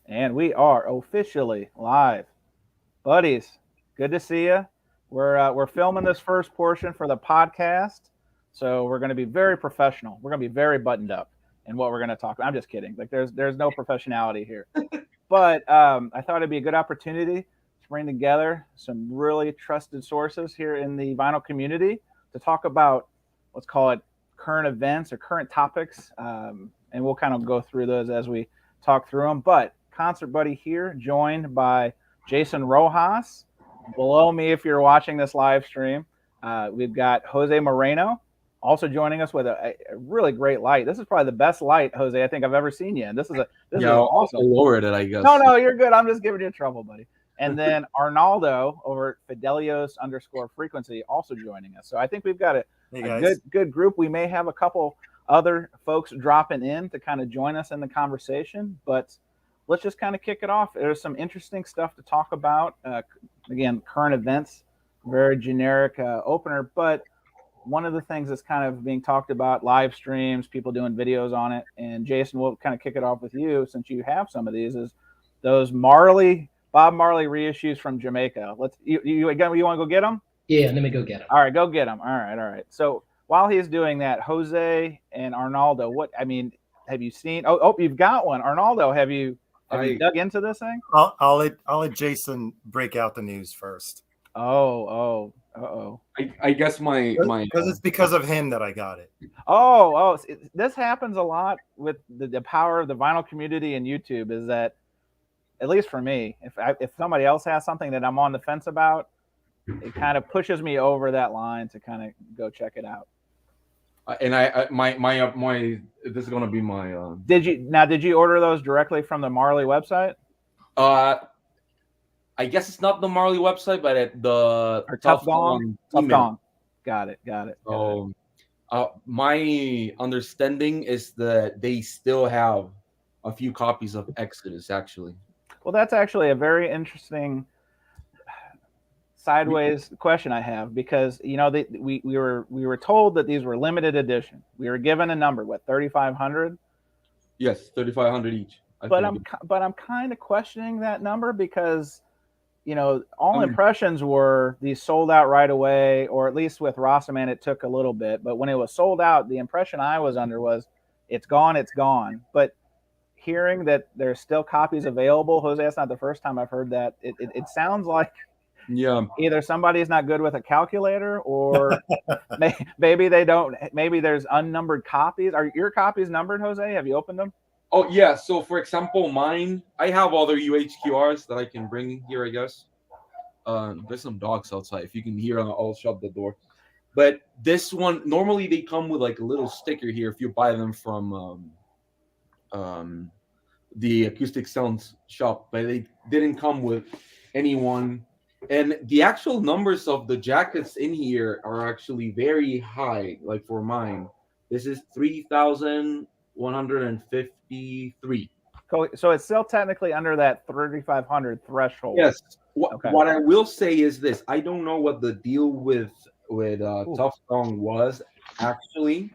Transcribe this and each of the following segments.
And we are officially live. Buddies, good to see you. We're filming this first portion for the podcast, so we're going to be very professional. We're going to be very buttoned up in what we're going to talk about. I'm just kidding. Like there's no professionality here. But I thought it'd be a good opportunity to bring together some really trusted sources here in the vinyl community to talk about, let's call it, current events or current topics. And we'll kind of go through those as we talk through them. But Concert Buddy here, joined by Jason Rojas. Below me, if you're watching this live stream, we've got Jose Moreno also joining us with a really great light. This is probably the best light, Jose, I think I've ever seen you. And this is Yeah, I'll awesome. lower it, I No, guess. no, you're good. I'm just giving you trouble, buddy. And then Arnaldo over at Fidelios_frequency also joining us. So I think we've got a good group. We may have a couple other folks dropping in to kind of join us in the conversation, but let's just kind of kick it off. There's some interesting stuff to talk about. Again, current events, very generic opener, but one of the things that's kind of being talked about, live streams, people doing videos on it. And Jason, we'll kind of kick it off with you since you have some of these, is those Bob Marley reissues from Jamaica. You want to go get them? Yeah, let me go get them. All right, go get them. All right. So while he's doing that, Jose and Arnaldo, have you seen? Oh, you've got one. Arnaldo, have you dug into this thing? I'll let Jason break out the news first. Oh. I guess my because it's because of him that I got it. This happens a lot with the power of the vinyl community and YouTube. Is that, at least for me, if somebody else has something that I'm on the fence about, it kind of pushes me over that line to kind of go check it out. And this is gonna be my. Did you order those directly from the Marley website? I guess it's not the Marley website, but at the Tough Gong. Got it. So, my understanding is that they still have a few copies of Exodus, actually. Well, that's actually a very interesting sideways question I have, because we were told that these were limited edition. We were given a number, 3,500? Yes, 3,500 each. But I'm kind of questioning that number because all impressions were these sold out right away, or at least with Rosaman it took a little bit. But when it was sold out, the impression I was under was it's gone. But hearing that there's still copies available, Jose, that's not the first time I've heard that. It sounds like either somebody's not good with a calculator, or maybe they don't. Maybe there's unnumbered copies. Are your copies numbered, Jose? Have you opened them? Oh, yeah. So, for example, mine, I have other UHQRs that I can bring here, I guess. There's some dogs outside. If you can hear, I'll shut the door. But this one, normally they come with like a little sticker here if you buy them from the Acoustic Sounds shop. But they didn't come with anyone. And the actual numbers of the jackets in here are actually very high. Like for mine, this is 3,153. So it's still technically under that 3,500 threshold. Yes. What I will say is this: I don't know what the deal with Tough Gong was actually,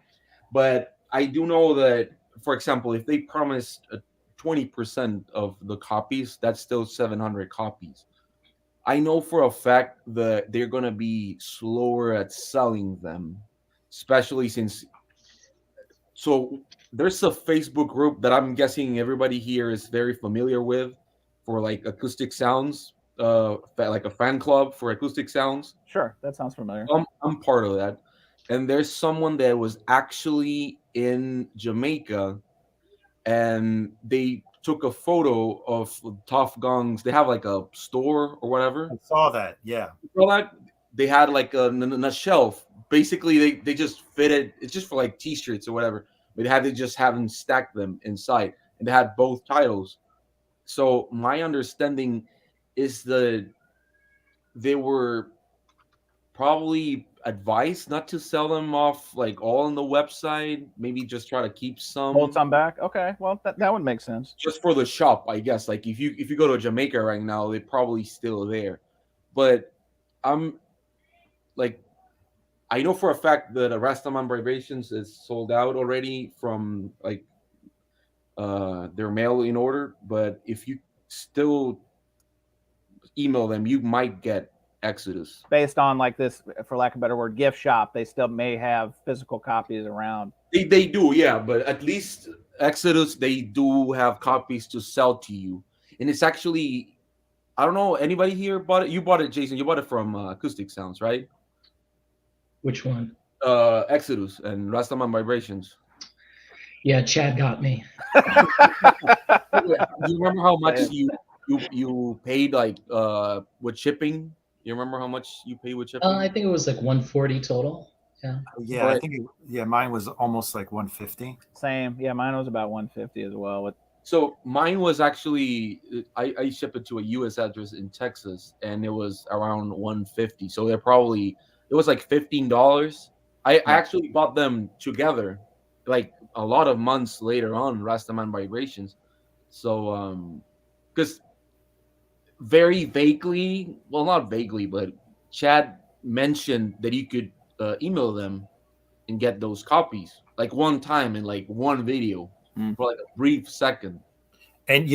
but I do know that, for example, if they promised 20% of the copies, that's still 700 copies. I know for a fact that they're gonna be slower at selling them, especially since. So there's a Facebook group that I'm guessing everybody here is very familiar with for like acoustic sounds, like a fan club for acoustic sounds. Sure, that sounds familiar. I'm part of that. And there's someone that was actually in Jamaica, and they took a photo of Tough Gongs. They have like a store or whatever. I saw that, yeah. They had like a shelf. Basically, they just fitted. It's just for like T-shirts or whatever. But they just haven't stacked them inside, and they had both titles. So my understanding is that they were probably advised not to sell them off like all on the website. Maybe just try to keep some. Hold some back. Okay, well that would make sense. Just for the shop, I guess. Like if you go to Jamaica right now, they're probably still there. But I'm like, I know for a fact that Rastaman Vibrations is sold out already from like their mail in order. But if you still email them, you might get Exodus. Based on like this, for lack of a better word, gift shop, they still may have physical copies around. They do, yeah, but at least Exodus, they do have copies to sell to you. And it's actually, I don't know, anybody here bought it? You bought it, Jason. You bought it from Acoustic Sounds, right? Which one? Exodus and Rastaman Vibrations. Yeah, Chad got me. Do you remember how much you paid like with shipping? You remember how much you paid with shipping? I think it was like 140 total. Yeah. Yeah, I think mine was almost like 150. Same. Yeah, mine was about 150 as well. So mine was actually I shipped it to a U.S. address in Texas, and it was around 150. So it was like $15. I actually bought them together, like a lot of months later on, Rastaman Vibrations. So because very vaguely, well, not vaguely, but Chad mentioned that you could email them and get those copies, like one time in like one video for like a brief second. And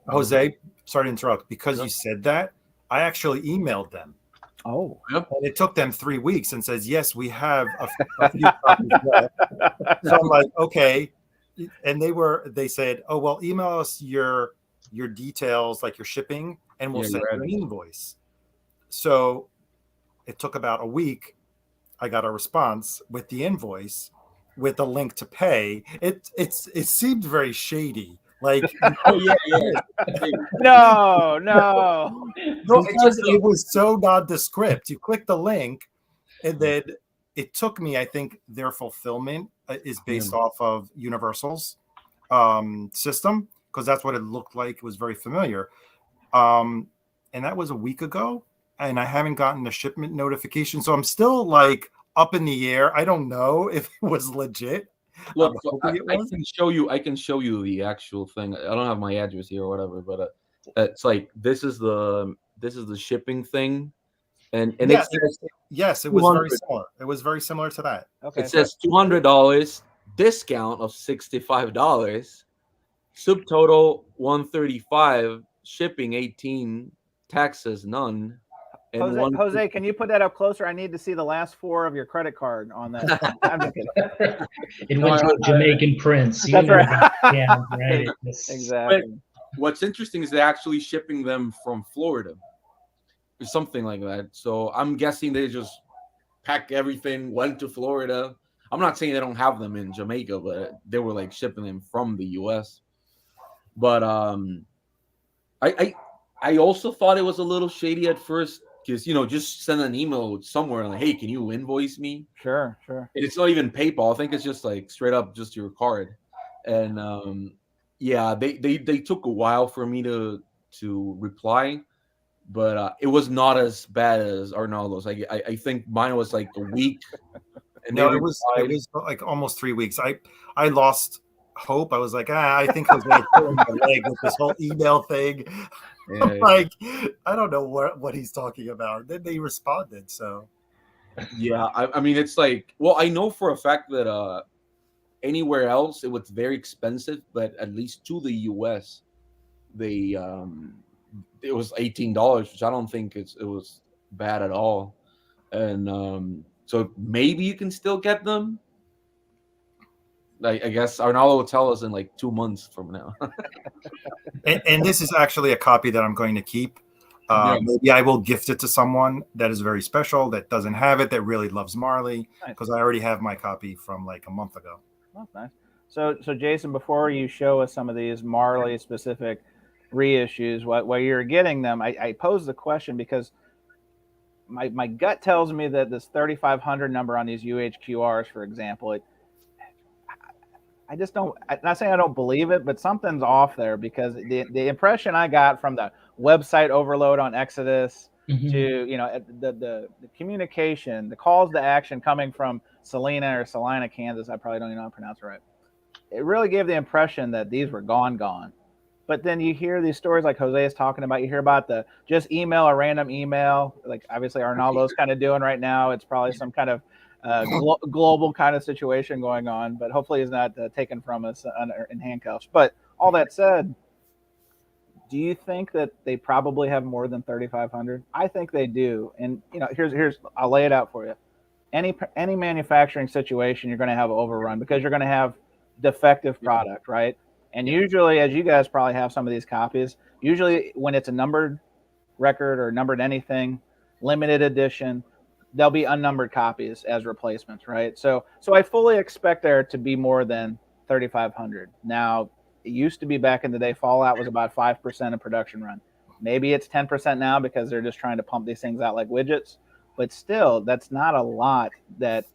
Jose, sorry to interrupt, because you said that, I actually emailed them. Oh, yep. And it took them 3 weeks and says, yes, we have a few copies left. So I'm like, okay. And they said, oh, well, email us your details, like your shipping, and we'll send you an invoice. So it took about a week. I got a response with the invoice with a link to pay. It seemed very shady. Like, oh yeah. No, it was so nondescript. You click the link, and then it took me. I think their fulfillment is based off of Universal's system, because that's what it looked like. It was very familiar, and that was a week ago, and I haven't gotten the shipment notification. So I'm still like up in the air. I don't know if it was legit. Look, I can show you the actual thing. I don't have my address here or whatever, but it's like this is the shipping thing, and yes, it was very similar. It was very similar to that. Okay. It says $200, discount of $65, subtotal 135, shipping 18, taxes none. And Jose, can you put that up closer? I need to see the last 4 of your credit card on that. I'm just kidding. It went to a Jamaican prince. That's right. Yeah, right. Exactly. But what's interesting is they're actually shipping them from Florida or something like that. So I'm guessing they just packed everything, went to Florida. I'm not saying they don't have them in Jamaica, but they were like shipping them from the US. But I also thought it was a little shady at first. Because, just send an email somewhere like, hey, can you invoice me? Sure. And it's not even PayPal. I think it's just like straight up just your card. And they took a while for me to reply, but it was not as bad as Arnaldo's. I think mine was like a week. And no, it was like almost 3 weeks. I lost hope. I was like, I think I was going to pull my leg with this whole email thing. I'm like, I don't know what he's talking about. Then they responded. So, yeah, I mean, it's like, well, I know for a fact that anywhere else it was very expensive, but at least to the US, it was $18, which I don't think it was bad at all. And so maybe you can still get them. I guess Arnaldo will tell us in like 2 months from now. and this is actually a copy that I'm going to keep. Maybe I will gift it to someone that is very special, that doesn't have it, that really loves Marley, because I already have my copy from like a month ago. That's nice. So Jason, before you show us some of these Marley specific reissues, while you're getting them, I posed the question because my gut tells me that this 3,500 number on these UHQRs, for example, I just don't. I'm not saying I don't believe it, but something's off there, because the impression I got from the website overload on Exodus to the communication, the calls to action coming from Salina, Kansas. I probably don't even know how to pronounce it right. It really gave the impression that these were gone. But then you hear these stories like Jose is talking about. You hear about the just email a random email, like obviously Arnaldo's kind of doing right now. It's probably some kind of global kind of situation going on, but hopefully he's not taken from us in handcuffs. But all that said, do you think that they probably have more than 3,500? I think they do. And here's I'll lay it out for you. Any manufacturing situation, you're going to have overrun because you're going to have defective product, right? And usually, as you guys probably have some of these copies, usually when it's a numbered record or numbered anything, limited edition, there'll be unnumbered copies as replacements, right? So I fully expect there to be more than 3,500. Now, it used to be back in the day, Fallout was about 5% of production run. Maybe it's 10% now because they're just trying to pump these things out like widgets. But still, that's not a lot. That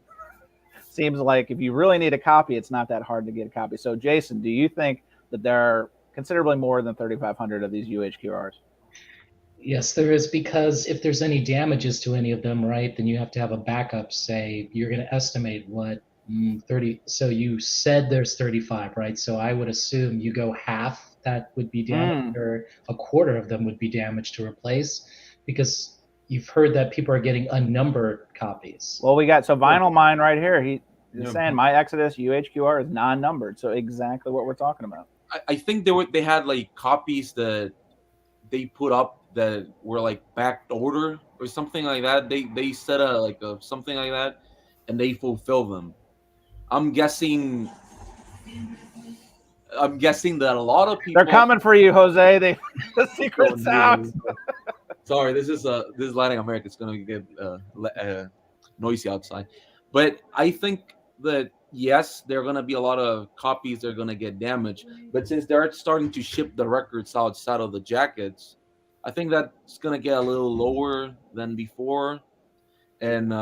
seems like if you really need a copy, it's not that hard to get a copy. So, Jason, do you think that there are considerably more than 3,500 of these UHQRs? Yes, there is, because if there's any damages to any of them, right, then you have to have a backup. Say you're going to estimate what 30. So you said there's 35, right? So I would assume you go half that would be damaged, or a quarter of them would be damaged to replace, because you've heard that people are getting unnumbered copies. Well, we got Vinyl Mine right here. He's saying my Exodus UHQR is non-numbered. So exactly what we're talking about. I think they had like copies that they put up that were like back order or something like that. They set a something like that, and they fulfill them. I'm guessing that a lot of people, they're coming for you, Jose. The secret's out. Sorry, this is Latin America. It's gonna get noisy outside, but I think that yes, there are gonna be a lot of copies that are gonna get damaged. But since they're starting to ship the records outside of the jackets, I think that's gonna get a little lower than before. And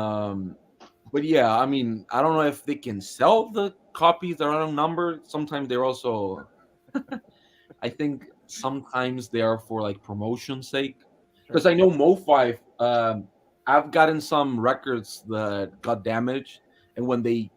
but yeah, I mean, I don't know if they can sell the copies that are unnumbered. Sometimes they're also, I think sometimes they are for like promotion sake. Because I know Mo5, I've gotten some records that got damaged, and when they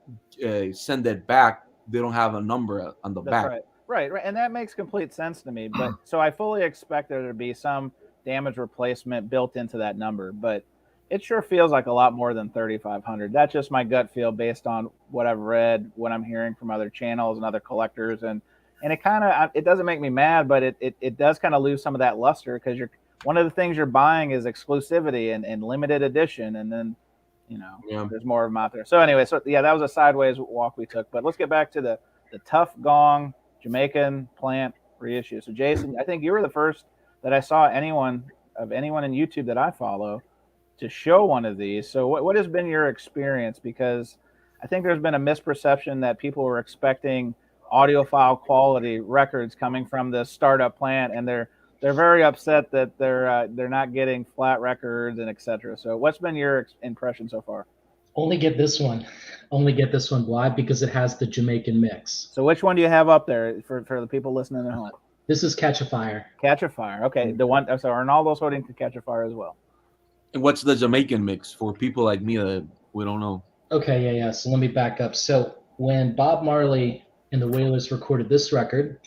send it back, they don't have a number on the back. Right, and that makes complete sense to me. But so I fully expect there to be some damage replacement built into that number, but it sure feels like a lot more than 3,500. That's just my gut feel based on what I've read, what I'm hearing from other channels and other collectors, and it doesn't make me mad, but it does kind of lose some of that luster, because one of the things you're buying is exclusivity and limited edition, and then there's more of them out there. So anyway, that was a sideways walk we took, but let's get back to the tough Gong Jamaican plant reissue. So Jason, I think you were the first that I saw anyone in YouTube that I follow to show one of these. So what has been your experience? Because I think there's been a misperception that people were expecting audiophile quality records coming from this startup plant, and they're very upset that they're not getting flat records and etc. So what's been your impression so far? Only get this one. Why? Because it has the Jamaican mix. So which one do you have up there for the people listening at home? This is Catch a Fire. Catch a Fire. Okay, the one. So Arnaldo's holding to Catch a Fire as well. And what's the Jamaican mix for people like me that we don't know? Okay, yeah. So let me back up. So when Bob Marley and the Wailers recorded this record,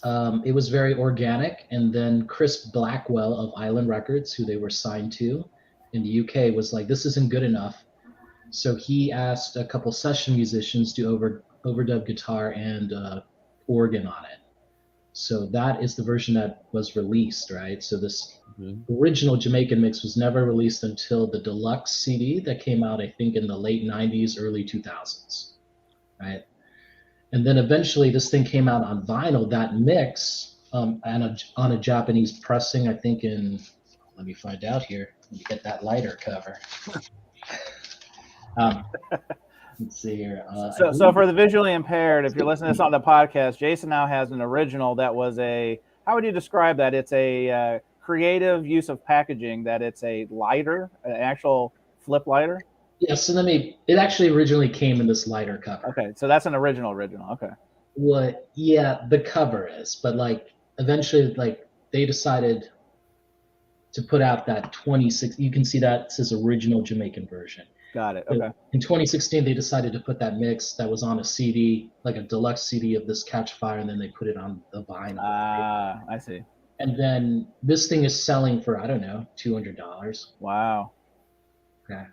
it was very organic. And then Chris Blackwell of Island Records, who they were signed to in the UK, was like, this isn't good enough. So he asked a couple session musicians to overdub guitar and organ on it. So that is the version that was released, right? So this original Jamaican mix was never released until the deluxe CD that came out, I think, in the late 90s, early 2000s, right? And then eventually this thing came out on vinyl, that mix, on a Japanese pressing, I think let me find out here. Let me get that lighter cover. Let's see here. So for the visually impaired, if you're listening to this on the podcast, Jason now has an original that was how would you describe that? It's a creative use of packaging, that it's a lighter, an actual flip lighter? Yeah, so it actually originally came in this lighter cover. Okay, so that's an original. Okay. Well, yeah, the cover is, but eventually they decided to put out that 26, you can see that it says original Jamaican version. Got it. Okay. In 2016, they decided to put that mix that was on a CD, like a deluxe CD of this Catch Fire, and then they put it on the vinyl. I see. And then this thing is selling for, I don't know, $200. Wow. Okay.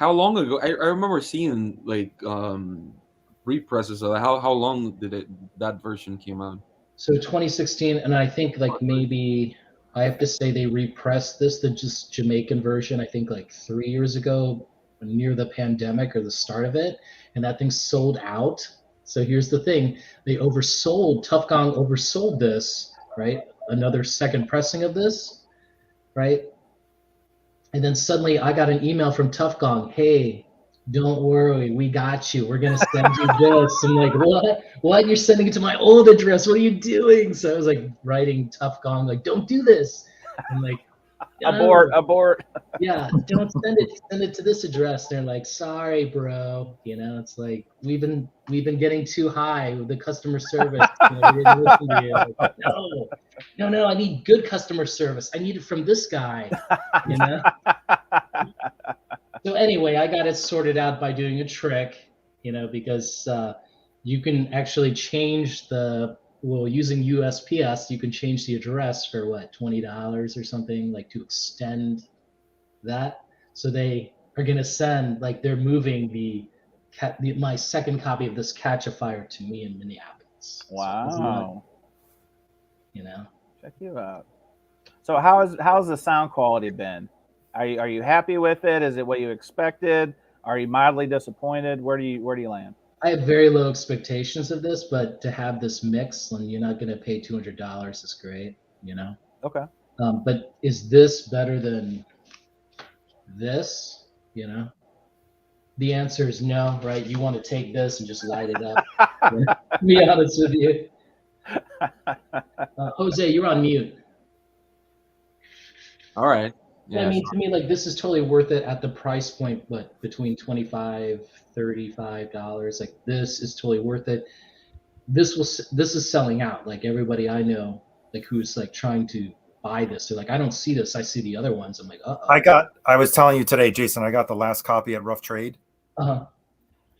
How long ago? I remember seeing like represses of how long did that version came out? So 2016, and I think like maybe I have to say they repressed this, the just Jamaican version, I think like 3 years ago, near the pandemic or the start of it, and that thing sold out. So here's the thing: they oversold. Tough Gong oversold this, right? Another second pressing of this, right? And then suddenly I got an email from Tough Gong. Hey, don't worry, we got you. We're gonna send you this. I'm like, what? What? You're sending it to my old address? What are you doing? So I was like writing Tough Gong, like, don't do this. I'm like, no. Abort. Yeah, don't send it. Send it to this address. They're like, sorry, bro. It's like we've been getting too high with the customer service. We didn't listen to you. Like, no. I need good customer service. I need it from this guy. So anyway, I got it sorted out by doing a trick. Because you can actually change using USPS, you can change the address for what, $20 or something, like to extend that. So they are going to send, like, they're moving my second copy of this Catch a Fire to me in Minneapolis. Wow. So, check you out. So how's the sound quality been? Are you happy with it? Is it what you expected? Are you mildly disappointed? Where do you land? I have very low expectations of this, but to have this mix when you're not going to pay $200 is great. Okay. But is this better than this? The answer is no, right? You want to take this and just light it up. To be honest with you. Jose, you're on mute. All right. Yeah, I mean, to me, like, this is totally worth it at the price point, but between $25, $35, like, this is totally worth it. This is selling out. Like, everybody I know, like, who's like trying to buy this, they're like, I don't see this. I see the other ones. I'm like, I was telling you today, Jason, I got the last copy at Rough Trade.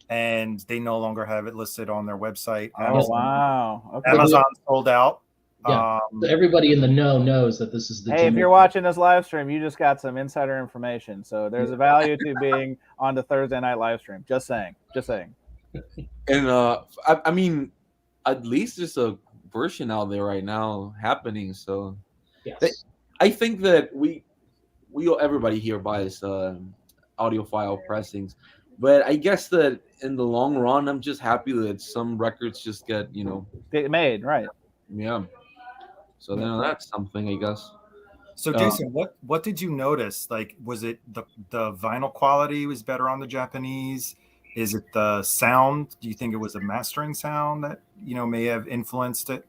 And they no longer have it listed on their website. Wow. Okay. Amazon sold out. Yeah. So everybody in the know knows that this is the. Hey, if you're watching this live stream, you just got some insider information. So there's a value to being on the Thursday night live stream. Just saying. And I mean, at least there's a version out there right now happening. So yes. I think that everybody here buys audiophile pressings, but I guess that in the long run, I'm just happy that some records just get made, right? Yeah. So then that's something, I guess. So Jason, what did you notice? Like, was it the vinyl quality was better on the Japanese? Is it the sound? Do you think it was a mastering sound that may have influenced it?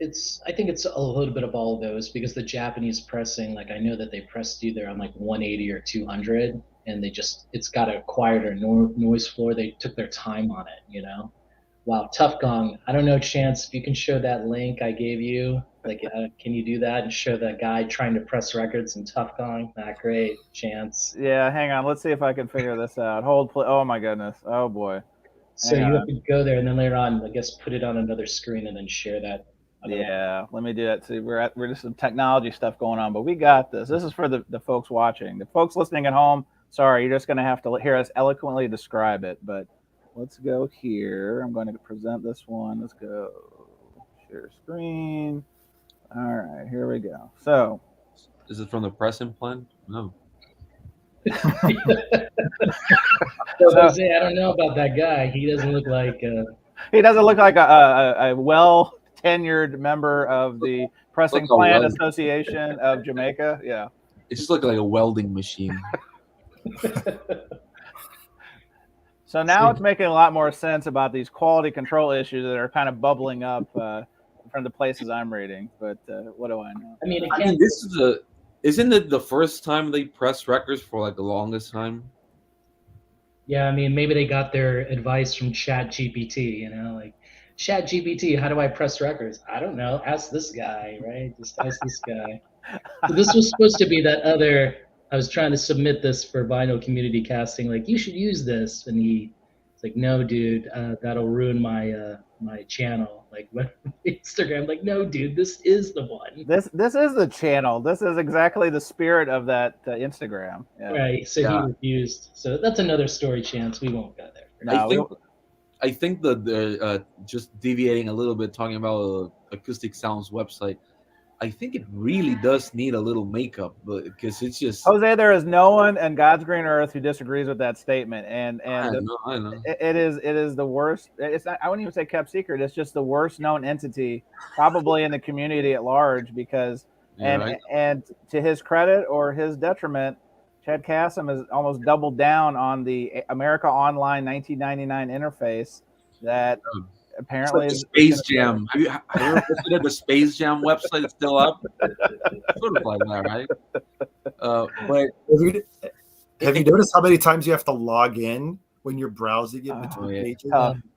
I think it's a little bit of all of those, because the Japanese pressing, like, I know that they pressed either on like 180 or 200, and it's got a quieter noise floor. They took their time on it, Wow, Tough Gong. I don't know, Chance, if you can show that link I gave you. Like, can you do that and show that guy trying to press records in Tough Gong? Not great, Chance. Yeah, hang on. Let's see if I can figure this out. Oh my goodness. Oh boy. So you have to go there, and then later on, I guess, put it on another screen and then share that. Yeah, let me do that. See, we're just some technology stuff going on, but we got this. This is for the folks watching. The folks listening at home, sorry, you're just going to have to hear us eloquently describe it, but let's go here. I'm going to present this one. Let's go share screen. All right, here we go. So, is it from the press implant? No. Jose, I don't know about that guy. He doesn't look like a well tenured member of the Pressing Plant Association of Jamaica. Yeah, it just looked like a welding machine. So now it's making a lot more sense about these quality control issues that are kind of bubbling up from the places I'm reading. But what do I know? I mean, this is isn't it the first time they press records for like the longest time? Yeah, I mean, maybe they got their advice from ChatGPT, like, ChatGPT, how do I press records? I don't know. Ask this guy, right? Just ask this guy. So this was supposed to be that other. I was trying to submit this for vinyl community casting. Like, you should use this, and it's like, no, dude, that'll ruin my my channel. Like, what? Instagram. Like, no, dude, this is the one. This is the channel. This is exactly the spirit of that Instagram. Yeah. Right. So he refused. So that's another story, Chance. We won't go there. No, I think the just deviating a little bit, talking about Acoustic Sounds website. I think it really does need a little makeup, because it's just Jose. There is no one in God's green earth who disagrees with that statement, and I know. It is the worst. It's not, I wouldn't even say kept secret. It's just the worst known entity probably in the community at large, because and to his credit or his detriment, Chad Kassem has almost doubled down on the America Online 1999 interface that apparently is Space Jam. Have you ever visited the Space Jam website? It's still up. Sort of like that, right? But have you noticed how many times you have to log in when you're browsing it between pages?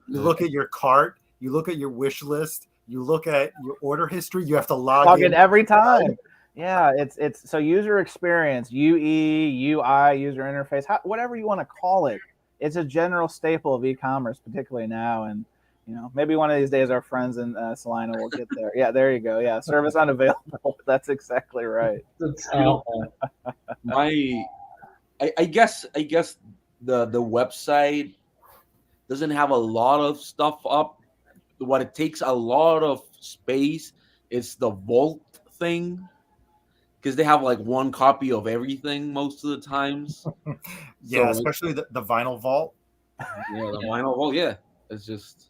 You look at your cart, you look at your wish list, you look at your order history. You have to log in every time. Yeah, it's so user experience, UI, user interface, whatever you want to call it. It's a general staple of e-commerce, particularly now. And maybe one of these days our friends in Salina will get there. Yeah, there you go. Yeah, service unavailable. That's exactly right. I guess the website doesn't have a lot of stuff up. What it takes a lot of space is the vault thing, because they have like one copy of everything most of the times. Yeah, so, especially the vinyl vault. Yeah, the vinyl vault. Yeah, it's just.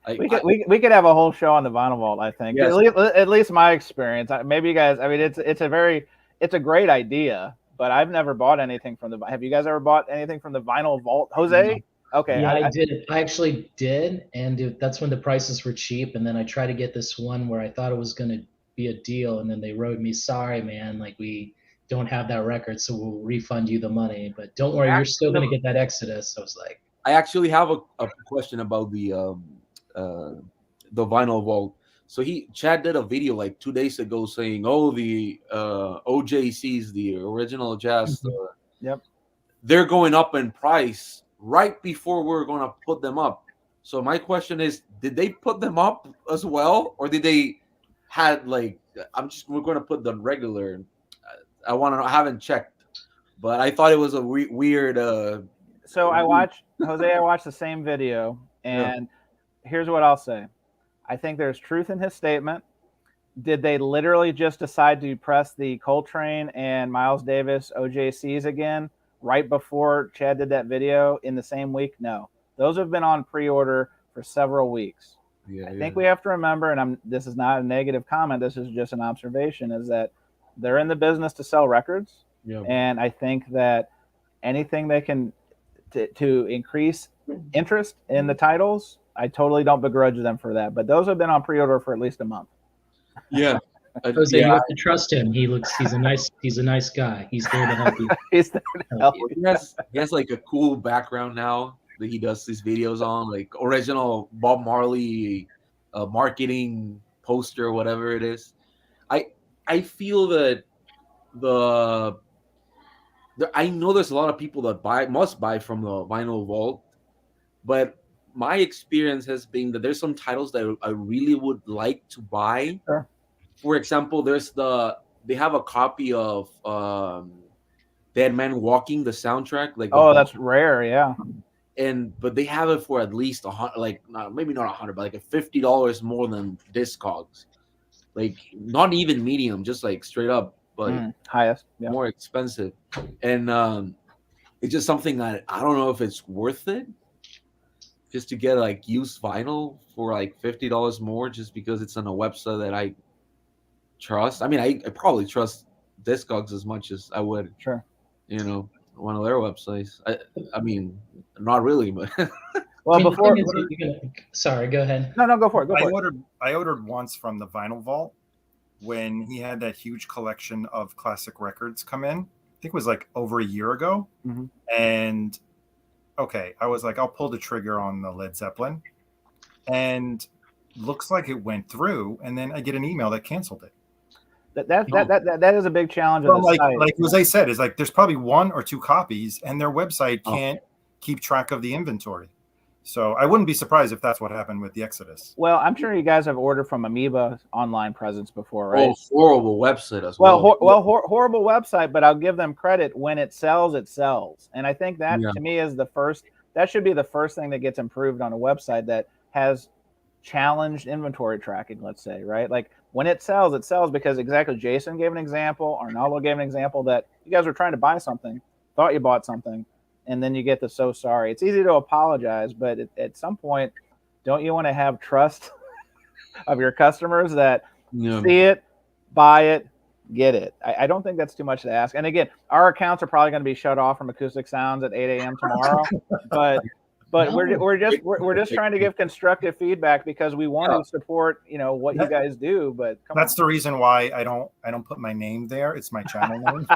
We could have a whole show on the vinyl vault. I think at least my experience. Maybe you guys. I mean, it's a great idea, but I've never bought anything from the. Have you guys ever bought anything from the vinyl vault, Jose? No. Okay, yeah, I did. I actually did, and that's when the prices were cheap. And then I tried to get this one where I thought it was going to be a deal, and then they wrote me, "Sorry, man, like we don't have that record, so we'll refund you the money. But don't worry, you're still going to get that Exodus." So I was like, I actually have a question about the vinyl vault. So Chad did a video like 2 days ago saying, "Oh, the OJCs, the original jazz, yep, they're going up in price right before we're going to put them up." So my question is, did they put them up as well, or did they had like we're going to put the regular? I want to know. I haven't checked, but I thought it was a weird. So I watched the same video, and here's what I'll say. I think there's truth in his statement. Did they literally just decide to press the Coltrane and Miles Davis OJCs again right before Chad did that video in the same week? No. Those have been on pre-order for several weeks. I think we have to remember, and this is not a negative comment, this is just an observation, is that they're in the business to sell records. And I think that anything they can to increase interest in the titles, I totally don't begrudge them for that. But those have been on pre-order for at least a month. Yeah. Jose, you have to trust him. He's a nice guy. He's there to help you. He's there to help you. He has like a cool background now that he does these videos on, like original Bob Marley marketing poster, whatever it is. I feel that I know there's a lot of people that must buy from the vinyl vault, but my experience has been that there's some titles that I really would like to buy. Sure. For example, they have a copy of Dead Man Walking, the soundtrack. Like, that's rare, yeah. But they have it for at least maybe not $100, but like $50 more than Discogs. Like not even medium, just like straight up, but highest, more expensive. And it's just something that I don't know if it's worth it, just to get like used vinyl for like $50 more, just because it's on a website that I trust. I mean, I probably trust Discogs as much as I would, one of their websites. I mean, not really, but well, sorry, go ahead. No, go for it. I ordered once from the Vinyl Vault when he had that huge collection of classic records come in. I think it was like over a year ago. Mm-hmm. And I was like, I'll pull the trigger on the Led Zeppelin, and looks like it went through. And then I get an email that canceled it. That is a big challenge. Well, like Jose said, is like there's probably one or two copies, and their website can't keep track of the inventory. So I wouldn't be surprised if that's what happened with the Exodus. Well, I'm sure you guys have ordered from Amoeba online presence before, right? Oh, horrible website as well. Horrible website, but I'll give them credit. When it sells, it sells. And I think that to me is that should be the first thing that gets improved on a website that has challenged inventory tracking, let's say, right? Like when it sells because exactly Jason gave an example, Arnaldo gave an example that you guys were trying to buy something, thought you bought something, and then you get the so sorry. It's easy to apologize, but at some point, don't you want to have trust of your customers that see it, buy it, get it? I don't think that's too much to ask. And again, our accounts are probably going to be shut off from Acoustic Sounds at 8 a.m. tomorrow, but we're just trying to give constructive feedback because we want to support what you guys do. But that's the reason why I don't put my name there. It's my channel name.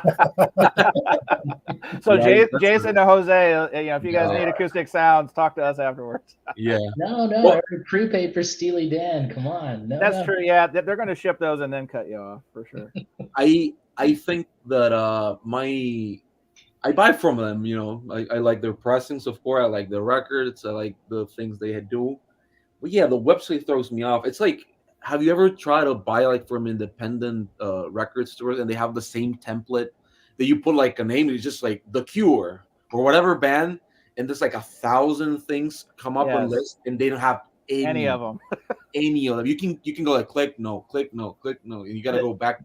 So Jason and Jose, if you guys need Acoustic Sounds, talk to us afterwards. Yeah. No, well, prepaid for Steely Dan. Come on. That's true. Yeah, they're going to ship those and then cut you off for sure. I think that I buy from them, I like their pressings, of course. I like the records. I like the things they do. But yeah, the website throws me off. It's like, have you ever tried to buy like from independent record stores and they have the same template that you put like a name? It's just like The Cure or whatever band, and there's like 1,000 things come up on list, and they don't have any of them. Any of them. You can go like click no, and you got to go back.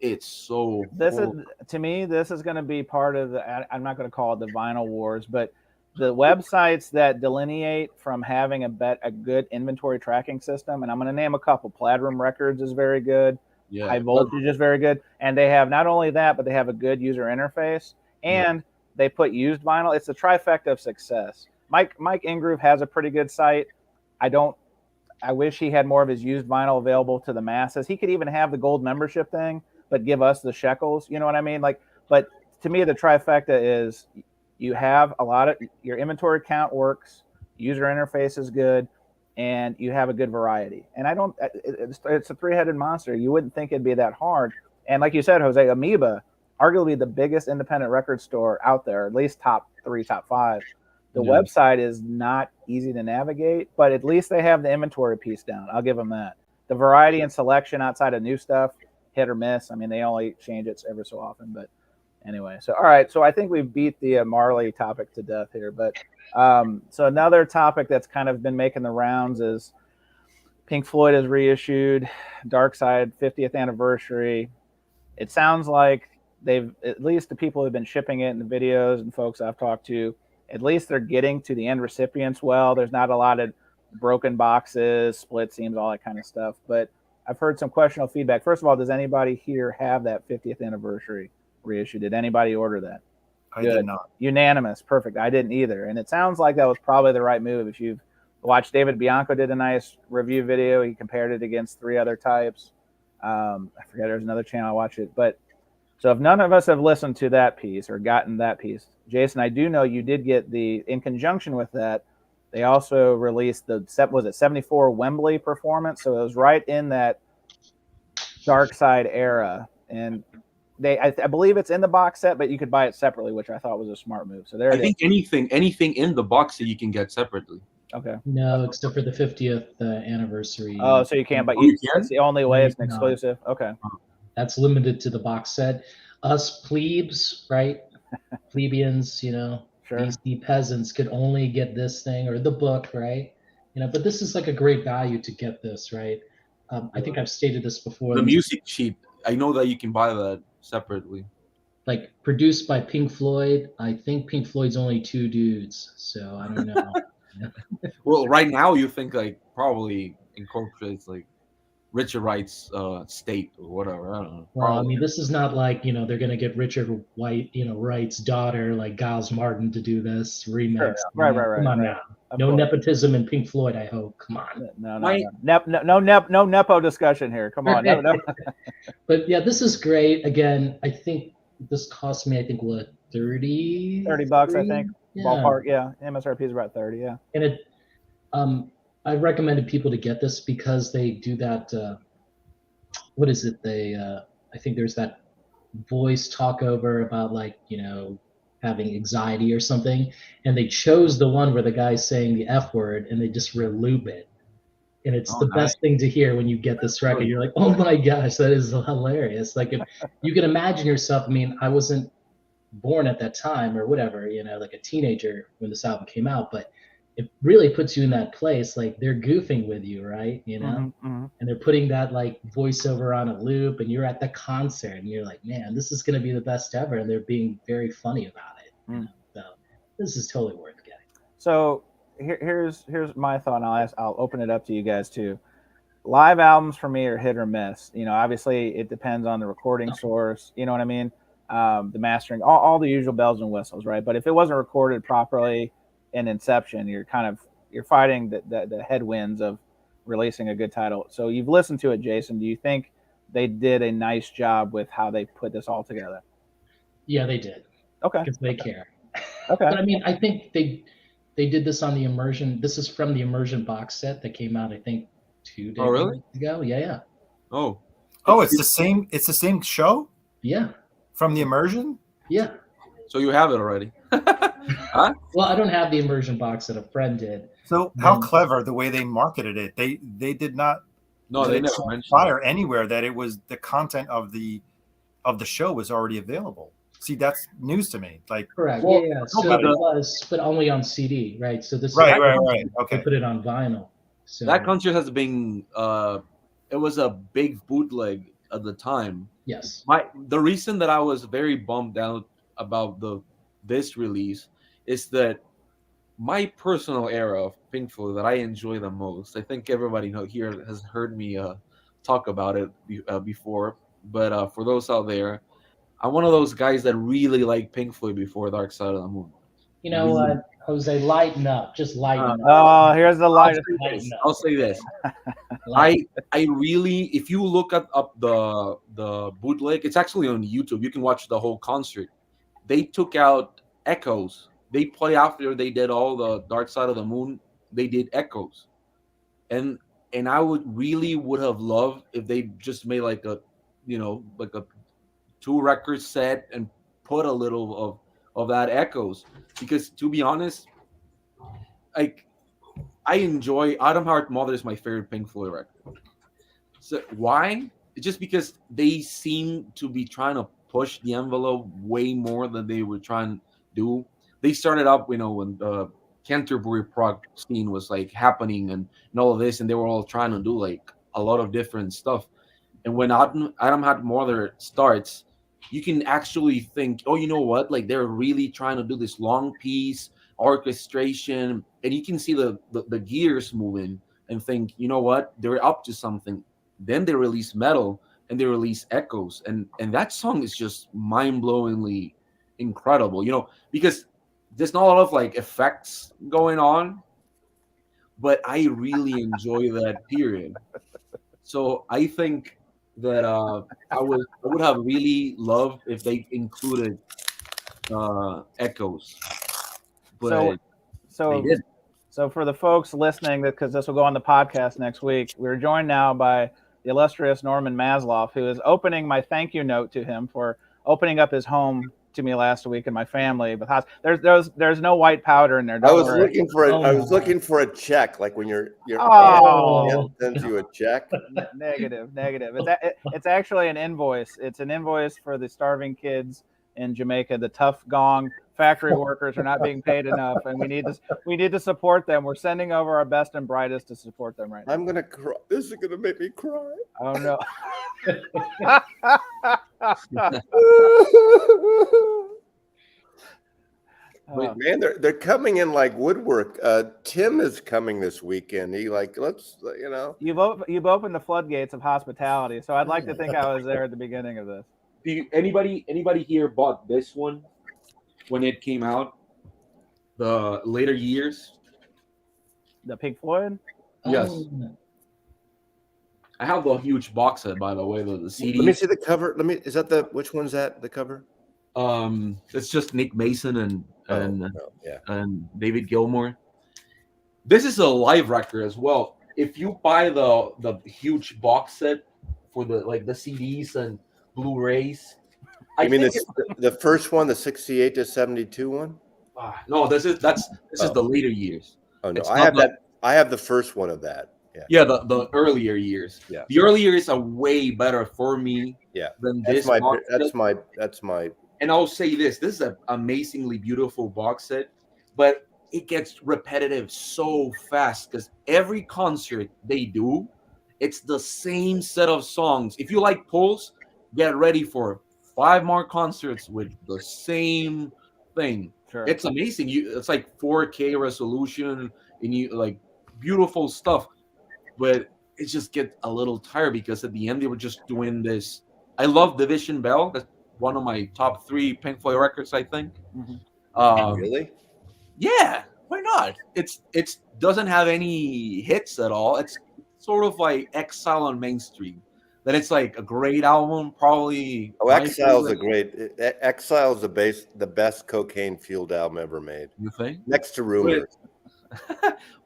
It's so. This is to me. This is going to be part of the. I'm not going to call it the vinyl wars, but the websites that delineate from having a good inventory tracking system, and I'm going to name a couple. Plaid Room Records is very good. Yeah. High Voltage is very good, and they have not only that, but they have a good user interface, and they put used vinyl. It's a trifecta of success. Mike Ingroove has a pretty good site. I wish he had more of his used vinyl available to the masses. He could even have the gold membership thing, but give us the shekels. You know what I mean? But to me, the trifecta is you have a lot of your inventory count works, user interface is good, and you have a good variety. And it's a three-headed monster. You wouldn't think it'd be that hard. And like you said, Jose, Amoeba, arguably the biggest independent record store out there, at least top 3, top 5. The website is not easy to navigate, but at least they have the inventory piece down. I'll give them that. The variety and selection outside of new stuff, hit or miss. I mean, they only change it every so often, but anyway. So, all right. So I think we've beat the Marley topic to death here, but so another topic that's kind of been making the rounds is Pink Floyd has reissued Dark Side 50th anniversary. It sounds like they've, at least the people who've been shipping it in the videos and folks I've talked to, at least they're getting to the end recipients well. There's not a lot of broken boxes, split seams, all that kind of stuff. But I've heard some questionable feedback. First of all, does anybody here have that 50th anniversary reissue? Did anybody order that? I did not. Unanimous. Perfect. I didn't either. And it sounds like that was probably the right move. If you've watched, David Bianco did a nice review video. He compared it against 3 other types. I forget, there's another channel I watch it. But so if none of us have listened to that piece or gotten that piece, Jason, I do know you did get in conjunction with that, they also released was it 74 Wembley performance? So it was right in that Dark Side era. And I believe it's in the box set, but you could buy it separately, which I thought was a smart move. So there I think anything in the box that you can get separately. Okay. No, except for the 50th anniversary. Oh, so you can't, but that's the only way it's an exclusive. Okay. That's limited to the box set. Us plebes, right? Plebeians, sure. BC peasants could only get this thing or the book, right? But this is like a great value to get this, right? I think I've stated this before. The music sheet, I know that you can buy that separately. Like produced by Pink Floyd. I think Pink Floyd's only 2 dudes, so I don't know. Well, right now you think like probably incorporates like Richard Wright's state or whatever. I don't know. Well, I mean, this is not like they're gonna get Richard Wright's daughter, like Giles Martin, to do this remix. Sure. Right. Come on now. No nepotism in Pink Floyd, I hope. Come on. No nepo discussion here. Come on. No. But yeah, this is great. Again, I think this cost me, what, $30 I think. Yeah. Ballpark, yeah. MSRP is about 30, yeah. And it I recommended people to get this because they do that what is it? They I think there's that voice talk over about having anxiety or something, and they chose the one where the guy's saying the F word, and they just reloop it. And it's the best thing to hear when you get this record. You're like, oh my gosh, that is hilarious. Like, if you can imagine yourself, I mean, I wasn't born at that time or whatever, like a teenager when this album came out, but it really puts you in that place. Like, they're goofing with you, right? And they're putting that like voiceover on a loop, and you're at the concert and you're like, man, this is going to be the best ever. And they're being very funny about it. So this is totally worth getting. So here's my thought, and I'll open it up to you guys too. Live albums for me are hit or miss. Obviously it depends on the recording source. You know what I mean? The mastering, all the usual bells and whistles, right? But if it wasn't recorded properly in inception, you're fighting the headwinds of releasing a good title. So you've listened to it, Jason. Do you think they did a nice job with how they put this all together? Yeah, they did. Okay. Because they care. Okay. But I mean, I think they did this on the Immersion. This is from the Immersion box set that came out, I think, 2 days ago. Yeah. Oh, it's the same. It's the same show. Yeah. From the Immersion. Yeah. So you have it already. Huh? Well, I don't have the Immersion box that a friend did. So how clever the way they marketed it. They did not. No, they never mentioned fire anywhere that it was the content of the show was already available. See, that's news to me. Like, correct. Well, yeah. So it was, but only on CD, right? So this right. Okay. They put it on vinyl. So that concert has been. It was a big bootleg at the time. Yes. The reason that I was very bummed out about this release is that my personal era of Pink Floyd that I enjoy the most. I think everybody here has heard me talk about it before, but for those out there, I'm one of those guys that really like Pink Floyd before Dark Side of the Moon. You know what, Jose? Lighten up. Just lighten up. Oh, here's the light. I'll say this. I really, if you look up the bootleg, it's actually on YouTube. You can watch the whole concert. They took out echoes. They play after they did all the Dark Side of the Moon. They did echoes, and I would have loved if they just made like a 2-record set and put a little of that echoes, because to be honest, like, I enjoy Autumn Heart Mother is my favorite Pink Floyd record. So why? It's just because they seem to be trying to push the envelope way more than they were trying to do. They started up, when the Canterbury prog scene was like happening and all of this, and they were all trying to do like a lot of different stuff. And when Autumn Heart Mother starts, you can actually think, oh, you know what? Like, they're really trying to do this long piece, orchestration, and you can see the gears moving and think, you know what? They're up to something. Then they release Metal and they release Echoes. And that song is just mind-blowingly incredible, because there's not a lot of like effects going on, but I really enjoy that period. So I think that I would have really loved if they included Echoes, but they didn't. So for the folks listening, because this will go on the podcast next week, we're joined now by the illustrious Norman Maslow, who is opening my thank you note to him for opening up his home to me last week and my family. But there's no white powder in there. I was looking for a check, like when your sends you a check. Negative. It's actually an invoice. It's an invoice for the starving kids in Jamaica. The tough Gong factory workers are not being paid enough, and we need to support them. We're sending over our best and brightest to support them right now. I'm gonna cry. This is gonna make me cry. Oh no. Wait, man, they're coming in like woodwork. Tim is coming this weekend. He You've opened the floodgates of hospitality, so I'd like to think I was there at the beginning of this. Anybody here bought this one when it came out? The later years? The Pink Floyd? Yes. I have a huge box set, by the way, the CD. Let me see the cover. Which one's that, the cover? It's just Nick Mason and David Gilmour. This is a live record as well. If you buy the huge box set for the CDs and Blu-rays, I mean, the first one, the 68 to 72 one. No, this is the later years. Oh no, It's I not have that. I have the first one of that. Yeah. Yeah, the earlier years. Yeah. The earlier years are way better for me. Yeah. Than That's this. That's my. And I'll say this is an amazingly beautiful box set, but it gets repetitive so fast because every concert they do, it's the same set of songs. If you like Pulse, get ready for 5 more concerts with the same thing. Sure. It's amazing. It's like 4K resolution and you like beautiful stuff, but it just gets a little tired because at the end they were just doing this. I love Division Bell. That's one of my top 3 Pink Floyd records, I think. Mm-hmm. Really? Yeah, why not? It's doesn't have any hits at all. It's sort of like Exile on Main Street. That it's like a great album, probably. Oh, Exile's a great. Exile's the best cocaine fueled album ever made. You think? Next to Rumors.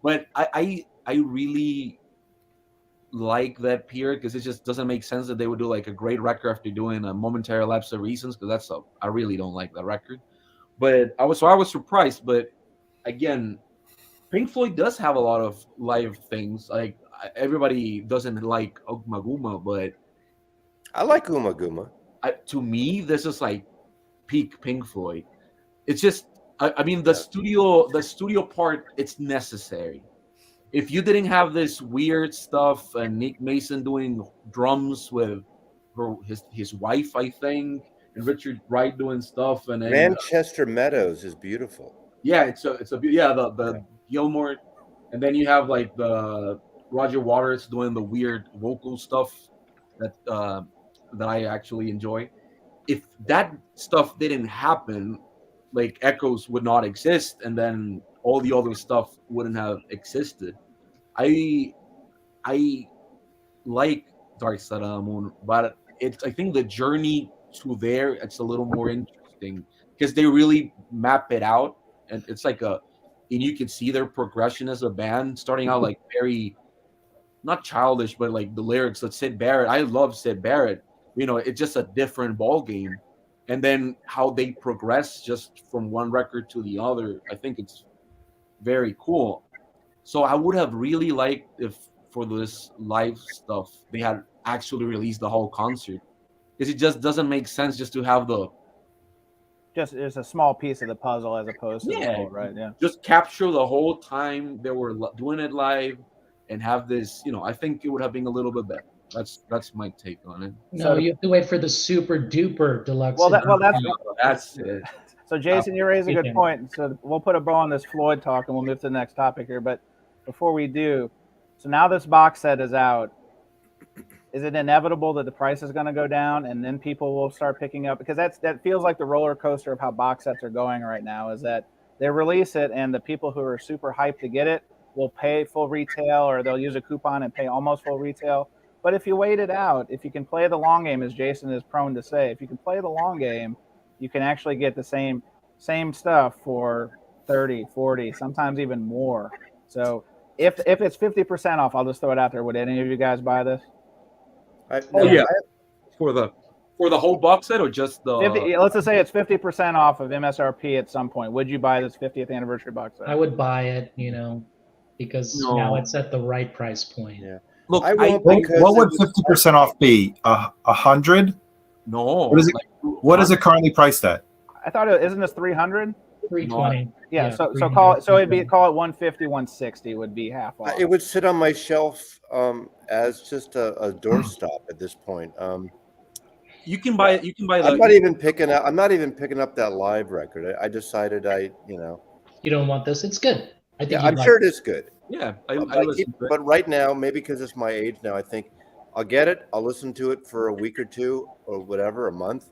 But I really like that period because it just doesn't make sense that they would do like a great record after doing a Momentary Lapse of Reasons because I really don't like that record. But I was surprised. But again, Pink Floyd does have a lot of live things. Like everybody doesn't like Maguma, but I like Uma Guma. To me, this is like peak Pink Floyd. It's just I mean the studio part, it's necessary. If you didn't have this weird stuff and Nick Mason doing drums with his wife, I think, and Richard Wright doing stuff, and Manchester Meadows is beautiful. Yeah, the Gilmore, and then you have like the Roger Waters doing the weird vocal stuff that I actually enjoy. If that stuff didn't happen, like Echoes would not exist, and then all the other stuff wouldn't have existed. I like Dark Side of the Moon, but I think the journey to there, it's a little more interesting because they really map it out, and it's like and you can see their progression as a band, starting out like very not childish, but like the lyrics of Syd Barrett. I love Syd Barrett. It's just a different ball game, and then how they progress just from one record to the other. I think it's very cool. So I would have really liked if for this live stuff they had actually released the whole concert, because it just doesn't make sense just to have it's a small piece of the puzzle as opposed to the whole, right? Yeah. Just capture the whole time they were doing it live and have this. I think it would have been a little bit better. That's my take on it. No, you have to wait for the super duper deluxe. That's it. So Jason, you raise a good point. So we'll put a bow on this Floyd talk and we'll move to the next topic here. But before we do, so now this box set is out. Is it inevitable that the price is going to go down and then people will start picking up? Because that feels like the roller coaster of how box sets are going right now, is that they release it and the people who are super hyped to get it will pay full retail, or they'll use a coupon and pay almost full retail. But if you wait it out, if you can play the long game, as Jason is prone to say, if you can play the long game, you can actually get the same stuff for 30, 40, sometimes even more. So if it's 50% off, I'll just throw it out there. Would any of you guys buy this? For the whole box set or just the? Let's just say it's 50% off of MSRP at some point. Would you buy this 50th anniversary box set? I would buy it, because now it's at the right price point. Yeah. Look, what would 50% off be? 100? No. What is it currently priced at? I thought isn't this 300? 320. Yeah, so call it 150, 160 would be half off. It would sit on my shelf as just a doorstop at this point. You can buy it. I'm not even picking up that live record. I decided You don't want this? It's good. I think I'm sure it is good. Yeah, but right now, maybe because it's my age now, I think I'll get it. I'll listen to it for a week or two or whatever, a month,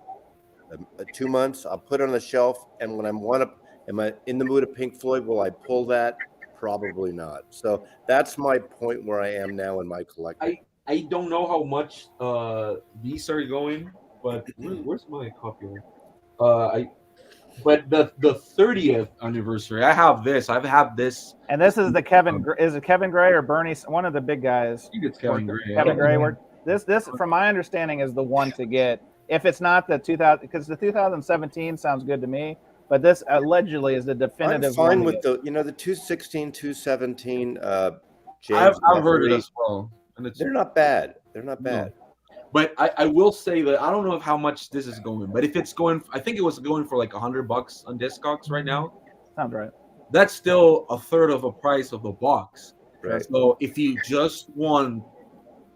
2 months. I'll put it on the shelf, and when am I in the mood of Pink Floyd? Will I pull that? Probably not. So that's my point where I am now in my collection. I don't know how much these are going, but where's my copy? But the 30th anniversary, I've had this. And this is the is it Kevin Gray or Bernie? One of the big guys. I think it's Kevin Gray. Kevin Gray. This, from my understanding, is the one to get. If it's not the 2000, because the 2017 sounds good to me, but this allegedly is the I'm definitive fine one. with the 216, 217. I've James heard it Nefery. as well, and it's They're not bad. They're not no. bad. But I will say that I don't know how much this is going, but if it's going, I think it was going for like $100 on Discogs right now. Sounds right. That's still a third of the price of the box. Right. So if you just want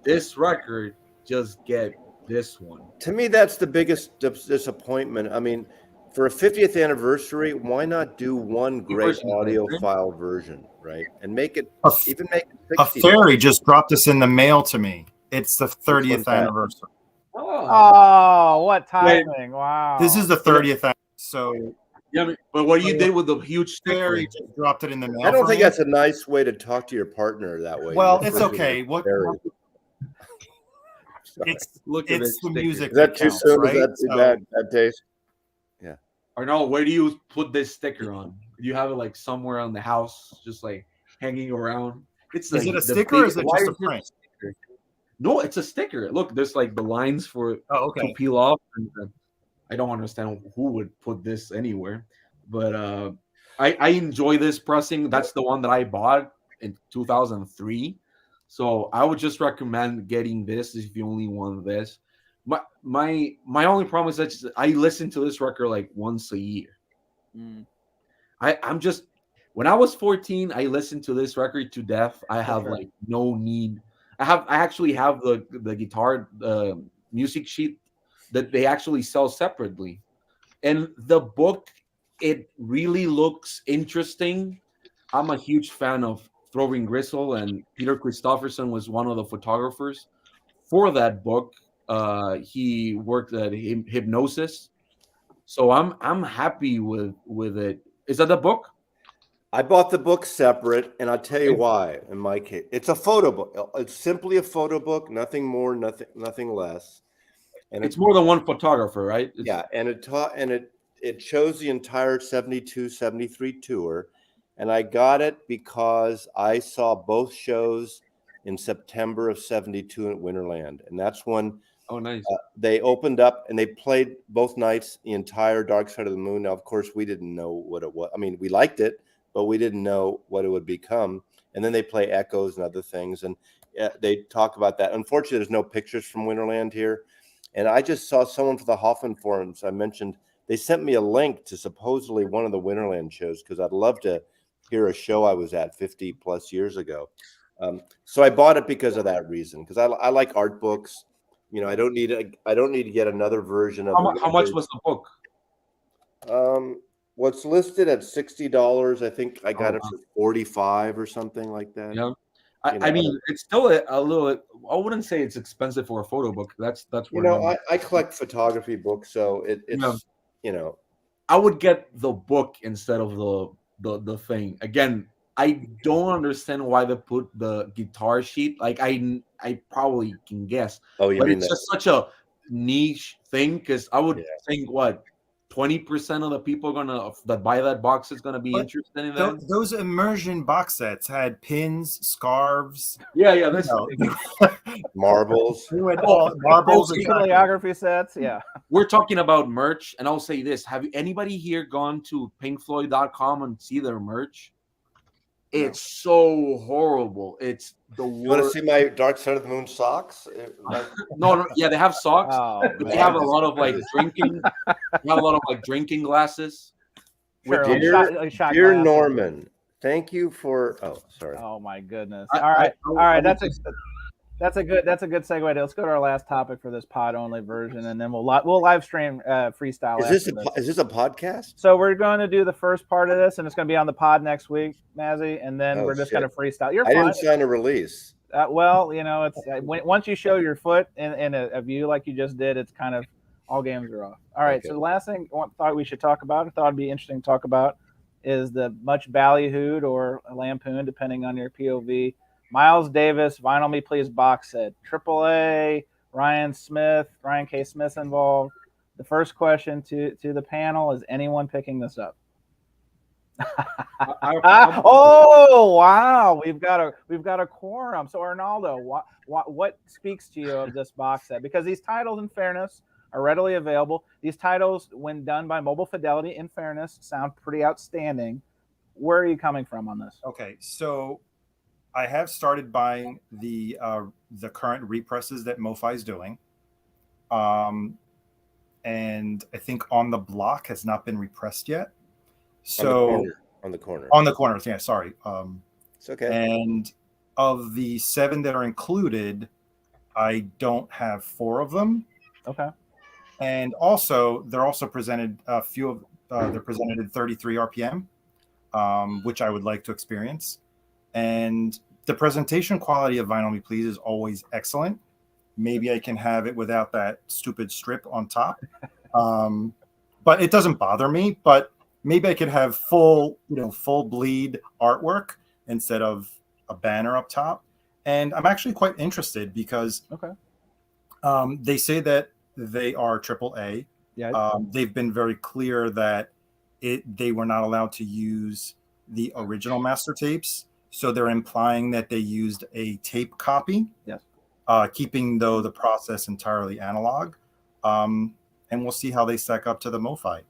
this record, just get this one. To me, that's the biggest disappointment. I mean, for a 50th anniversary, why not do one great Version, audiophile version, right? And make it A, even make it a 60. fairy just dropped this in the mail to me. It's the Which one's 30th that? anniversary. Oh, what timing! Wow. This is the 30th. So Yeah, but what you did with the huge sticker, fairy just dropped it in the mail. I don't for think me. that's a nice way to talk to your partner that way. Well, You're it's supposed to okay. be What very- Sorry. look at it's this the sticker. music Is that too counts, soon? right? Is that too So- bad taste? Or no, where do you put this sticker on? Do you have it like somewhere on the house, just like hanging around? It's Is like it a the sticker or is it why just a it print? sticker? No, it's a sticker. Look, there's like the lines for Oh, to okay. peel off. And, I don't understand who would put this anywhere, but I enjoy this pressing. That's the one that I bought in 2003. So I would just recommend getting this if you only want this. My only problem is that I listen to this record like once a year. Mm. I'm just when I was 14, I listened to this record to death. I have sure. like no need. I actually have the guitar music sheet that they actually sell separately. And the book, it really looks interesting. I'm a huge fan of Throwing Gristle, and Peter Christopherson was one of the photographers for that book. He worked at Hypnosis, so I'm happy with it. Is that the book? I bought the book separate, and I'll tell you Okay. why. In my case, it's a photo book. It's simply a photo book, nothing more, nothing less. And It's more than one photographer, right? It's, yeah, and it shows the entire 72, 73 tour. And I got it because I saw both shows in September of 72 at Winterland. And that's when Oh, nice. they opened up and they played both nights the entire Dark Side of the Moon. Now, of course, we didn't know what it was. I mean, we liked it, but we didn't know what it would become. And then they play Echoes and other things. And they talk about that. Unfortunately, there's no pictures from Winterland here. And I just saw someone for the Hoffman forums. I mentioned they sent me a link to supposedly one of the Winterland shows because I'd love to hear a show I was at 50 plus years ago. So I bought it because of that reason. Because I like art books. You know, I don't need to get another version of. How much was the book? What's listed at $60? I think I got Oh, it for 45 or something like that. Yeah. You I know, mean, it's still a little. I wouldn't say it's expensive for a photo book. That's You where know, I collect photography books, so it's Yeah. you know. I would get the book instead of the thing. Again, I don't understand why they put the guitar sheet. Like I probably can guess, Oh, you but mean it's that? just such a niche thing because I would Yeah. think what 20% of the people that buy that box is gonna be But interested in that. Those immersion box sets had pins, scarves. Yeah, that's Marbles. They went all marbles. Okay. Exactly. Bibliography sets, yeah. We're talking about merch, and I'll say this: have anybody here gone to pinkfloyd.com and see their merch? It's so horrible. It's the You want to worst. see my Dark Side of the Moon socks? No, yeah, they have socks, Oh, but they man. have a lot of like drinking. They have a lot of like drinking glasses. Sure, With- like shot Dear glasses. Norman, thank you for. Oh, sorry. Oh my goodness! I- All right, I- all right. I That's a good segue. Let's go to our last topic for this pod only version, and then we'll live stream freestyle. Is this a podcast? So we're going to do the first part of this, and it's going to be on the pod next week, Mazzy, and then Oh, we're just shit. going to freestyle. You're I fine. didn't sign a release. Well, you know, it's once you show your foot in a view like you just did, it's kind of all games are off. All right. Okay. So the last thing I thought we should talk about, I thought it'd be interesting to talk about, is the much ballyhooed or lampoon, depending on your POV. Miles Davis, Vinyl Me Please box set. AAA, Ryan K. Smith's involved. The first question to the panel is: anyone picking this up? Oh wow, we've got a quorum. So Arnaldo, what speaks to you of this box set? Because these titles, in fairness, are readily available. These titles, when done by Mobile Fidelity, in fairness, sound pretty outstanding. Where are you coming from on this? Okay, so I have started buying the current represses that MoFi is doing, and I think On the Block has not been repressed yet. So on the corners, yeah. Sorry. It's okay. And of the 7 that are included, I don't have 4 of them. Okay. And also, they're also presented a few of they're presented in 33 RPM, which I would like to experience. And the presentation quality of Vinyl Me Please is always excellent. Maybe I can have it without that stupid strip on top, but it doesn't bother me. But maybe I could have full bleed artwork instead of a banner up top. And I'm actually quite interested because they say that they are AAA. Yeah. They've been very clear that they were not allowed to use the original master tapes. So they're implying that they used a tape copy. Yes. Keeping, though, the process entirely analog. And we'll see how they stack up to the MoFi.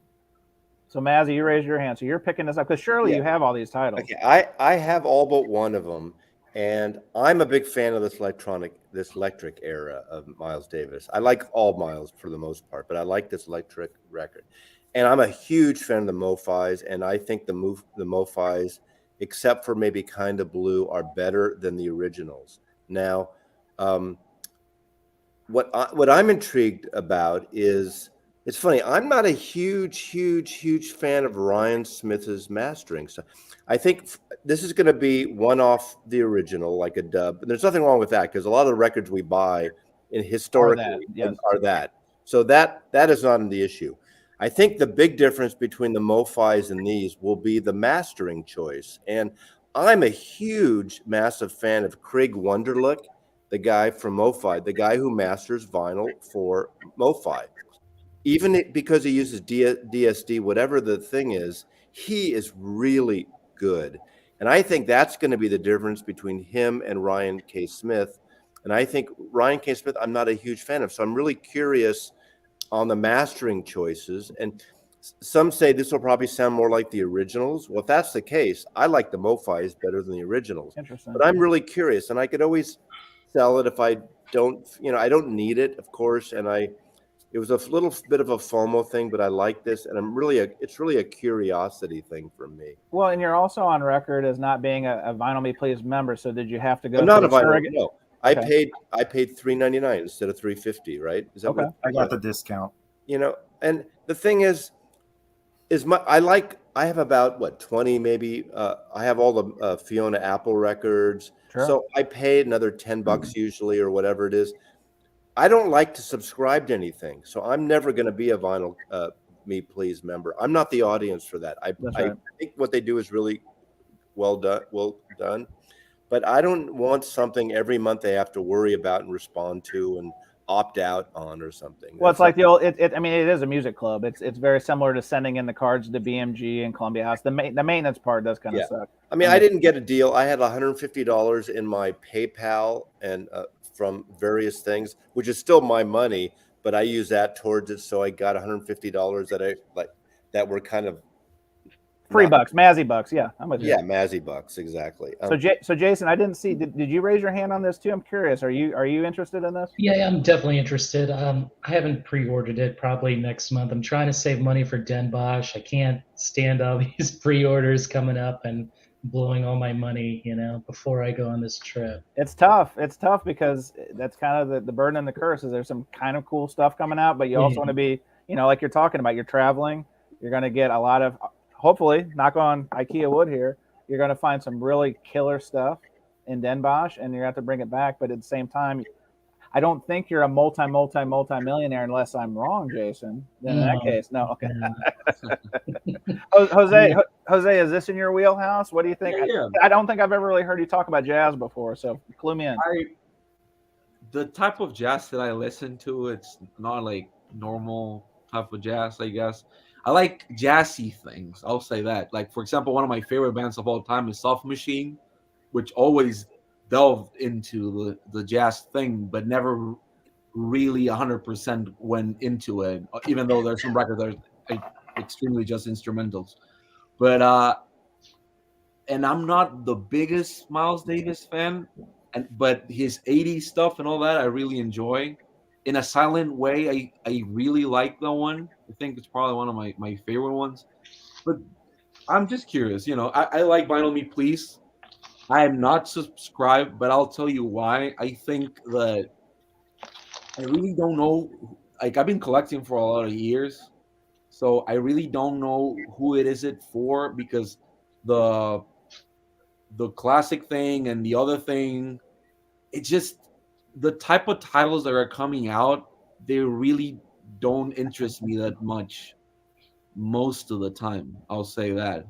So, Mazzy, you raised your hand. So you're picking this up because surely you have all these titles. Okay, I have all but one of them, and I'm a big fan of this electric era of Miles Davis. I like all Miles for the most part, but I like this electric record. And I'm a huge fan of the MoFis, and I think the MoFis, except for maybe Kinda Blue, are better than the originals. Now, what I'm intrigued about is, it's funny, I'm not a huge fan of Ryan Smith's mastering. So I think this is going to be one off the original, like a dub. And there's nothing wrong with that, because a lot of the records we buy historically are that. So that is not the issue. I think the big difference between the MoFis and these will be the mastering choice. And I'm a massive fan of Craig Wunderlich, the guy from MoFi, the guy who masters vinyl for MoFi. Even because he uses DSD, whatever the thing is, he is really good. And I think that's going to be the difference between him and Ryan K. Smith. And I think Ryan K. Smith, I'm not a huge fan of. So I'm really curious on the mastering choices. And some say this will probably sound more like the originals. Well, if that's the case, I like the MoFis better than the originals. Interesting. But I'm really curious, and I could always sell it if I don't, I don't need it, of course. And it was a little bit of a FOMO thing, but I like this, and it's really a curiosity thing for me. Well, and you're also on record as not being a Vinyl Me Please member. So did you have to go? I'm not a vinyl. No, Okay. I paid $3.99 instead of $3.50. Right? Is that what I got the discount? And the thing is I have about 20 maybe. I have all the Fiona Apple records, so I paid another $10 usually or whatever it is. I don't like to subscribe to anything, so I'm never going to be a Vinyl Me Please member. I'm not the audience for that. I think what they do is really well done, but I don't want something every month they have to worry about and respond to and opt out on or something. Well, it's like the old. It is a music club. It's very similar to sending in the cards to BMG and Columbia House. The maintenance part does kind of suck. I mean, I didn't get a deal. I had $150 in my PayPal and from various things, which is still my money, but I use that towards it. So I got $150 that were kind of free bucks, Mazzy bucks. Yeah, I'm with you. Yeah, Mazzy bucks, exactly. So Jason, I didn't see. Did you raise your hand on this too? I'm curious. Are you interested in this? Yeah, I'm definitely interested. I haven't pre-ordered it. Probably next month. I'm trying to save money for Den Bosch. I can't stand all these pre-orders coming up and blowing all my money, before I go on this trip. It's tough. It's tough because that's kind of the burden and the curse. Is there's some kind of cool stuff coming out, but you also want to be, like you're talking about. You're traveling. You're going to get a lot of. Hopefully, knock on IKEA wood here, you're going to find some really killer stuff in Den Bosch, and you're going to have to bring it back. But at the same time, I don't think you're a multi-millionaire unless I'm wrong, Jason. In that case, no. Okay. Jose, is this in your wheelhouse? What do you think? Yeah. I don't think I've ever really heard you talk about jazz before, so clue me in. The type of jazz that I listen to, it's not like normal type of jazz, I guess. I like jazzy things. I'll say that. Like, for example, one of my favorite bands of all time is Soft Machine, which always delved into the jazz thing, but never really 100% went into it, even though there's some records that are extremely just instrumentals. But and I'm not the biggest Miles Davis fan, but his 80s stuff and all that I really enjoy. In a Silent Way, I really like that one. I think it's probably one of my favorite ones. But I'm just curious, I like Vinyl Me Please. I am not subscribed, but I'll tell you why. I think that I really don't know. Like, I've been collecting for a lot of years, so I really don't know who it is it for, because the the classic thing and the other thing, it just, the type of titles that are coming out, they really don't interest me that much most of the time. I'll say that.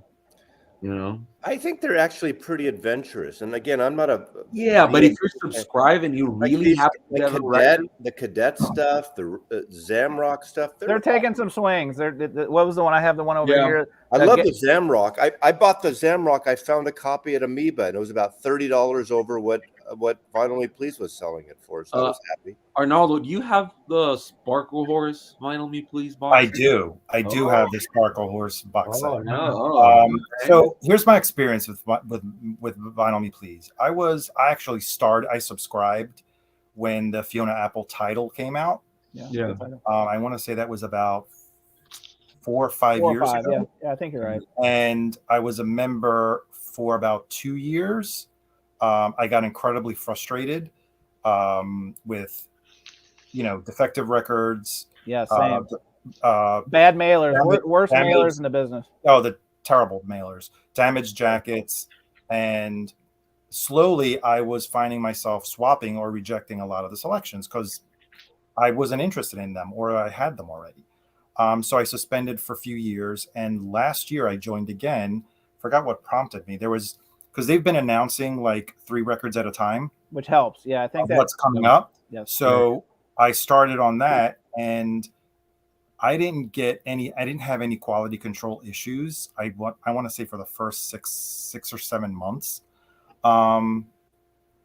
I think they're actually pretty adventurous. And again, I'm not a Yeah, but if you're subscribed and you like really these, have to get a record, the cadet stuff, the Zamrock stuff. They're taking some swings. What was the one I have? The one over Yeah. here. I love the Zamrock. I bought the Zamrock. I found a copy at Amoeba, and it was about $30 over what Vinyl Me Please was selling it for. So I was happy. Arnaldo, do you have the Sparkle Horse Vinyl Me Please box? I do have the Sparkle Horse box set. No. So here's my experience with Vinyl Me Please. I subscribed when the Fiona Apple title came out. Yeah. I want to say that was about 4 or 5 years ago. Yeah, I think you're right. And I was a member for about 2 years. I got incredibly frustrated with, defective records. Yeah, same. Bad mailers, worst mailers in the business. Oh, the terrible mailers, damaged jackets, and slowly I was finding myself swapping or rejecting a lot of the selections because I wasn't interested in them or I had them already. So I suspended for a few years, and last year I joined again. Forgot what prompted me. There was, because they've been announcing like 3 records at a time, which helps. Yeah, I think that's what's coming up. Yes. So I started on that, and I didn't have any quality control issues. I want to say for the first six or 7 months, and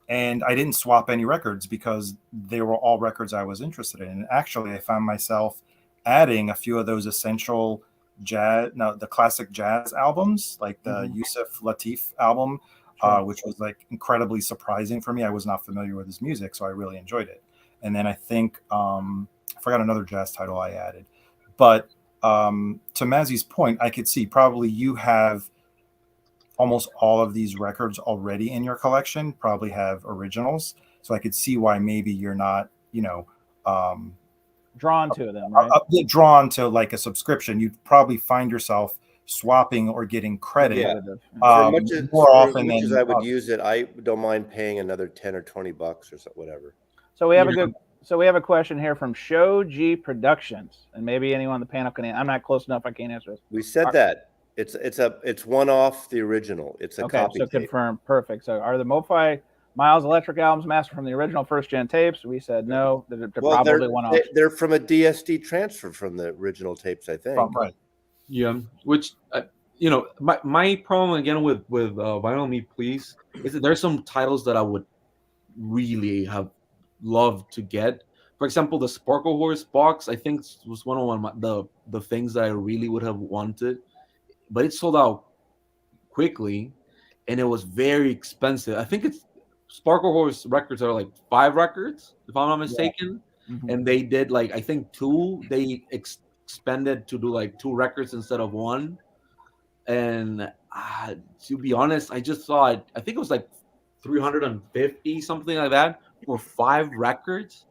I didn't swap any records because they were all records I was interested in. And actually, I found myself adding a few of those essential the classic jazz albums, like the Yusuf Lateef album, which was like incredibly surprising for me. I was not familiar with his music, so I really enjoyed it. And then I think I forgot another jazz title I added. But to Mazzy's point, I could see probably you have almost all of these records already in your collection, probably have originals. So I could see why maybe you're not, drawn to them, right? Drawn to like a subscription. You'd probably find yourself swapping or getting credit. Yeah. More often than than I would use it. I don't mind paying another $10 or $20 or so, whatever. So we have we have a question here from Show G Productions, and maybe anyone on the panel can. I'm not close enough. I can't answer this. We said that it's one off the original. It's a copy. So confirmed. Perfect. So are the MoFi Miles Electric albums mastered from the original first gen tapes? We said no. They're probably one off. They're from a DSD transfer from the original tapes, I think. Right. Yeah. Which my problem again with Vinyl Me Please is that there's some titles that I would really have loved to get. For example, the Sparkle Horse box, I think was one of the things that I really would have wanted, but it sold out quickly, and it was very expensive. I think it's Sparkle Horse records are like 5 records, if I'm not mistaken, and they did like I think 2. They expanded to do like 2 records instead of 1, and to be honest, I just thought I think it was like 350 something like that for 5 records.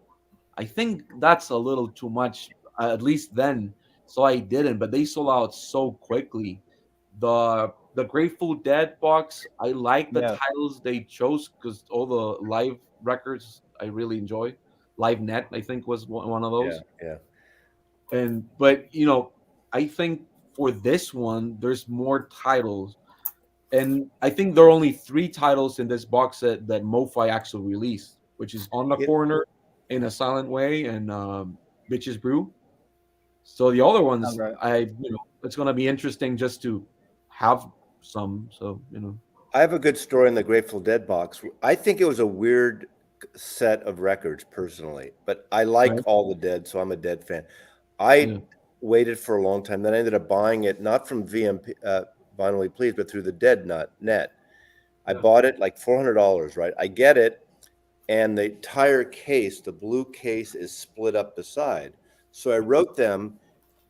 I think that's a little too much, at least then. So I didn't, but they sold out so quickly. The Grateful Dead box, I like the titles they chose because all the live records I really enjoy. Live Net, I think, was one of those. Yeah. But I think for this one, there's more titles, and I think there are only 3 titles in this box set that MoFi actually released, which is On the Corner, In a Silent Way, and Bitches Brew. So the other ones, it's gonna be interesting just to have some. So I have a good story in the Grateful Dead box. I think it was a weird set of records personally, but I like Right. all the Dead, so I'm a Dead fan. I Yeah. waited for a long time. Then I ended up buying it not from VMP, Vinyl Please, but through the Dead Net. I bought it like $400, right? I get it, and the entire case, the blue case, is split up the side. So I wrote them,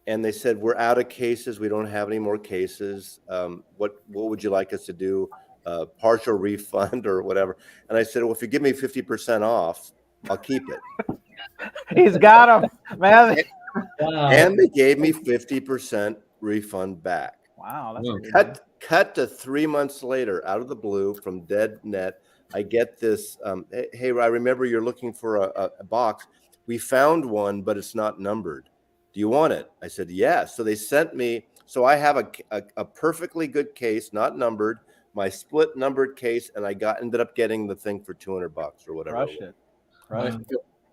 and they said, we're out of cases. We don't have any more cases. What would you like us to do? Partial refund or whatever. And I said, well, if you give me 50% off, I'll keep it. He's got him, man. Wow. And they gave me 50% refund back. Wow, that's Yeah. pretty good. Cut to 3 months later, out of the blue from Dead Net, I get this. Hey, I remember you're looking for a box. We found one, but it's not numbered. Do you want it? I said, yes. So they sent me. So I have a perfectly good case, not numbered, my split numbered case, and I ended up getting the thing for $200 or whatever. Crush it. Crush it.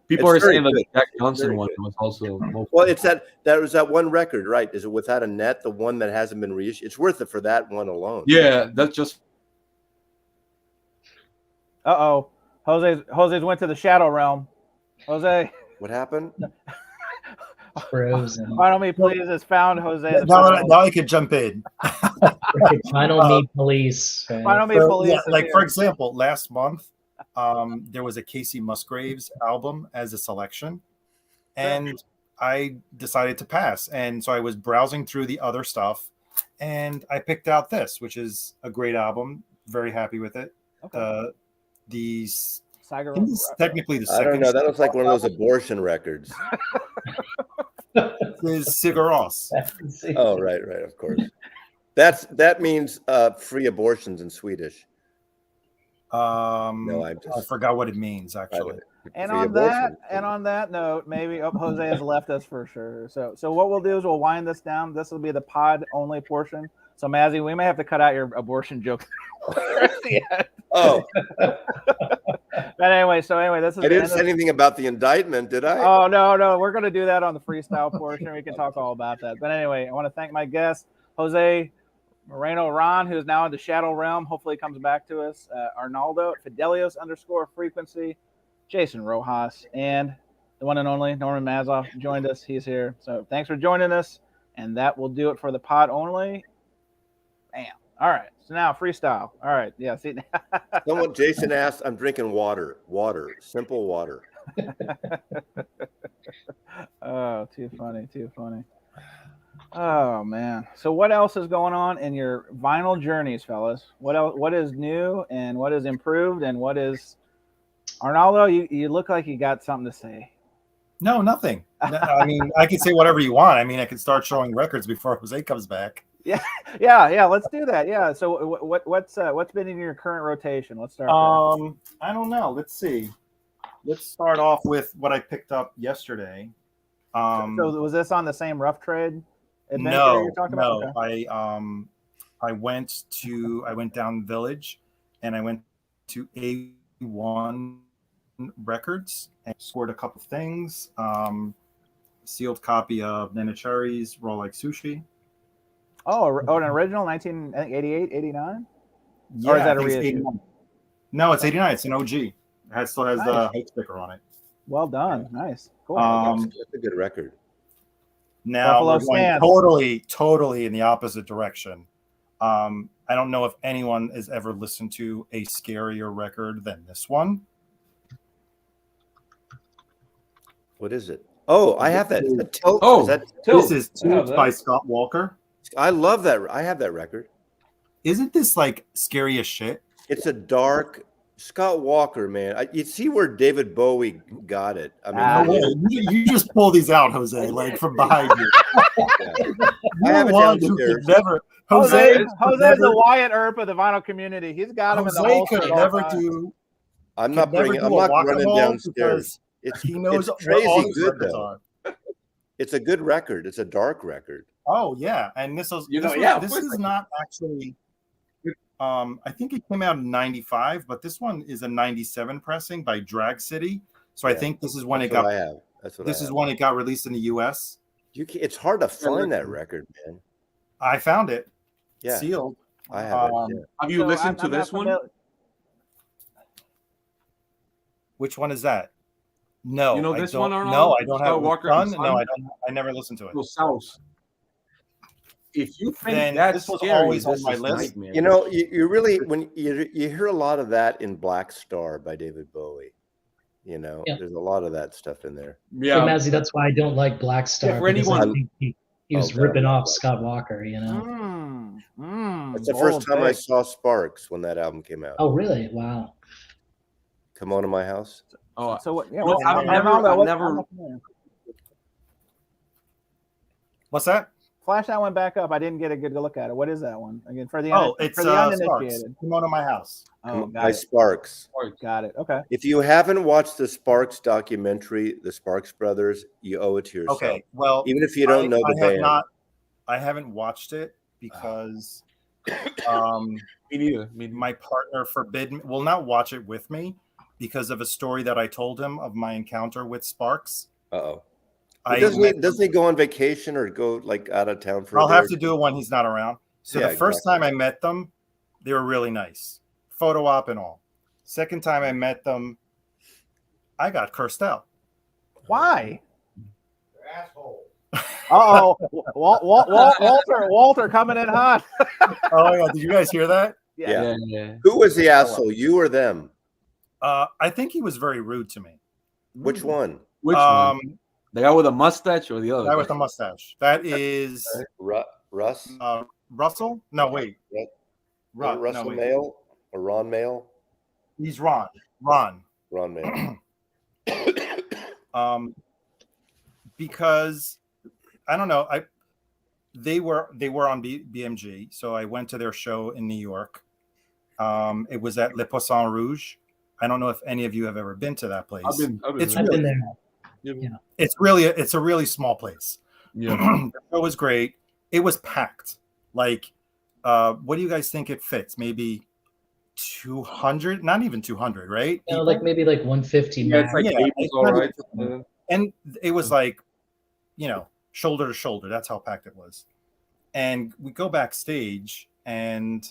People It's are very saying that the good. Jack It's Johnson very one good. was also. Well, it's that was that one record, right? Is it Without a Net, the one that hasn't been reissued? It's worth it for that one alone. Yeah, that's just. Uh-oh. Jose's went to the shadow realm. Jose, What happened? Frozen. Final Me Please has found Jose. the Now, final- now I could jump in. Final Me Police. Right? Final Me So, Police. yeah, is like here. for example, last month, there was a Casey Musgraves album as a selection, and I decided to pass. And so I was browsing through the other stuff, and I picked out this, which is a great album. Very happy with it. Okay. These Sagar- I think this is technically the I second. don't know. That looks like one of those abortion records. is Sigaros. Oh, right, of course. That means free abortions in Swedish. No, I'm I just. forgot what it means actually. And free on abortion. that note, maybe Jose has left us for sure. So what we'll do is we'll wind this down. This will be the pod only portion. So Mazzy, we may have to cut out your abortion jokes. Oh, But anyway, this is. I didn't say anything about the indictment, did I? Oh no, we're going to do that on the freestyle portion. We can talk all about that. But anyway, I want to thank my guest, Jose Moreno Ron, who is now in the Shadow Realm. Hopefully, he comes back to us. Arnaldo Fidelios_frequency, Jason Rojas, and the one and only Norman Mazoff joined us. He's here. So thanks for joining us, and that will do it for the pod only. Bam. All right. So now freestyle. All right. Yeah. See. Someone, Jason asked, I'm drinking water, simple water. Oh, too funny. Oh man. So what else is going on in your vinyl journeys, fellas? What else? What is new and what is improved and what is Arnaldo? You look like you got something to say. No, nothing. No, I mean, I can say whatever you want. I mean, I can start showing records before Jose comes back. Yeah. Let's do that. Yeah. So what's been in your current rotation? Let's start. I don't know. Let's see. Let's start off with what I picked up yesterday. So was this on the same Rough Trade adventure No, you're talking about? Okay. I went down Village, and I went to A1 Records and scored a couple things. Sealed copy of Nana Cherry's Raw Like Sushi. Oh, an original 1988, 89? Yeah, Or is that I a think it's reissue? 89. No, it's 89. It's an OG. It still has the hype sticker on it. Well done. Nice. Cool. That's a good record. Now Buffalo we're going Stance. totally in the opposite direction. I don't know if anyone has ever listened to a scarier record than this one. What is it? Oh, I have that. Tilt. Oh, Is that, This is I have Tilt that. by Scott Walker. I love that. I have that record. Isn't this like scary as shit? It's a dark Scott Walker, man. You see where David Bowie got it. I mean, Ah. You just pull these out, Jose, like from behind you. I have it One who downstairs. could never. Jose's never, the Wyatt Earp of the vinyl community. He's got him in the Jose holster could at all never times. do. I'm not never bringing. do I'm a not walk running along downstairs. because He knows It's what all crazy his good records though. are. It's a good record. It's a dark record. Oh yeah, and this is You know, this was- yeah, of this course is I can. not actually. I think it came out in '95, but this one is a '97 pressing by Drag City. So I Yeah, think this is when That's it what got. I have. That's what This I is have. when it got released in the U.S. It's hard to find that record, man. I found it Yeah, sealed. I have it. Um, Yeah. Have you So listened I'm to not this one? familiar- Which one is that? No, You know I this don't. one, Arnold? No, I don't have Skywalker and Son. No, Son? I don't. I never listened to it. No, South. If you think Then that's this was scary, always on this my is list. nightmare. You know, you really when you hear a lot of that in Black Star by David Bowie. You know, Yeah. there's a lot of that stuff in there. So, Yeah, Mazzy, that's why I don't like Black Star, for because I anyone- think he was Oh, God, ripping I love off Black Scott Walker, you know? That's the first time I saw Sparks when that album came out. Oh, really? Wow. Come on to my house. oh, So what? Yeah, No, what's- I've Armando, what- never- I'm not familiar. What's that? Flash that one back up. I didn't get a good look at it. What is that one again? For the It's for the Sparks. uninitiated. Kimono My House. Oh, By got it. Sparks. Got it. Okay. If you haven't watched the Sparks documentary, the Sparks Brothers, you owe it to yourself. Okay, well, Even if you don't know the band. I haven't watched it because me neither. my partner will not watch it with me because of a story that I told him of my encounter with Sparks. Uh-oh. I Doesn't he go on vacation or go like out of town for? I'll have to do it when he's not around. So Yeah, the first time I met them, they were really nice, photo op and all. Second time I met them, I got cursed out. Why? They're assholes. Oh, Walter coming in hot. Oh yeah, did you guys hear that? Yeah. Yeah. Who was the asshole? You or them? I think he was very rude to me. Which one? Which one? The guy with a mustache or the other? Guy with the mustache. That is Russ? Russell? No, wait. Russell no, wait. Mail or Ron Mail? He's Ron. Ron. Ron Mail. Because I don't know. They were on BMG, so I went to their show in New York. It was at Le Poisson Rouge. I don't know if any of you have ever been to that place. I've been It's I've really, been there. Yeah. it's a really small place. Yeah. The show was great. It was packed. Like, what do you guys think it fits? Maybe 200? Not even 200, right? You know, like maybe like 150 Yeah, it's max. like Yeah, tables, it's all right. And it was like, shoulder to shoulder. That's how packed it was. And we go backstage, and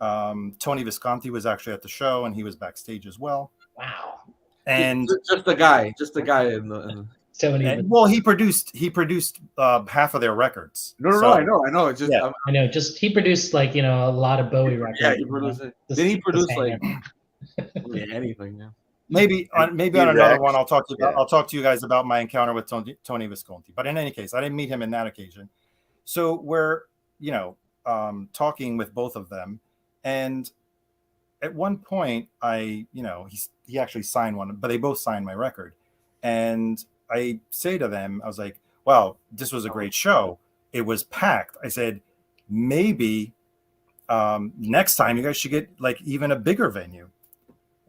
Tony Visconti was actually at the show, and he was backstage as well. Wow. And just the guy in the. Tony. well, he produced half of their records. No, So- I know. It's just Yeah. I know, just he produced like, a lot of Bowie records. yeah. He produced it. Just- Did he produce just like hanging. anything? Yeah. Maybe on another T-Rex. one, I'll talk to you about. Yeah. I'll talk to you guys about my encounter with Tony Visconti. But in any case, I didn't meet him in that occasion. So we're talking with both of them, and at one point, he actually signed one, but they both signed my record, and I say to them, I was like, "Wow, this was a great show. It was packed." I said, "Maybe next time you guys should get like even a bigger venue."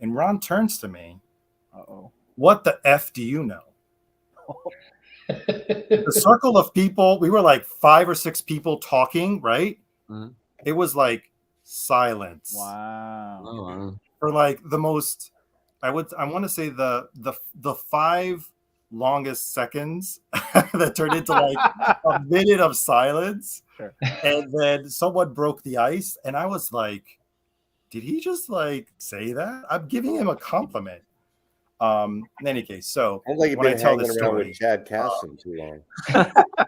And Ron turns to me. Uh-oh. What the F do you know? The circle of people, we were like 5 or 6 people talking, right? Mhm. It was like silence. Wow. Oh, For like the most, I want to say the 5 longest seconds that turned into like a minute of silence. Sure. And then someone broke the ice, and I was like, did he just like say that? I'm giving him a compliment. In any case, so Sounds like you've when I been tell hanging the around story, with Chad Casson too long.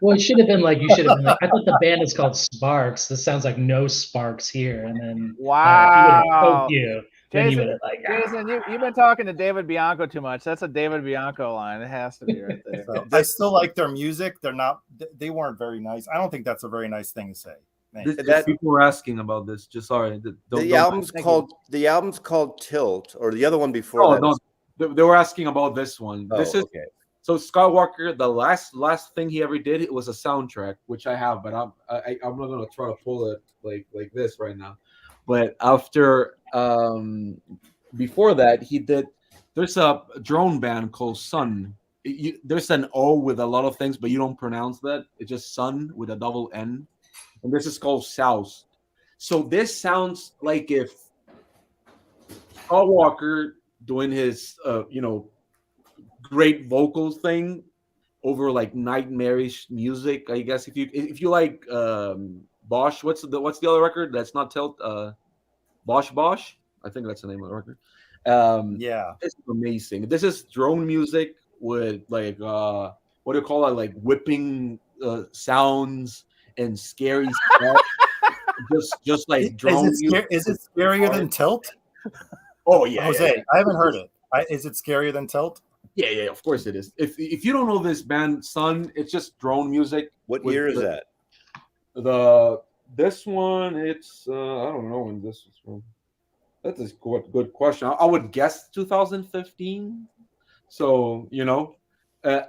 Well, it should have been like, you should have been like, I thought the band is called Sparks. This sounds like no Sparks here. And then Wow. you. Then you would have like, Jason, you've been talking to David Bianco too much. That's a David Bianco line. It has to be right there. so I still like their music. They weren't very nice. I don't think that's a very nice thing to say. Thanks. people were asking about this. Just sorry. The album's called Tilt, or the other one before Oh that. no, they were asking about this one. Oh, This is okay. so Scott Walker. The last thing he ever did, it was a soundtrack, which I have, but I'm not gonna try to pull it like this right now. But after before that, he did. There's a drone band called Sun. There's an O with a lot of things, but you don't pronounce that. It's just Sun with a double N. And this is called South. So this sounds like if Scott Walker doing his great vocals thing over like nightmarish music. I guess if you like Bosch, what's the other record that's not Tilt? Bosch. I think that's the name of the record. Yeah. This is amazing. This is drone music with like what do you call it? Like whipping sounds and scary stuff. Just like drone music. Is it scarier than Tilt? Oh yeah, Jose, yeah. I haven't heard it. Is it scarier than Tilt? Yeah, yeah, of course it is. If you don't know this band, son, it's just drone music. What year is that? This one, it's I don't know when this was from. That's a good question. I would guess 2015. So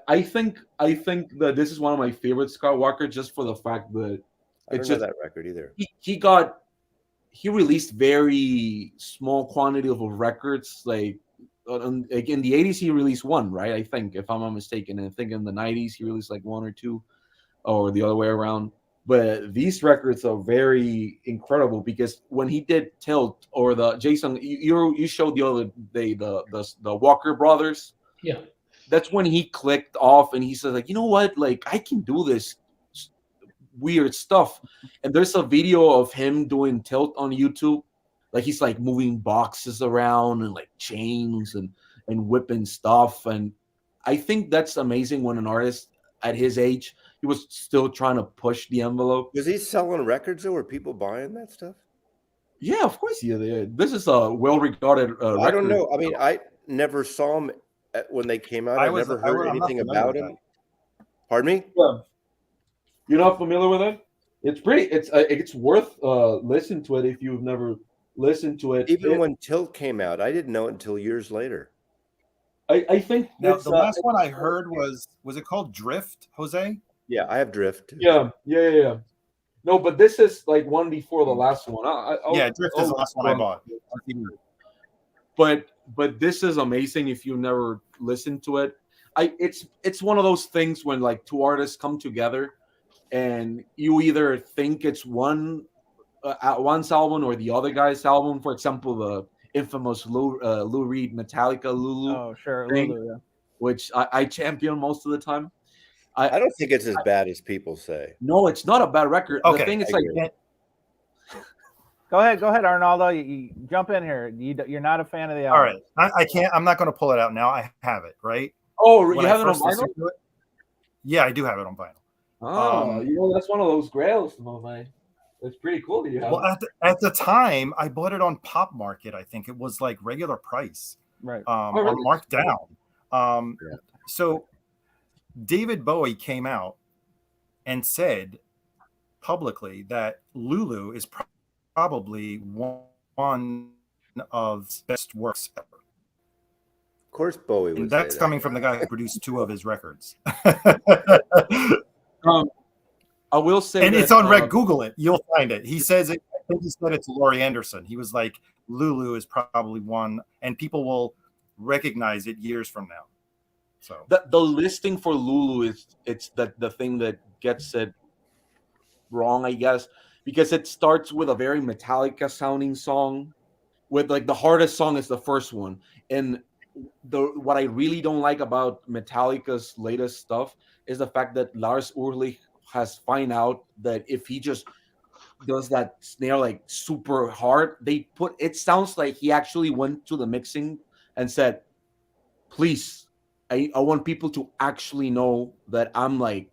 I think that this is one of my favorite Scott Walker just for the fact that I don't know that record either. he released very small quantity of records like in the 80s he released one, right? I think, if I'm not mistaken. And I think in the 90s he released like one or two, or the other way around. But these records are very incredible because when he did Tilt, or the Jason, you showed the other day the Walker Brothers. Yeah. That's when he clicked off and he said, like, you know what, like I can do this weird stuff. And there's a video of him doing Tilt on YouTube. Like he's like moving boxes around and like chains and whipping stuff. And I think that's amazing when an artist at his age, he was still trying to push the envelope. Was he selling records though? Were people buying that stuff? Yeah, of course. Yeah. This is a well-regarded record. I don't know. I mean, I never saw him when they came out. I never heard anything about him. Pardon me? Yeah. You're not familiar with it? It's pretty. It's worth listening to it if you've never listened to it. Even when Tilt came out, I didn't know it until years later. I think now, the last one I heard was it called Drift, Jose? Yeah, I have Drift. Yeah. No, but this is like one before the last one. Drift is the last one I bought. But this is amazing if you never listened to it. It's one of those things when like two artists come together and you either think it's one's album or the other guy's album. For example, the infamous Lou Reed Metallica Lulu. Oh, sure, thing, Lulu, yeah. Which I champion most of the time. I don't think it's as bad as people say. No, it's not a bad record. Okay, the thing is like. Go ahead, Arnaldo. You jump in here. You're not a fan of the album. All right, I can't. I'm not going to pull it out now. I have it, right? Oh, when you have it on vinyl? Yeah, I do have it on vinyl. Oh, that's one of those grails, man. It's pretty cool that you have. Well, at the time, I bought it on Pop Market. I think it was like regular price, right? Or marked down. So David Bowie came out and said publicly that Lulu is probably one of his best works ever. Of course, Bowie would. And that's coming from the guy who produced 2 of his records. I will say, and it's on Red. Google it; you'll find it. He says it. I think he said it to Laurie Anderson. He was like, "Lulu is probably one," and people will recognize it years from now. So the listing for Lulu it's the thing that gets it wrong, I guess, because it starts with a very Metallica sounding song. With like the hardest song is the first one, and what I really don't like about Metallica's latest stuff is the fact that Lars Ulrich has find out that if he just does that snare like super hard, it sounds like he actually went to the mixing and said, please, I want people to actually know that I'm like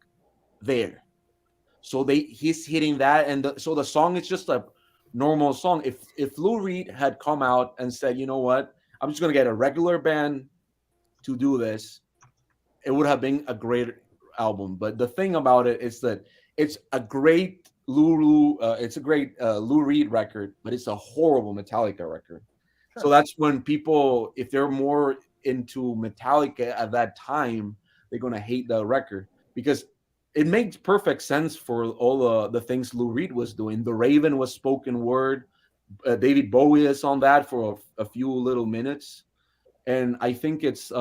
there. So he's hitting that, and so the song is just a normal song. If Lou Reed had come out and said, you know what, I'm just gonna get a regular band to do this, it would have been a great album. But the thing about it is that it's a great Lou Reed record, but it's a horrible Metallica record. Sure. So that's when people, if they're more into Metallica at that time, they're gonna hate the record because it makes perfect sense for all the things Lou Reed was doing. The Raven was spoken word. David Bowie is on that for a few little minutes, and I think it's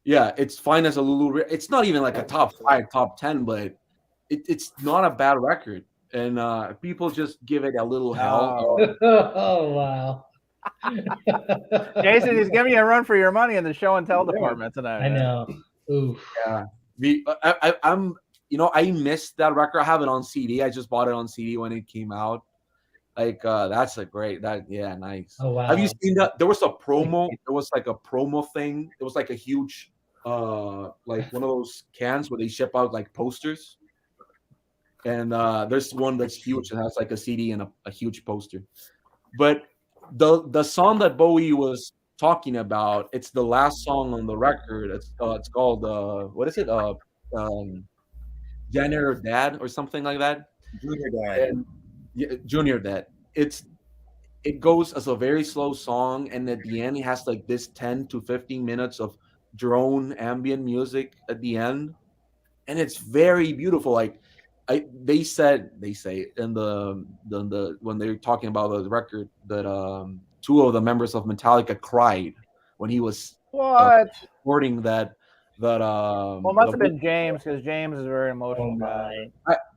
it's fine as a Lulu. It's not even like a top 5, top 10, but it's not a bad record, and people just give it a little hell. Oh wow! Jason, he's giving you a run for your money in the show and tell department tonight. I know. Oof. Yeah. I missed that record. I have it on CD. I just bought it on CD when it came out. Like that's a great nice. Oh wow. Have you seen that? There was a promo. There was like a promo thing. It was like a huge like one of those cans where they ship out like posters. And there's one that's huge and has like a CD and a huge poster. But the song that Bowie was talking about, it's the last song on the record. It's called what is it? Janitor Dad or something like that. Junior Dad. And Junior Dad. It goes as a very slow song, and at the end it has like this 10 to 15 minutes of drone ambient music at the end, and it's very beautiful. Like they say in the when they're talking about the record that two of the members of Metallica cried when he was recording that well, it must have been James, because James is a very emotional guy.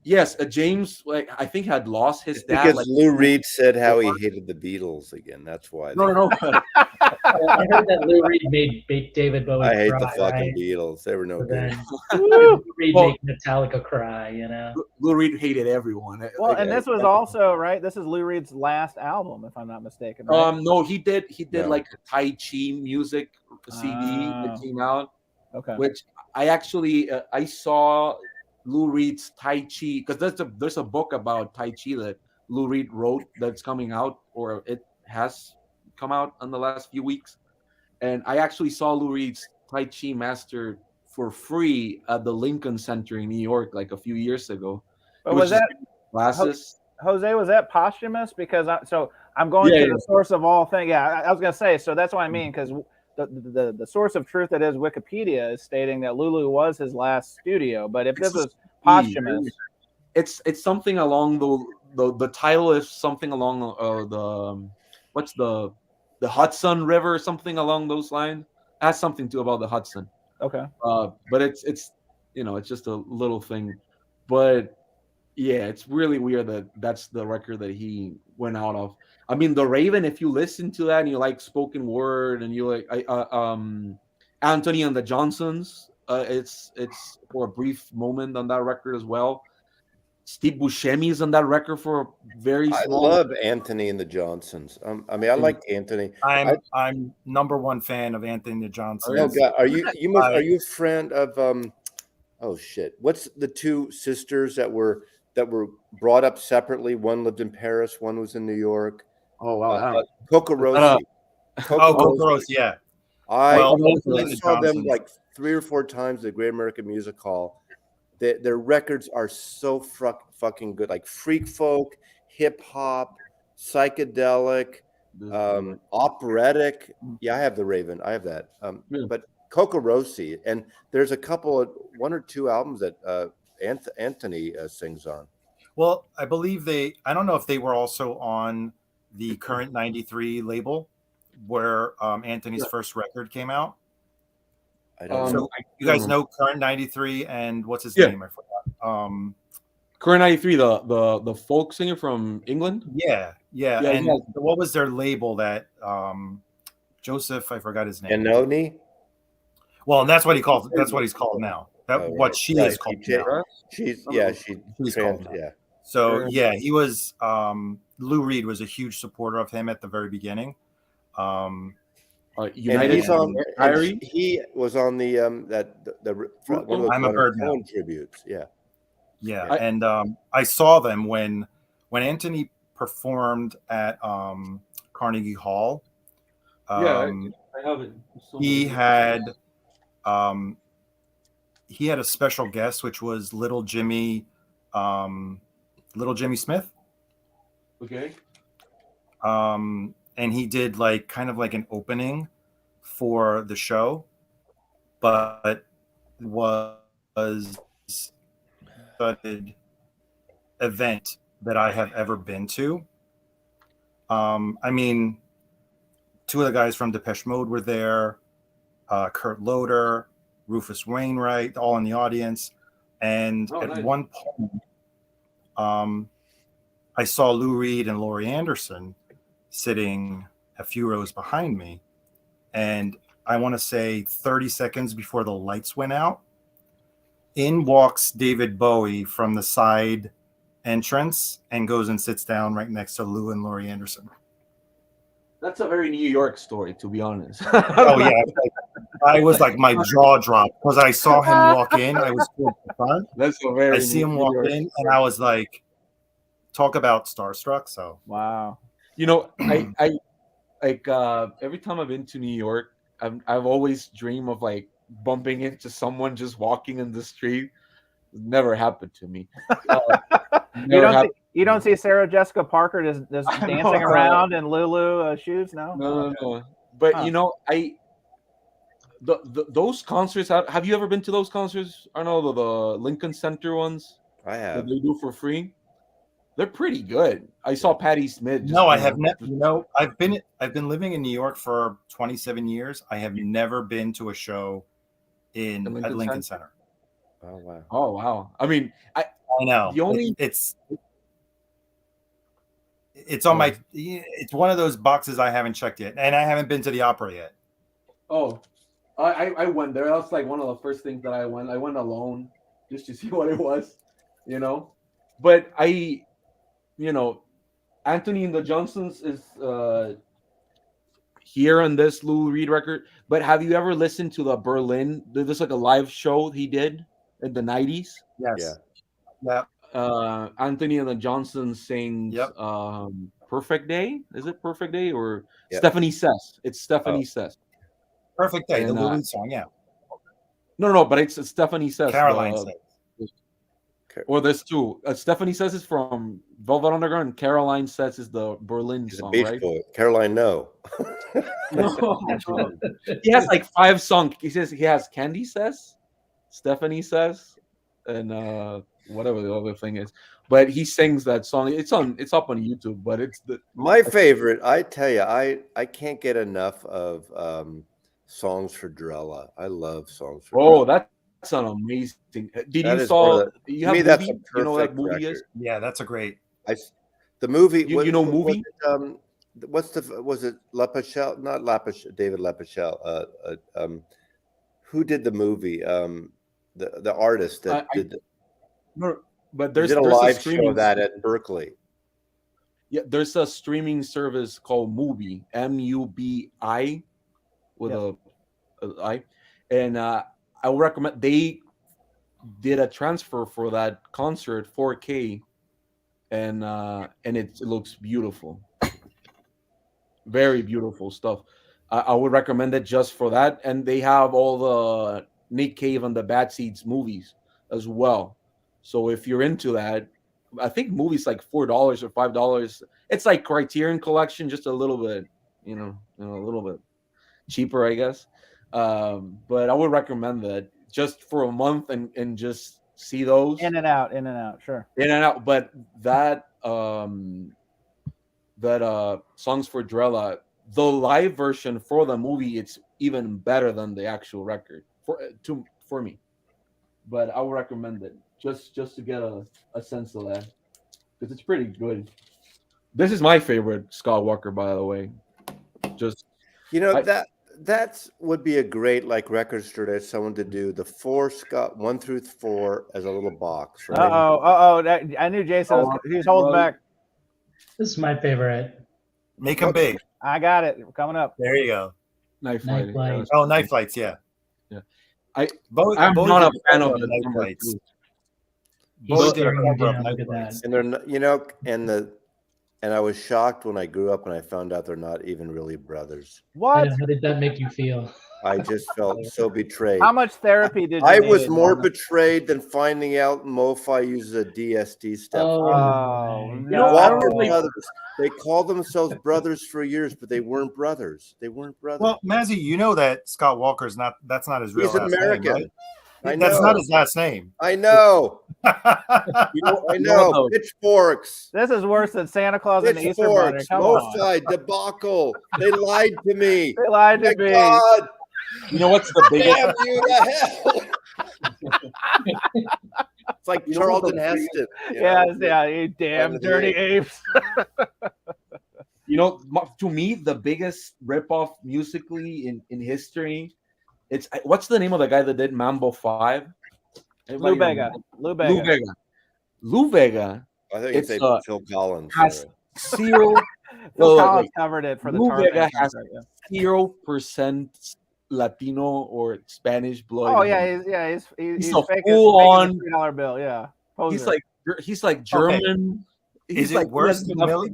Yes, James, like I think had lost his dad. Because like, Lou Reed said how he hated the Beatles again. That's why. No. I heard that Lou Reed made David Bowie I hate cry, the fucking right? Beatles. They were no good. Lou Reed made Metallica cry, you know. Lou Reed hated everyone. Well, and this was also right. This is Lou Reed's last album, if I'm not mistaken. Right? No, he did like a Tai Chi music CD that came out. Okay. Which I actually I saw Lou Reed's Tai Chi, because there's a book about Tai Chi that Lou Reed wrote that's coming out, or it has come out in the last few weeks, and I actually saw Lou Reed's Tai Chi master for free at the Lincoln Center in New York like a few years ago. But was that classes? Jose, was that posthumous? Because I'm going to the source of all things. Yeah, I was gonna say, so that's what I mean, because the source of truth that is Wikipedia is stating that Lulu was his last studio. But if this was posthumous, it's something along the title is something along the what's the Hudson River, something along those lines. It has something to about the Hudson. Okay. But it's it's just a little thing. But yeah, it's really weird that that's the record that he went out of. I mean, The Raven, if you listen to that and you like spoken word and you like Anthony and the Johnsons, it's for a brief moment on that record as well. Steve Buscemi's on that record for a very small. I love Anthony and the Johnsons. I mean, I like Anthony. I'm number one fan of Anthony and the Johnsons. Oh God, are you a friend of oh shit, what's the two sisters that were brought up separately? One lived in Paris, one was in New York. Oh wow, Coco Rossi. Coco Rossi, yeah. I saw them like 3 or 4 times at the Great American Music Hall. Their records are so fucking good, like freak folk, hip hop, psychedelic, operatic. Yeah, I have The Raven. I have that. But Coco Rossi, and there's a couple of 1 or 2 albums that Anthony sings on. Well, I believe I don't know if they were also on the Current 93 label where Anthony's first record came out. I don't know. You guys know Current 93 and what's his name? I forgot. Current 93, the folk singer from England. Yeah. And what was their label that Joseph? I forgot his name. Anoni. Well, and that's what he calls. That's what he's called now. What she is called now. She's called now. Yeah. So yeah, he was. Lou Reed was a huge supporter of him at the very beginning. United. He was on the one of I'm a Bird now tributes. Yeah. And I saw them when Anthony performed at Carnegie Hall. I have it. He had a special guest, which was Little Jimmy Smith. Okay. And he did like kind of like an opening for the show, but was an event that I have ever been to. I mean, 2 of the guys from Depeche Mode were there, Kurt Loder, Rufus Wainwright, all in the audience. And one point, I saw Lou Reed and Laurie Anderson sitting a few rows behind me. And I want to say 30 seconds before the lights went out, in walks David Bowie from the side entrance and goes and sits down right next to Lou and Laurie Anderson. That's a very New York story, to be honest. Oh yeah, I was like my jaw dropped because I saw him walk in. I was towards the front. That's a very. I see him walk in, and I was like, talk about starstruck. So Wow. You know, I like every time I've been to New York, I've always dreamed of like bumping into someone just walking in the street. It never happened to me. You don't see Sarah Jessica Parker just dancing around in Lulu shoes? No. No. But you know, those concerts. Have you ever been to those concerts? I know the Lincoln Center ones. I have. That they do for free. They're pretty good. I saw Patti Smith. No, I have never. You know, I've been living in New York for 27 years. I have never been to a show at Lincoln Center. Oh wow. Oh wow. I mean, I know. The only it's on my. It's one of those boxes I haven't checked yet, and I haven't been to the opera yet. Oh, I went there. That's like one of the first things that I went. I went alone just to see what it was, you know. But Anthony and the Johnsons is here on this Lou Reed record. But have you ever listened to the Berlin? There's like a live show he did in the 90s. Yes. Yeah. Anthony and the Johnsons sings Perfect Day. Is it Perfect Day or Stephanie Says? It's Stephanie Says. Perfect Day, the Lou Reed song, yeah. No, but it's Stephanie Says. Caroline Says. Or there's two. Stephanie Says is from Velvet Underground, and Caroline Says is the Berlin song, Beach right? Boy. Caroline, no. He has like 5 songs. He says he has Candy Says, Stephanie Says, and whatever the other thing is. But he sings that song. It's up on YouTube. But it's my favorite. I tell you, I can't get enough of Songs for Drella. I love Songs for Drella. That's an amazing. Did you saw? You have that's movie? a You know what that movie record. is? Yeah, that's a great. The movie. You know movie? Was it Lapachelle? Not Lapachelle. David Lapachelle. Who did the movie? The artist that did. No, but there's a live show of that at Berkeley. Yeah, there's a streaming service called Mubi, MUBI, with a I, and I would recommend. They did a transfer for that concert 4K, and it looks beautiful, very beautiful stuff. I would recommend it just for that, and they have all the Nick Cave and the Bad Seeds movies as well. So if you're into that, I think movies like $4 or $5. It's like Criterion Collection, just a little bit, a little bit cheaper, I guess. But I would recommend that just for a month and just see those in and out, sure. In and out. But that Songs for Drella, the live version for the movie, it's even better than the actual record for me. But I would recommend it just to get a sense of that, because it's pretty good. This is my favorite Scott Walker, by the way. Just that would be a great record store that someone to do the 4 Scott 1 through 4 as a little box. Right? I knew Jason he's holding back. This is my favorite. Make them big. I got it coming up. There you go. Night Flight. Oh, Night Flights, yeah. I'm not a fan of the Night number Flights. 2. Both did a cover of Look Night at Flights. And they're and I was shocked when I grew up and I found out they're not even really brothers. What? How did that make you feel? I just felt so betrayed. How much therapy did you I need? was more betrayed than finding out MoFi uses a DSD step. No. Walker brothers. They called themselves brothers for years, but they weren't brothers. Well, Mazzy, you know that Scott Walker's that's not his real He's last American. name, right? I know. That's not his last name. I know. I know. Pitchforks. This is worse than Santa Claus and the Easter Bunny. Pitchforks. Come on. MoFi debacle. They lied to me. They lied to me. God. You know what's the biggest? Damn you to hell. It's like Charlton Heston. You damn dirty apes. To me, the biggest ripoff musically in history. It's what's the name of the guy that did Mambo 5? Lou Bega. Lou Bega I think it's Phil Collins. Has zero. Phil Well, Collins like, covered it for the Lou Tarzan Vega has soundtrack, yeah. 0% Latino or Spanish blood. Oh in him. yeah, he's He's a fake full on. as $3 bill. Yeah, poser. He's like German. Is He's it worse than Millie?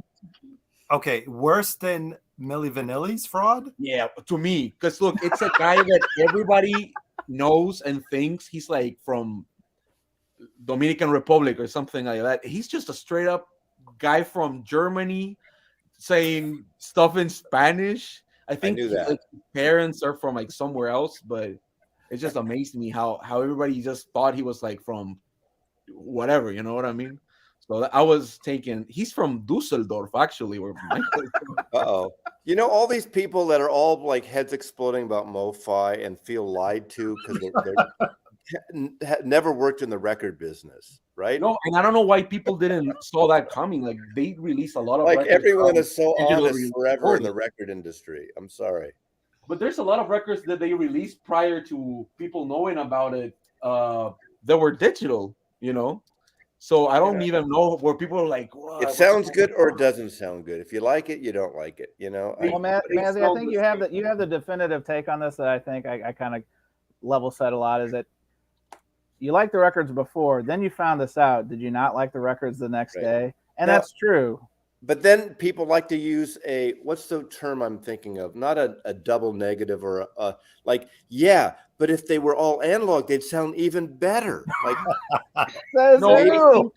Okay, worse than Milli Vanilli's fraud? Yeah, to me, because look, it's a guy that everybody knows and thinks he's like from Dominican Republic or something like that. He's just a straight up guy from Germany saying stuff in Spanish. I think knew that. like, his parents are from like somewhere else, but it just amazed me how everybody just thought he was like from whatever, you know what I mean? So I was taking. He's from Dusseldorf, actually, where Michael. Uh-oh. You know, all these people that are all like heads exploding about MoFi and feel lied to because they're never worked in the record business, right? No, and I don't know why people didn't saw that coming. Like they released a lot of like records everyone is so digital honest forever in recording. the record industry. I'm sorry. But there's a lot of records that they released prior to people knowing about it that were digital, you know. So I don't even know where people are like, it sounds good or it doesn't sound good. If you like it, you don't like it, you know. Well, Mazzy, I think you have the definitive take on this that I think I kind of level set a lot. Is that you liked the records before, then you found this out. Did you not like the records the next day? And that's true. But then people like to use what's the term I'm thinking of? Not a double negative or but if they were all analog, they'd sound even better. Like, no,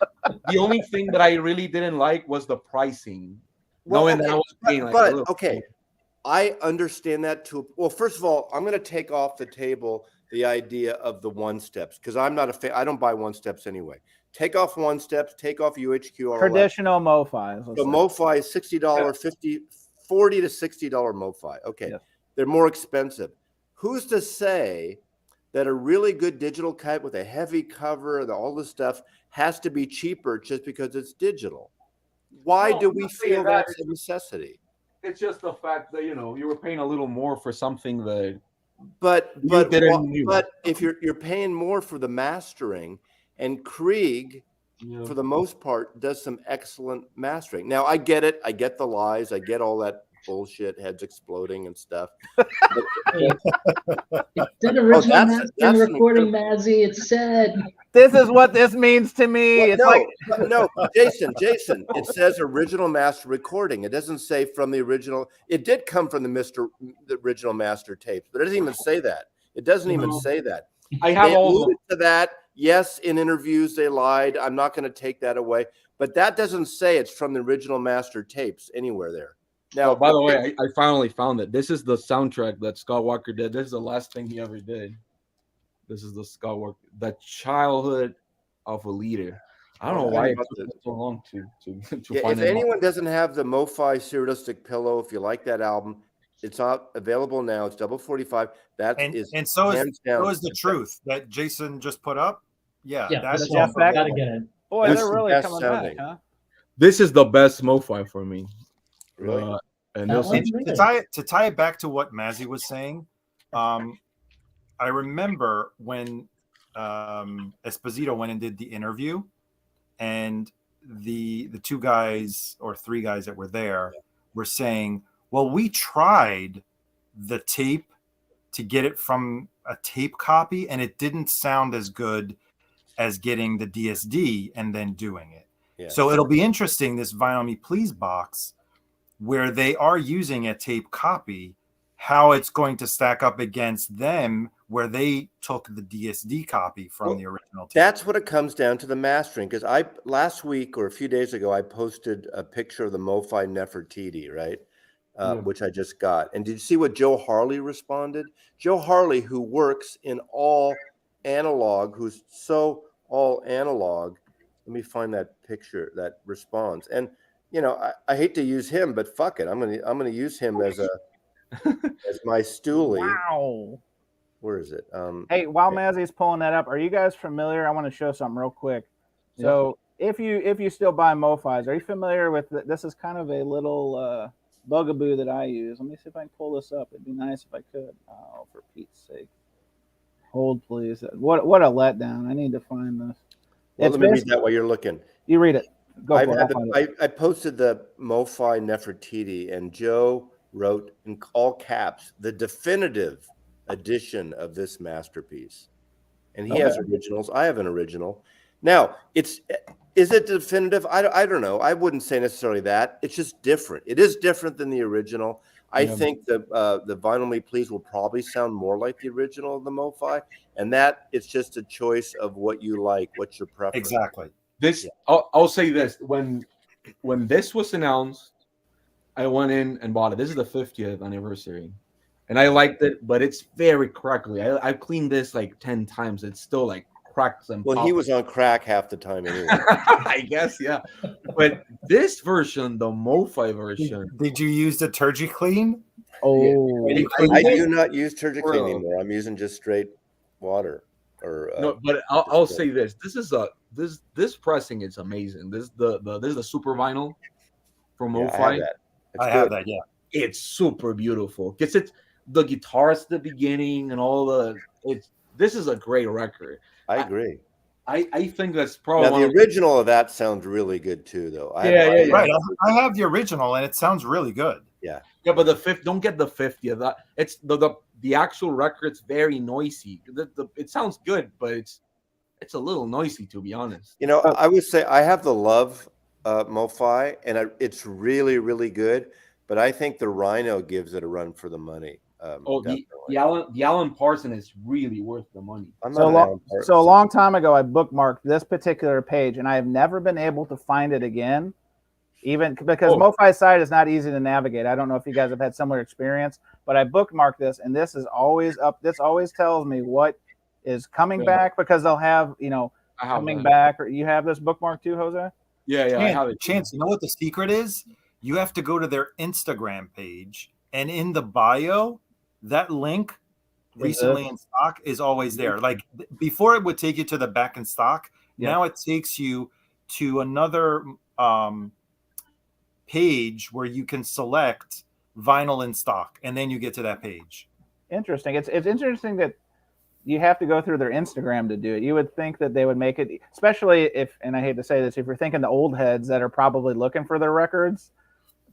the only thing that I really didn't like was the pricing. Knowing that I was paying okay, I understand that too. Well, first of all, I'm going to take off the table the idea of the one steps because I'm not a fan. I don't buy one steps anyway. Take off one steps, take off UHQ. Traditional MoFis. So MoFi is $60, $40 to $60 MoFi. Okay. Yeah. They're more expensive. Who's to say that a really good digital cut with a heavy cover and all this stuff has to be cheaper just because it's digital? Why do we feel that's a necessity? It's just the fact that, you know, you were paying a little more for something that but if you're paying more for the mastering, and Krieg, for the most part, does some excellent mastering. Now, I get it. I get the lies. I get all that bullshit, heads exploding and stuff. It said original mastering recording, Mazzy. It said, "This is what this means to me." Well, no, Jason. It says original master recording. It doesn't say from the original. It did come from the original master tapes, but it doesn't even say that. It doesn't even say that. I have alluded to that. Yes, in interviews they lied. I'm not going to take that away, but that doesn't say it's from the original master tapes anywhere there. Now, by the way, I finally found it. This is the soundtrack that Scott Walker did. This is the last thing he ever did. This is the Scott Walker, the childhood of a leader. I don't know why it took so long to find it. If anyone doesn't have the MoFi Surrealistic Pillow, if you like that album, it's not available now. It's double 45. So is the truth that Jason just put up. Yeah, that's gotta get it. Boy, they're really coming back, huh? This is the best MoFi for me. Really? To tie it back to what Mazzy was saying, I remember when Esposito went and did the interview, and the two guys or three guys that were there were saying, well, we tried the tape to get it from a tape copy, and it didn't sound as good as getting the DSD and then doing it. Yeah. So it'll be interesting, this Vinyl Me Please box, where they are using a tape copy, how it's going to stack up against them where they took the DSD copy from the original tape. That's what it comes down to, the mastering. Because last week or a few days ago, I posted a picture of the MoFi Nefertiti, right? Which I just got. And did you see what Joe Harley responded? Joe Harley, who works in all analog, who's so all analog. Let me find that picture, that response. And you know, I hate to use him, but fuck it, I'm gonna use him as my stoolie. Wow. Where is it? Hey, while Mazzy's pulling that up, are you guys familiar? I want to show something real quick. So if you still buy MoFis, are you familiar with this? Is kind of a little bugaboo that I use. Let me see if I can pull this up. It'd be nice if I could. Oh, for Pete's sake. Hold, please. What a letdown. I need to find this. Well, let me read that while you're looking. You read it. Go for it. I'll find it. I posted the MoFi Nefertiti, and Joe wrote in all caps the definitive edition of this masterpiece. And he has originals. I have an original. Now, is it definitive? I don't know. I wouldn't say necessarily that. It's just different. It is different than the original. I think the Vinyl Me Please will probably sound more like the original of the MoFi, and that it's just a choice of what you like, what's your preference. Exactly. I'll say this: when this was announced, I went in and bought it. This is the 50th anniversary, and I liked it, but it's very crackly. I've cleaned this like 10 times. It's still like cracks and well, he was on crack half the time anyway. I guess, yeah. But this version, the MoFi version, Did you use the TurgiClean? Oh, I do not use TurgiClean anymore. I'm using just straight water. No, but I'll say this: this pressing is amazing. This is the super vinyl from MoFi. I have that. Yeah, it's super beautiful because it's the guitars at the beginning and all the. This is a great record. I agree. I think that's probably now, the original of that sounds really good too, though. Right. I have the original, and it sounds really good. Yeah. Yeah, but don't get the 50th. It's the actual record's very noisy. It sounds good, but it's a little noisy, to be honest. You know, I would say I have the Love MoFi, and it's really, really good. But I think the Rhino gives it a run for the money. The Alan Parsons is really worth the money. So a long time ago, I bookmarked this particular page, and I have never been able to find it again, even because MoFi's site is not easy to navigate. I don't know if you guys have had similar experience, but I bookmarked this, and this is always up. This always tells me what is coming back, because they'll have, coming back. Or you have this bookmark too, Jose? Yeah, I have it. Chance, you know what the secret is? You have to go to their Instagram page, and in the bio, that link recently in stock is always there. Like before, it would take you to the back in stock. Yeah. Now it takes you to another page where you can select vinyl in stock, and then you get to that page. Interesting. It's interesting that you have to go through their Instagram to do it. You would think that they would make it, especially if, and I hate to say this, if you're thinking the old heads that are probably looking for their records,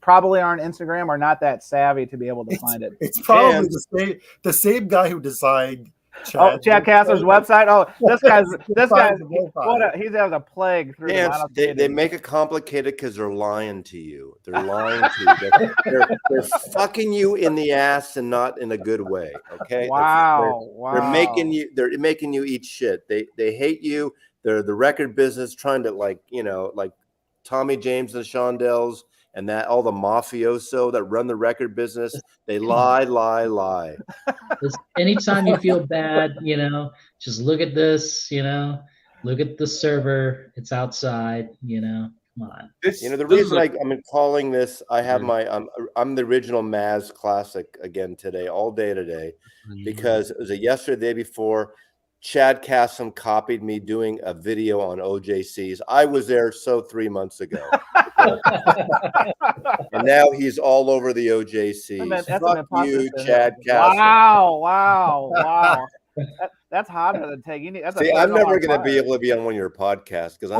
probably aren't Instagram or not that savvy to be able to find it. It's probably the same guy who designed Chad Kastler's website. Oh, this guy's he has a plague through they make it complicated because they're lying to you. They're lying to you. They're fucking you in the ass, and not in a good way. Okay. Wow. They're making you eat shit. They hate you. They're the record business trying to like Tommy James and the Shondells and that all the mafioso that run the record business. They lie. Anytime you feel bad, just look at this, look at the server. It's outside, come on. The reason I'm calling this, I have I'm the original Maz Classic again today, all day today, because it was yesterday, the day before, Chad Kassem copied me doing a video on OJCs. I was there 3 months ago. And now he's all over the OJCs. Fuck you, Chad Kassem. Wow. That's hotter than take. I'm never going to be able to be on one of your podcasts because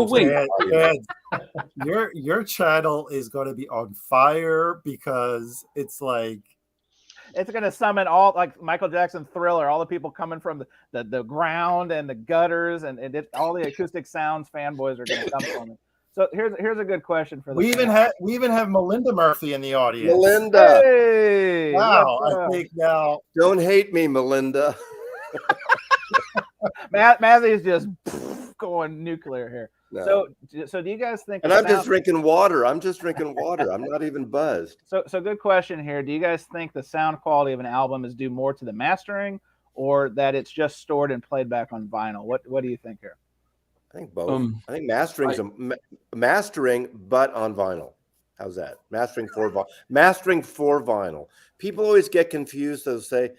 your channel is going to be on fire because it's like. It's going to summon all, like Michael Jackson Thriller, all the people coming from the ground and the gutters and all the acoustic sounds fanboys are going to come from it. So here's a good question for the we even have Melinda Murphy in the audience. Melinda. Hey, wow, I think now. Don't hate me, Melinda. Mazzy is just going nuclear here. No. So do you guys think? And I'm just drinking water. I'm not even buzzed. So good question here. Do you guys think the sound quality of an album is due more to the mastering, or that it's just stored and played back on vinyl? What do you think here? I think both. I think mastering, but on vinyl. How's that? Mastering for vinyl. People always get confused. They'll say,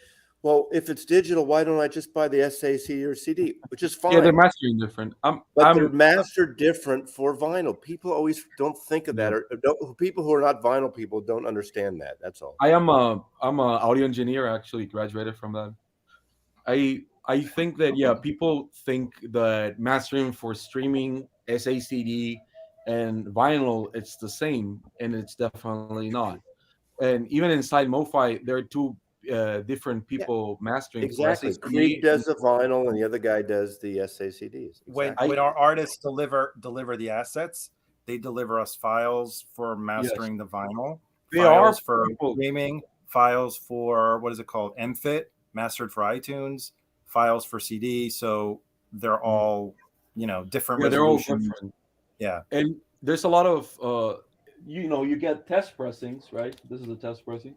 well, if it's digital, why don't I just buy the SAC or CD? Which is fine. Yeah, they're mastering different. They're mastered different for vinyl. People always don't think of that, or people who are not vinyl people don't understand that. That's all. I'm a audio engineer. I actually graduated from that. I think that people think that mastering for streaming SACD and vinyl it's the same, and it's definitely not. And even inside MoFi, there are two different people mastering Exactly. for SACD. Creed does the vinyl, and the other guy does the SACDs. When Exactly. when our artists deliver the assets, they deliver us files for mastering the vinyl, They files are for people. gaming, files for what is it called, MFIT, mastered for iTunes, files for CD. So they're all different They're all resolutions. different. Yeah. And there's a lot of you get test pressings, right? This is a test pressing.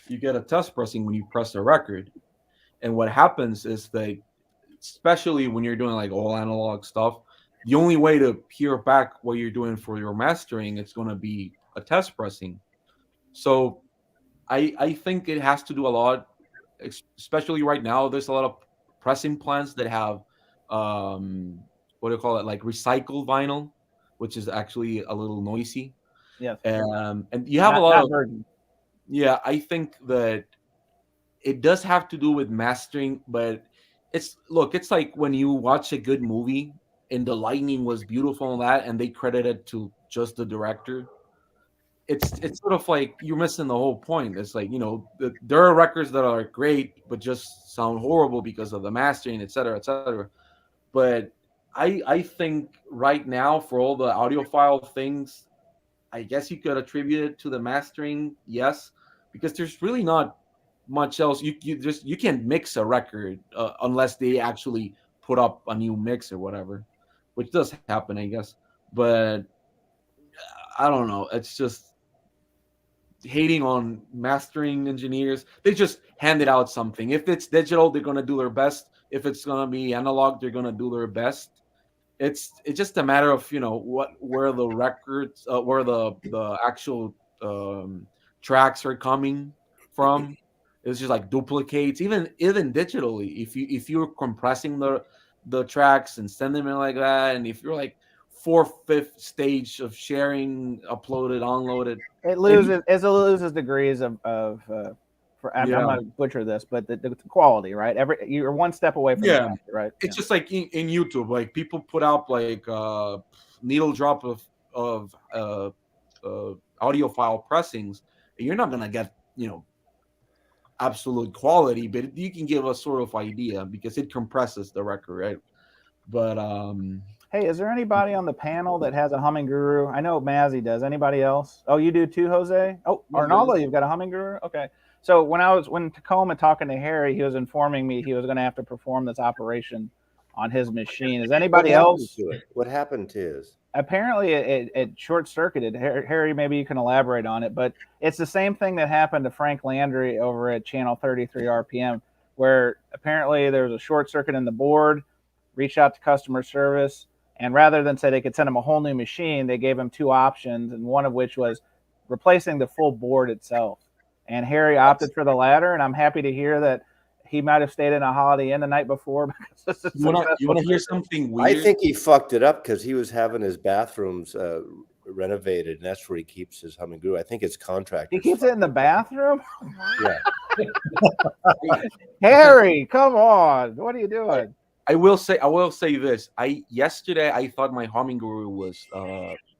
You get a test pressing when you press a record, and what happens is that, especially when you're doing like all analog stuff, the only way to hear back what you're doing for your mastering, it's going to be a test pressing. So I think it has to do a lot, especially right now. There's a lot of pressing plants that have what do you call it, like recycled vinyl, which is actually a little noisy. Yes. And you have a lot Not of virgin. yeah. I think that it does have to do with mastering, but it's like when you watch a good movie and the lighting was beautiful and that, and they credit it to just the director. It's sort of like you're missing the whole point. It's like there are records that are great but just sound horrible because of the mastering, et cetera, et cetera. But I think right now, for all the audiophile things, I guess you could attribute it to the mastering, yes, because there's really not much else. You can't mix a record unless they actually put up a new mix or whatever, which does happen, I guess. But I don't know. It's just hating on mastering engineers. They just handed out something. If it's digital, they're gonna do their best. If it's gonna be analog, they're gonna do their best. It's just a matter of where the records, where the actual tracks are coming from. It's just like duplicates, even digitally. If you're compressing the tracks and sending them like that, and if you're like fourth, fifth stage of sharing, uploaded, unloaded, It loses degrees of for I'm Yeah. going to butcher this, but the quality, right? You're one step away from Yeah. the master, right? It's just like in YouTube, like people put out like needle drop of audio file pressings. You're not gonna get absolute quality, but you can give a sort of idea because it compresses the record, right? But Hey, is there anybody on the panel that has a humming guru? I know Mazzy does. Anybody else? Oh, you do too, Jose? Oh, Yeah, Arnaldo, you've got a humming guru? Okay. So when Tacoma talking to Harry, he was informing me he was going to have to perform this operation on his machine. Is anybody else? What happened to his? Apparently it short circuited. Harry, maybe you can elaborate on it, but it's the same thing that happened to Frank Landry over at channel 33 RPM, where apparently there was a short circuit in the board. Reached out to customer service, and rather than say they could send him a whole new machine, they gave him two options, and one of which was replacing the full board itself. And Harry opted for the latter, and I'm happy to hear that he might have stayed in a Holiday Inn the night before. Because you want to hear something weird? I think he fucked it up because he was having his bathrooms renovated, and that's where he keeps his humming guru. I think it's contractors. He keeps it in the bathroom? Yeah. Harry, come on. What are you doing? I will say this. Yesterday I thought my humming guru was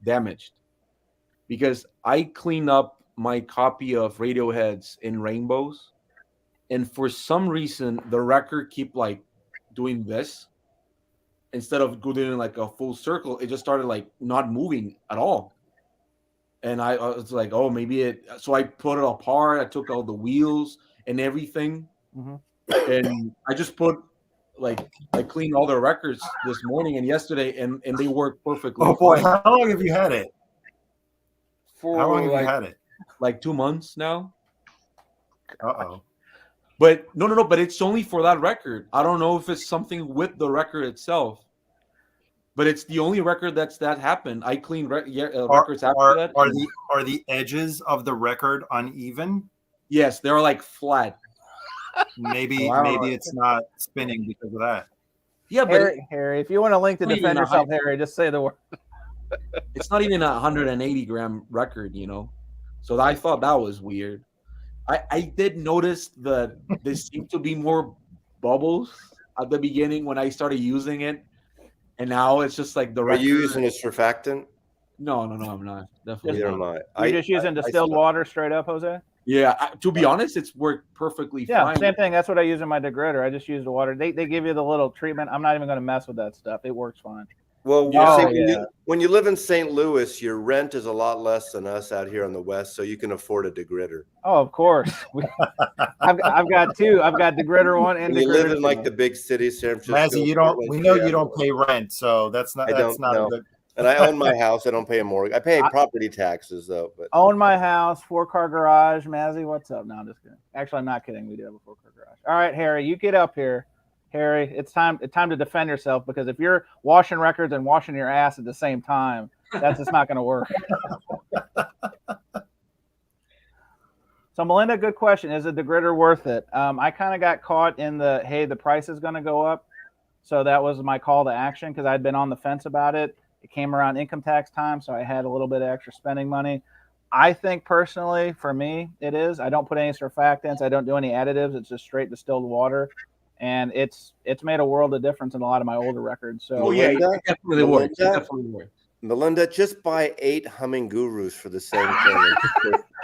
damaged because I cleaned up my copy of Radiohead's In Rainbows, and for some reason the record keep like doing this instead of doing like a full circle. It just started like not moving at all, and I was like, oh, maybe it. So I put it apart. I took out the wheels and everything, and I just put. I cleaned all the records this morning and yesterday, and they work perfectly. Oh boy, how long have you had it? How long have you had it? Like 2 months now. Uh-oh. But no, but it's only for that record. I don't know if it's something with the record itself, but it's the only record that happened. I cleaned records after that. Are the edges of the record uneven? Yes, they're like flat. Maybe it's not spinning because of that. Yeah, but Harry, if you want a link to defend yourself, Harry, just say the word. It's not even a 180 gram record, So I thought that was weird. I did notice that there seemed to be more bubbles at the beginning when I started using it, and now it's just like the record. Are you using a surfactant? No, I'm not. Definitely Neither not. am I. You're just using distilled water straight up, Jose? Yeah, to be honest, it's worked perfectly Yeah, fine. same thing. That's what I use in my degritter. I just use the water. They give you the little treatment. I'm not even going to mess with that stuff. It works fine. Well, Oh, see, yeah. when you live in St. Louis, your rent is a lot less than us out here on the West, so you can afford a degritter. Oh, of course. I've got two. I've got degritter one and When you live degritter in like two. the big cities, San Francisco. Mazzy, you don't. Portland, We know you Seattle. don't pay rent, so that's not. I That's don't not know. a good. And I own my house. I don't pay a mortgage. I pay property taxes though. But Own my house, 4-car garage. Mazzy, what's up? No, I'm just kidding. Actually, I'm not kidding. We do have a 4-car garage. All right, Harry, you get up here. Harry, it's time to defend yourself, because if you're washing records and washing your ass at the same time, that's just not going to work. So, Melinda, good question. Is a degritter worth it? I kind of got caught in the price is going to go up. So that was my call to action, because I'd been on the fence about it. It came around income tax time, so I had a little bit of extra spending money. I think personally, for me, it is. I don't put any surfactants. I don't do any additives. It's just straight distilled water, and it's made a world of difference in a lot of my older records. So, it definitely works. It definitely works. Melinda, just buy 8 humming gurus for the same thing.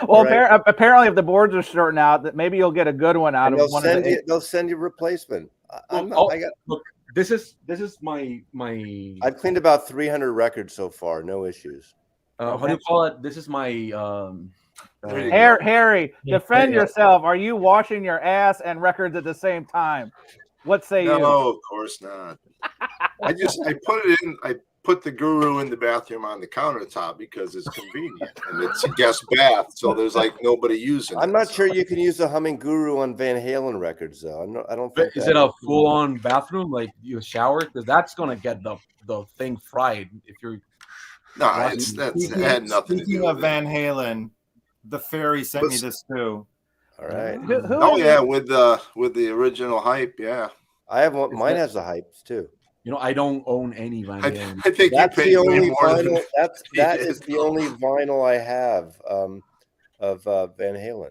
well, apparently, if the boards are sorting out, that maybe you'll get a good one out of one of the 8. They'll send you replacement. Look, this is my. I've cleaned about 300 records so far, no issues. How do you call it? This is my. Harry, defend yourself. Are you washing your ass and records at the same time? What say you? No, of course not. I put it in. I put the guru in the bathroom on the countertop because it's convenient and it's a guest bath, so there's like nobody using it. I'm not sure you can use a humming guru on Van Halen records though. I don't think. Is it a full-on bathroom, like you shower? Because that's gonna get the thing fried if you're. No, it had nothing to do Speaking with of Van Halen, the fairy sent me this too. All right. With the original hype, yeah. I have one. Mine has the hypes too. You know, I don't own any Van Halen. I think that's the only vinyl. That is the only vinyl I have of Van Halen.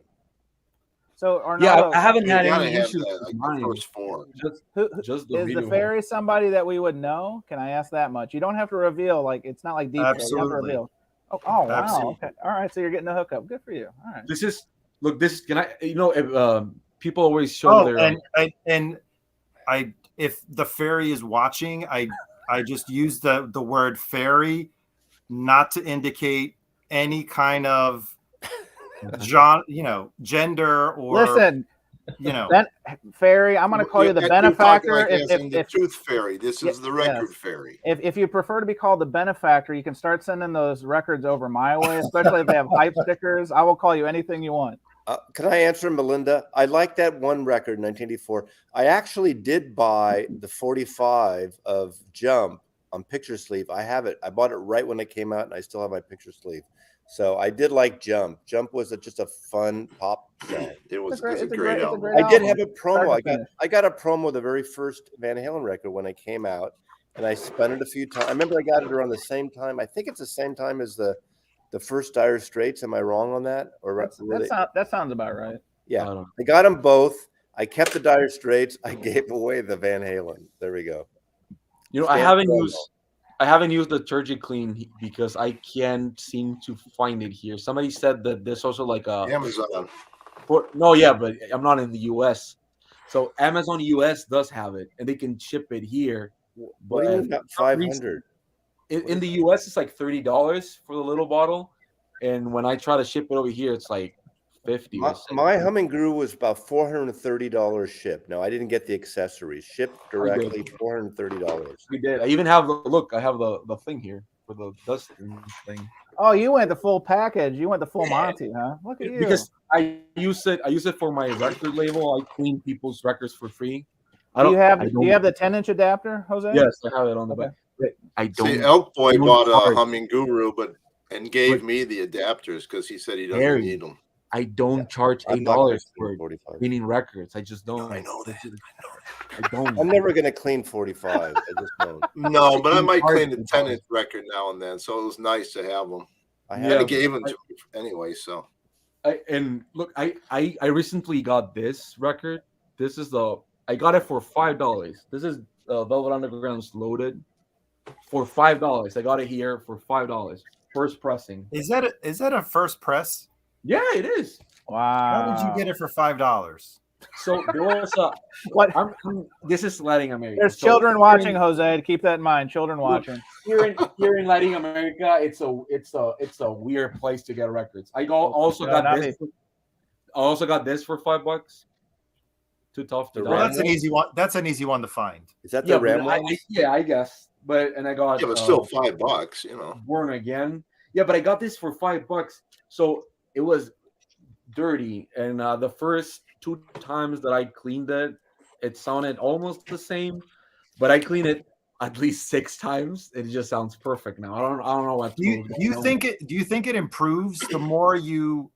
So, Arnaldo, I haven't had any issues with mine. Just is the fairy somebody that we would know? Can I ask that much? You don't have to reveal. Like, it's not like deep. Absolutely. You have to reveal. Oh wow. Absolutely. Okay. All right. So you're getting the hookup. Good for you. All right. This can I? People always show their. If the fairy is watching, I just use the word fairy, not to indicate any kind of gender or listen. Fairy, I'm going to call you the benefactor. The truth fairy. This is the record fairy. If you prefer to be called the benefactor, you can start sending those records over my way, especially if they have hype stickers. I will call you anything you want. Can I answer, Melinda? I like that one record, 1984. I actually did buy the 45 of Jump on picture sleeve. I have it. I bought it right when it came out, and I still have my picture sleeve. So I did like Jump. Jump was just a fun pop song. It was a great album. I did have a promo. I got a promo the very first Van Halen record when it came out, and I spun it a few times. I remember I got it around the same time. I think it's the same time as the first Dire Straits. Am I wrong on that? Or that sounds about right. Yeah, I got them both. I kept the Dire Straits. I gave away the Van Halen. There we go. I haven't used the Turgid Clean because I can't seem to find it here. Somebody said that there's also like a Amazon. But I'm not in the US. So Amazon US does have it, and they can ship it here. What do you mean 500? In the US, it's like $30 for the little bottle, and when I try to ship it over here, it's like $50. My humming guru was about $430 shipped. No, I didn't get the accessories shipped directly. $430. We did. I even have I have the thing here for the dust thing. Oh, you went the full package. You went the full Monty, huh? Look at you. Because I use it for my record label. I clean people's records for free. Do you have the 10-inch adapter, Jose? Yes, I have it on the back. I don't. See, Elk Boy bought a humming guru, and gave me the adapters because he said he doesn't need them. I don't charge $8 for cleaning records. I just don't. I know that. I don't. I'm never gonna clean 45. I just don't. No, but I might clean a 10-inch record now and then. So it was nice to have them. I gave them to me anyway. So. I recently got this record. I got it for $5. This is Velvet Underground's Loaded for $5. I got it here for $5. first pressing. Is that a first press? Yeah, it is. Wow. How did you get it for $5? So there was What? this is Latin America. There's So children watching, Jose. Keep that in mind. Children watching. Here in Latin America, it's a weird place to get records. I also got this for $5. Too tough to. Well, that's an easy one. That's an easy one to find. Is that the Ram I ones? guess. But I got. Yeah, but still $5. You know. Born Again. Yeah, but I got this for $5. So it was dirty, and the first 2 times that I cleaned it, it sounded almost the same, but I cleaned it at least 6 times. It just sounds perfect now. I don't know what. Do you think it improves the more you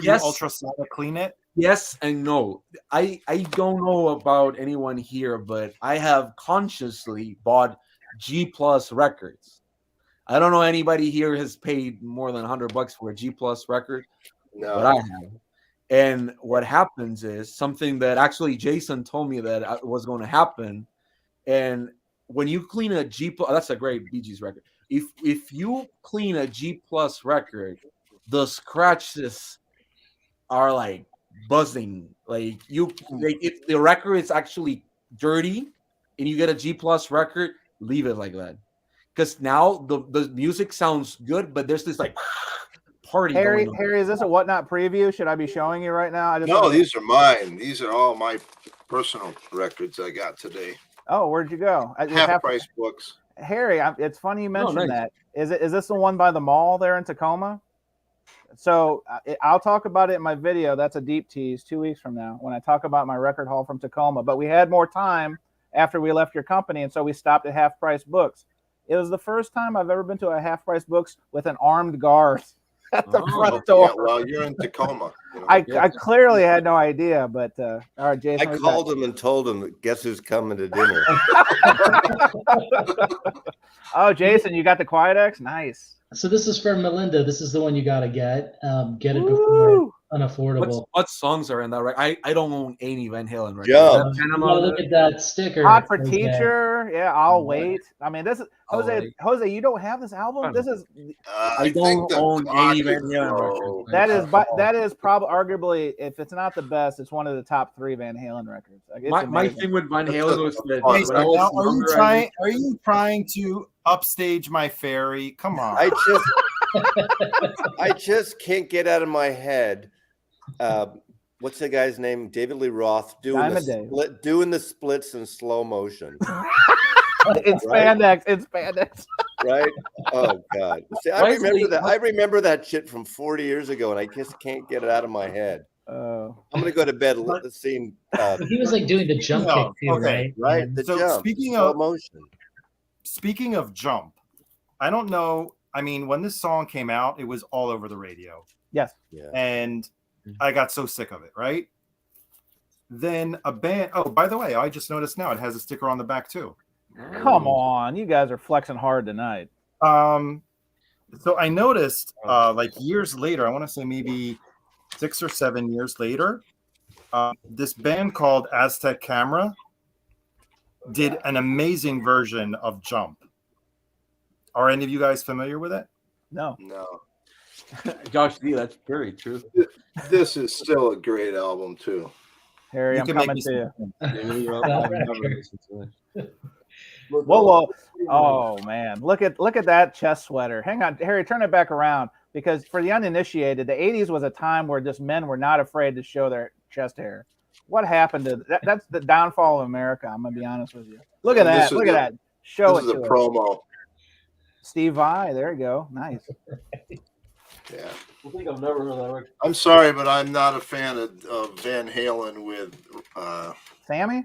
Yes. ultrasonic clean it? Yes and no. I don't know about anyone here, but I have consciously bought G Plus records. I don't know anybody here has paid more than $100 for a G Plus record, No. but I have. And what happens is something that actually Jason told me that was going to happen. And when you clean a G Plus, that's a great Bee Gees record. If you clean a G Plus record, the scratches are like buzzing. Like if the record is actually dirty and you get a G Plus record, leave it like that. Because now the music sounds good, but there's this like party. Harry, is this a Whatnot preview? Should I be showing you right now? No, these are mine. These are all my personal records I got today. Oh, where'd you go? Half price books. Harry, it's funny you mentioned nice. that. Is this the one by the mall there in Tacoma? So I'll talk about it in my video. That's a deep tease 2 weeks from now when I talk about my record haul from Tacoma. But we had more time after we left your company, and so we stopped at Half Price Books. It was the first time I've ever been to a Half Price Books with an armed guard at the front door. Yeah, well, you're in Tacoma. You know. I clearly had no idea, but all right, Jason. I called him and told him, guess who's coming to dinner? Oh, Jason, you got the Quiet X? Nice. So this is for Melinda. This is the one you got to get. Get it before unaffordable. What songs are in that record? I don't own any Van Halen records. Yeah. Look at that sticker. Hot for Right Teacher. there. Yeah, I'll wait. I mean, this is Jose. wait. Jose, you don't have this album. This is I don't own any Van Halen records. that is probably arguably, if it's not the best, it's one of the top 3 Van Halen records. Like, it's My amazing. thing with Van Halen was that Hey, when I was Now, younger, are you trying to upstage my fairy? Come on. I just can't get out of my head. What's the guy's name? David Lee Roth doing the splits in slow motion. It's spandex. It's spandex. Right? Oh God! See, I remember that shit from 40 years ago, and I just can't get it out of my head. I'm gonna go to bed seeing. He was like doing the jump kick too, okay. right? Right. The So jump. Slow motion. Speaking of Jump, I don't know. I mean, when this song came out, it was all over the radio. Yes. Yeah. And I got so sick of it, right? Then a band. Oh, by the way, I just noticed now it has a sticker on the back too. Come on, you guys are flexing hard tonight. So I noticed, like years later, I want to say maybe 6 or 7 years later, this band called Aztec Camera did an amazing version of Jump. Are any of you guys familiar with it? No. Josh D, that's very true. This is still a great album too. Harry, You I'm can make coming to you. Whoa, Whoa. Oh man. Look at that chest sweater. Hang on, Harry, turn it back around, because for the uninitiated, the 80s was a time where just men were not afraid to show their chest hair. What happened to that? That's the downfall of America. I'm gonna be honest with you. Look at that. Look at that. Show it This is to a us. promo. Steve Vai, there you go. Nice. Yeah. I think I've never heard that record. I'm sorry, but I'm not a fan of Van Halen with Sammy?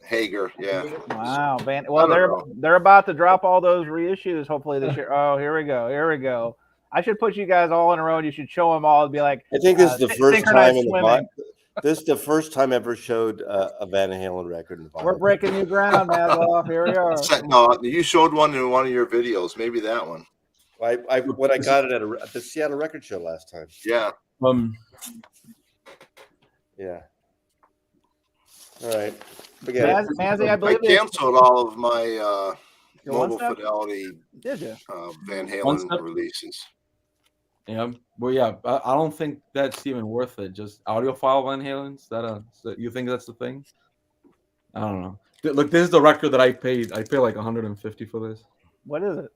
Hager. Yeah. Wow, Van. I Well, don't they're about to drop all those reissues hopefully this year. Oh, here we go. I should put you guys all in a row and you should show them all and be like, I think this is the first synchronized time in the swimming. This is the first time I ever showed a Van Halen record in the We're breaking new ground, Maslow. Here we are. No, you showed one in one of your videos. Maybe that one. when I got it at the Seattle Record Show last time. Yeah. Yeah. All right. Forget it. Mazzy, I I believe it. canceled all of my Your one Mobile step? Fidelity Did you? Van One Halen step? releases. Yeah, well, yeah, I don't think that's even worth it. Just audiophile Van Halen. Is that you think that's the thing? I don't know. Look, this is the record that I paid. I paid like 150 for this. What is it?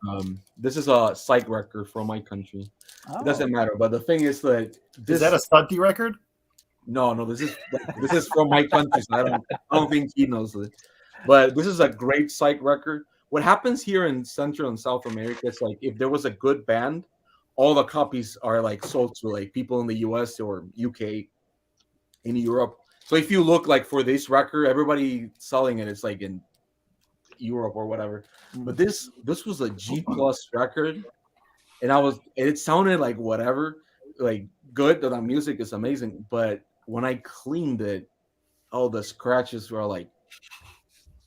This is a psych record from my country. Oh. It doesn't matter. But the thing is that this Is that a stunty record? no, this is from my country. So I don't think he knows it. But this is a great psych record. What happens here in Central and South America is like if there was a good band, all the copies are like sold to like people in the US or UK, in Europe. So if you look like for this record, everybody selling it is like in Europe or whatever. But this was a G+ record, and it sounded like whatever, like good. The music is amazing, but when I cleaned it, all the scratches were like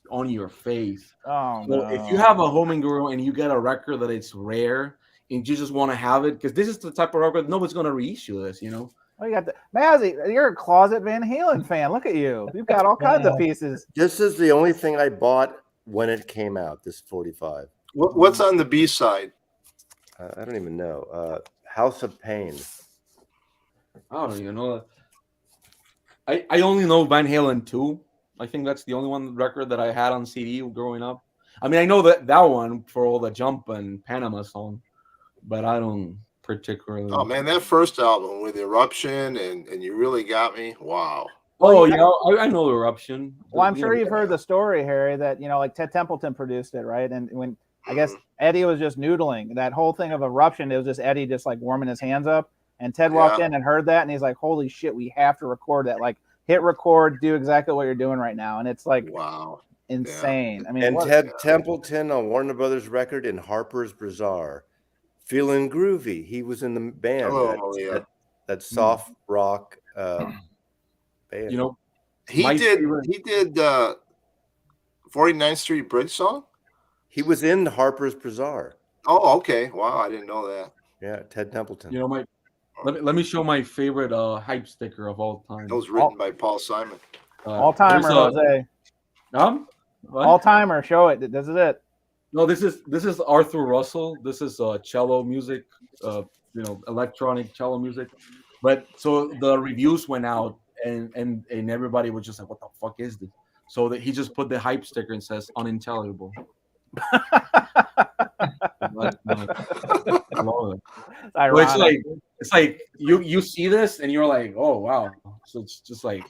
on your face. Oh, So no. if you have a homing guru and you get a record that it's rare and you just want to have it, because this is the type of record nobody's going to reissue this, you know. Oh, you got the Mazzy. You're a closet Van Halen fan. Look at you. You've got all kinds of pieces. This is the only thing I bought when it came out. This 45. What's on the B side? I don't even know. House of Pain. I don't even know. I only know Van Halen 2. I think that's the only one record that I had on CD growing up. I mean, I know that one for all the Jump and Panama song, but I don't particularly. Oh man, that first album with Eruption and You Really Got Me. Wow. Oh yeah, I know Eruption. Well, I'm sure you've heard the story, Harry, that like Ted Templeton produced it, right? And when I guess Eddie was just noodling, that whole thing of Eruption, it was just Eddie just like warming his hands up. And Ted walked in and heard that, and he's like, "Holy shit, we have to record that! Like, hit record, do exactly what you're doing right now." And it's like, wow, insane. I mean, and Ted Templeton on Warner Brothers record in Harper's Bazaar, Feeling Groovy. He was in the band, that soft rock band. You know, he did 49th Street Bridge song. He was in Harper's Bazaar. Oh, okay. Wow, I didn't know that. Yeah, Ted Templeton. You know, let me show my favorite hype sticker of all time. That was written by Paul Simon. All timer, Jose. All timer. Show it. This is it. No, this is Arthur Russell. This is cello music. Electronic cello music. But so the reviews went out, and everybody was just like, "What the fuck is this?" So that he just put the hype sticker and says unintelligible. It's like you see this and you're like, oh wow, so it's just like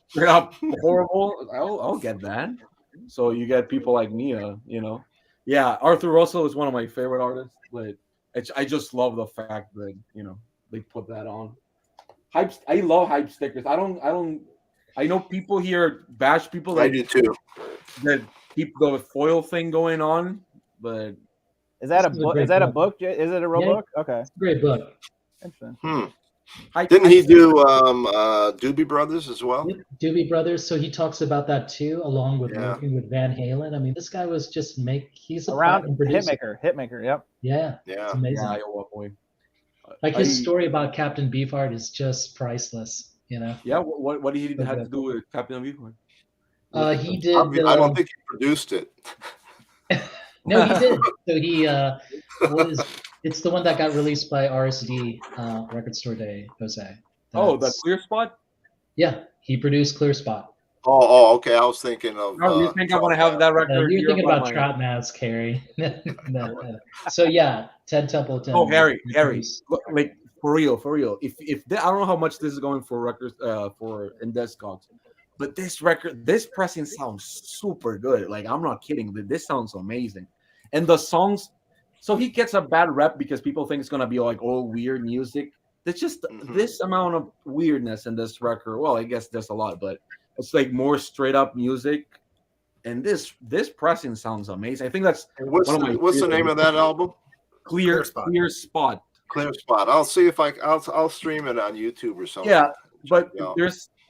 straight up horrible. I'll get that. So you get people like Mia, Arthur Russell is one of my favorite artists, but I just love the fact that they put that on hype. I love hype stickers. I know people here bash people that I do too, that keep the foil thing going on, but is that a book? Is that a book? Is it a real book? Okay, it's a great book. Interesting. Didn't he do Doobie Brothers as well? Doobie Brothers. So he talks about that too, along with working with Van Halen. I mean, this guy was just he's around hitmaker. Yep. Yeah. It's amazing. Yeah, Iowa boy. Like his story about Captain Beefheart is just priceless. Yeah. What did he have to do with Captain Beefheart? He did. I don't think he produced it. No, he did. So it's the one that got released by RSD Record Store Day, Jose. The Clear Spot? Yeah, he produced Clear Spot. Oh, okay. I was thinking of. You think I want to have that record? You're thinking about Trout Mask, Harry. No. So yeah, Ted Templeton. Oh, Harry, like for real. If I don't know how much this is going for records for in Discogs, but this pressing sounds super good. Like I'm not kidding. This sounds amazing, and the songs. So he gets a bad rep because people think it's gonna be like all weird music. It's just this amount of weirdness in this record. Well, I guess there's a lot, but it's like more straight up music. And this pressing sounds amazing. I think that's what's the name of that album? Clear Spot. Clear Spot. I'll see if I'll stream it on YouTube or something. Yeah, but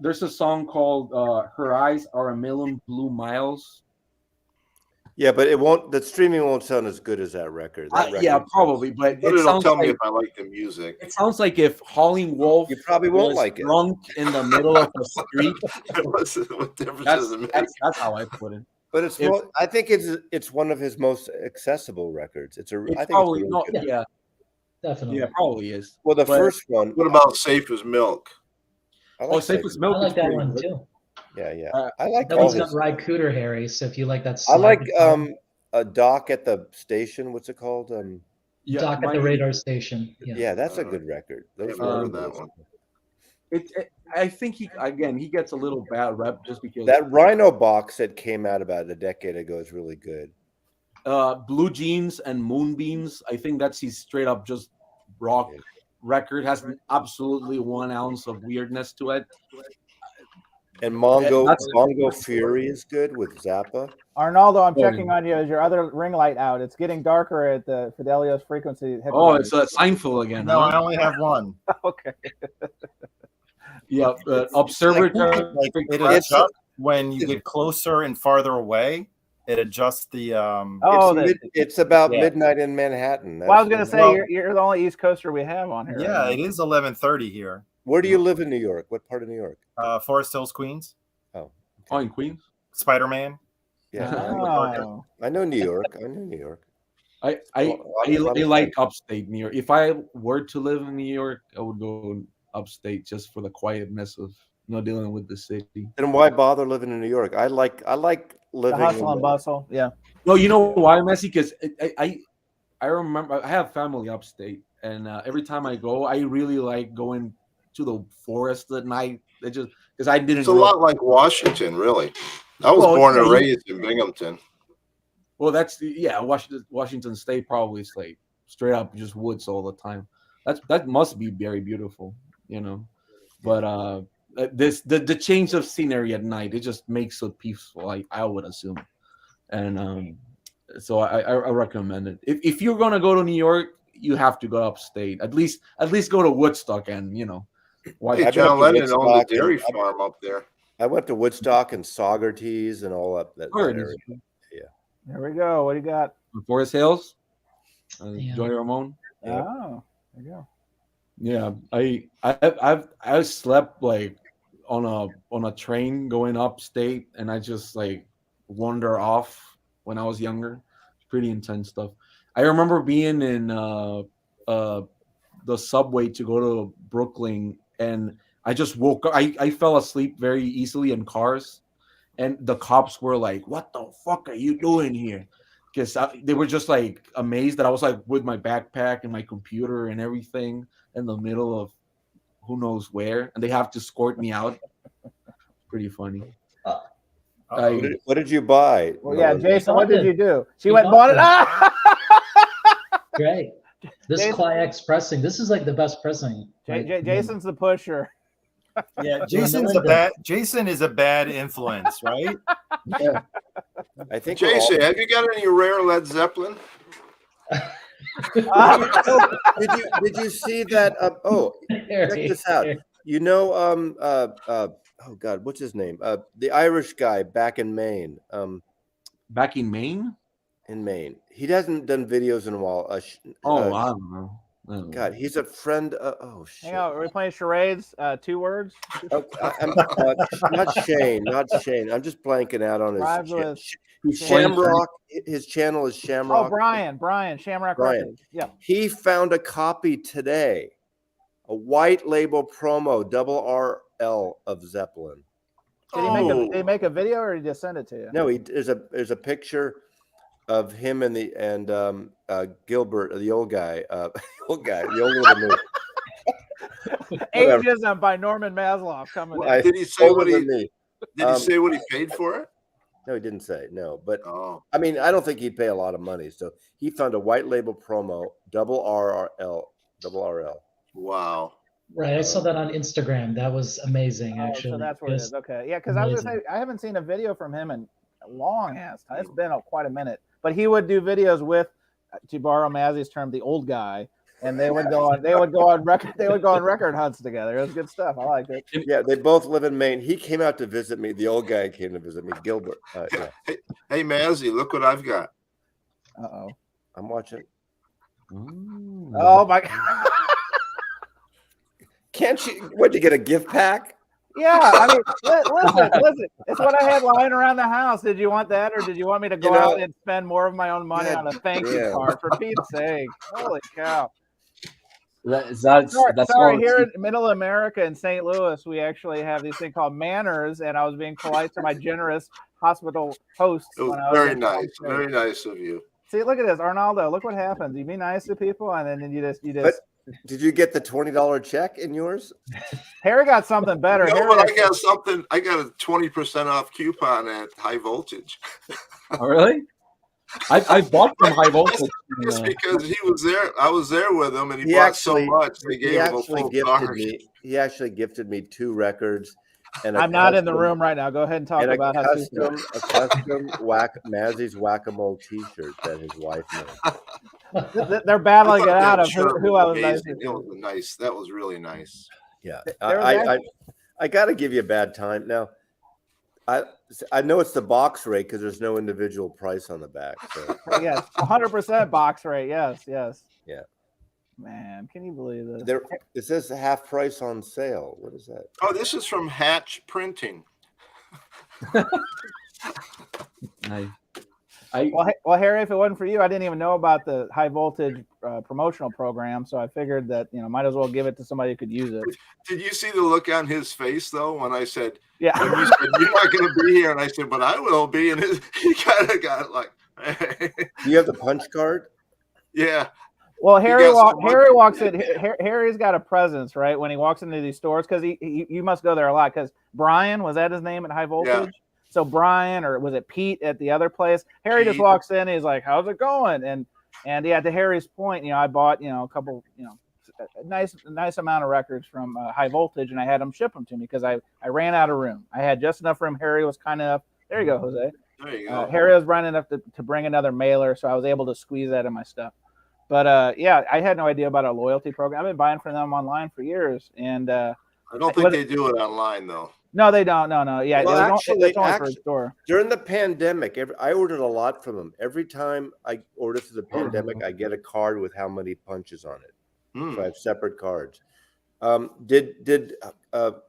there's a song called "Her Eyes Are a Million Blue Miles." Yeah, but it won't. The streaming won't sound as good as that record. Yeah, probably. But it'll tell me if I like the music. It sounds like if Howlin' Wolf. You probably won't like it. Drunk in the middle of the street. What difference does it make? That's how I put it. But it's I think it's one of his most accessible records. I think it's probably really not. good. Yeah, Definitely. yeah, probably is. Well, the But- first one. What about Safe as Milk? I like Safe as I Milk. like is that pretty one good. too. Yeah. I like That all one's his. got Ry Cooter, Harry. So if you like that, I like slide guitar, a Doc at the station. What's it called? Yeah, Doc at the radar station. Yeah, that's a good record. I Those haven't heard are of that one. I think he gets a little bad rep just because that Rhino box that came out about a decade ago is really good. Blue Jeans and Moonbeams. I think that's his straight up just rock record. Has absolutely 1 ounce of weirdness to it. And Mongo Fury is good with Zappa. Arnaldo, I'm checking on you. Is your other ring light out? It's getting darker at the Fidelios frequency. Oh, it's Seinfeld again. No, huh? I only have one. Okay. Yeah, Observatory. Like it adjusts when you get closer and farther away. It adjusts the. It's about midnight in Manhattan. Well, I was going to say you're the only East Coaster we have on here. Yeah, it is 11:30 here. Where do you live in New York? What part of New York? Forest Hills, Queens. Oh, in Queens. Spider-Man. Yeah, Oh. I know New York. I like upstate New York. If I were to live in New York, I would go upstate just for the quietness of dealing with the city. Then why bother living in New York? I like living the hustle and bustle. Yeah. No, you know why, Messi? Because I remember I have family upstate, and every time I go, I really like going to the forest at night. It just because I didn't. It's a lot like Washington, really. I was born and raised in Binghamton. Well, that's Washington State probably is like straight up just woods all the time. That must be very beautiful, But the change of scenery at night, it just makes it peaceful. I would assume, and so I recommend it. If you're gonna go to New York, you have to go upstate. At least go to Woodstock and Hey, John Lennon owned a dairy farm up there. I went to Woodstock and Saugerties and all up that area. Yeah. There we go. What do you got? Forest Hills. Joey Ramone. Yeah. Oh, there you go. Yeah, I slept like on a train going upstate, and I just like wander off when I was younger. Pretty intense stuff. I remember being in the subway to go to Brooklyn, and I just woke up. I fell asleep very easily in cars, and the cops were like, "What the fuck are you doing here?" Because they were just like amazed that I was like with my backpack and my computer and everything in the middle of who knows where, and they have to escort me out. Pretty funny. What did you buy? Well, yeah, Jason, what did you do? She went and bought it. Great. This Clix pressing. This is like the best pressing. Jason's the pusher. Yeah, Jason is a bad influence, right? Yeah. I think Jason, have you got any rare Led Zeppelin? Did you see that? Check this out. Oh God, what's his name? The Irish guy back in Maine. Back in Maine? In Maine. He hasn't done videos in a while. I don't know. God, he's a friend. Shit. Hang on, are we playing charades? 2 words? Not Shane. I'm just blanking out on his Shamrock. His channel is Shamrock. Oh, Brian, Shamrock Records. Yeah. He found a copy today, a white label promo, double RL of Zeppelin. Did he make a video, or did he just send it to you? No, there's a picture of him and Gilbert, the old guy, the old little Ageism by Norman Maslow coming in. Did he say what he paid for it? No, he didn't say. No, but I mean, I don't think he'd pay a lot of money. So he found a white label promo, double RL. Wow. Right, I saw that on Instagram. That was amazing, actually. So that's what it is. Okay, yeah, because I was gonna say I haven't seen a video from him in a long ass time. It's been quite a minute. But he would do videos with, to borrow Mazzy's term, the old guy, and they would go on record hunts together. It was good stuff. I liked it. Yeah, they both live in Maine. He came out to visit me. The old guy came to visit me, Gilbert. Yeah. Hey, Mazzy, look what I've got. Uh-oh. I'm watching. Ooh. Oh my God. Can't you? What'd you get, a gift pack? Yeah, I mean, listen. It's what I had lying around the house. Did you want that, or did you want me to go out and spend more of my own money on a thank you card? For Pete's sake! Holy cow! That's Sorry. all. Here in Middle America in St. Louis, we actually have these thing called manners, and I was being polite to my generous hospital hosts. It was when I was very in nice. State. Very nice of you. See, look at this, Arnaldo. Look what happens. You be nice to people, and then you just. But did you get the $20 check in yours? Harry got something better. No, Harry but actually, I got something. I got a 20% off coupon at High Voltage. Oh, really? I bought from High Voltage. Just because he was there, I was there with him, and he bought so much. They gave him a full card. He actually gifted me 2 records. And I'm not in the room right now. Go ahead and talk about a custom Mazzy's Whack-A-Mole T-shirt that his wife made. They're battling it out of who I was nice to. It was nice. That was really nice. Yeah, I got to give you a bad time now. I know it's the box rate because there's no individual price on the back. So. Yes, 100% box rate. Yes. Yeah. Man, can you believe this? It says half price on sale. What is that? Oh, this is from Hatch Printing. Nice. Well, Harry, if it wasn't for you, I didn't even know about the High Voltage promotional program. So I figured that might as well give it to somebody who could use it. Did you see the look on his face though when I said, "Yeah, when you said, you're not going to be here," and I said, "But I will be," and he kind of got like, Do you have the punch card? Yeah. Well, Harry walks in. Harry's got a presence, right? When he walks into these stores, because you must go there a lot. Because Brian, was that his name at High Voltage? Yeah. So Brian, or was it Pete at the ottle place? Harry just walks in. And he's like, "How's it going?" And yeah, to Harry's point, I bought a couple, a nice amount of records from High Voltage, and I had them ship them to me because I ran out of room. I had just enough room. Harry was kind enough. There you go, Jose. There you go. Harry was running enough to bring another mailer, so I was able to squeeze that in my stuff. But yeah, I had no idea about a loyalty program. I've been buying from them online for years, and I don't think they do it online though. No, they don't. No. Yeah, well, it's only for a store. During the pandemic, I ordered a lot from them. Every time I order through the pandemic, I get a card with how many punches on it. So I have separate cards.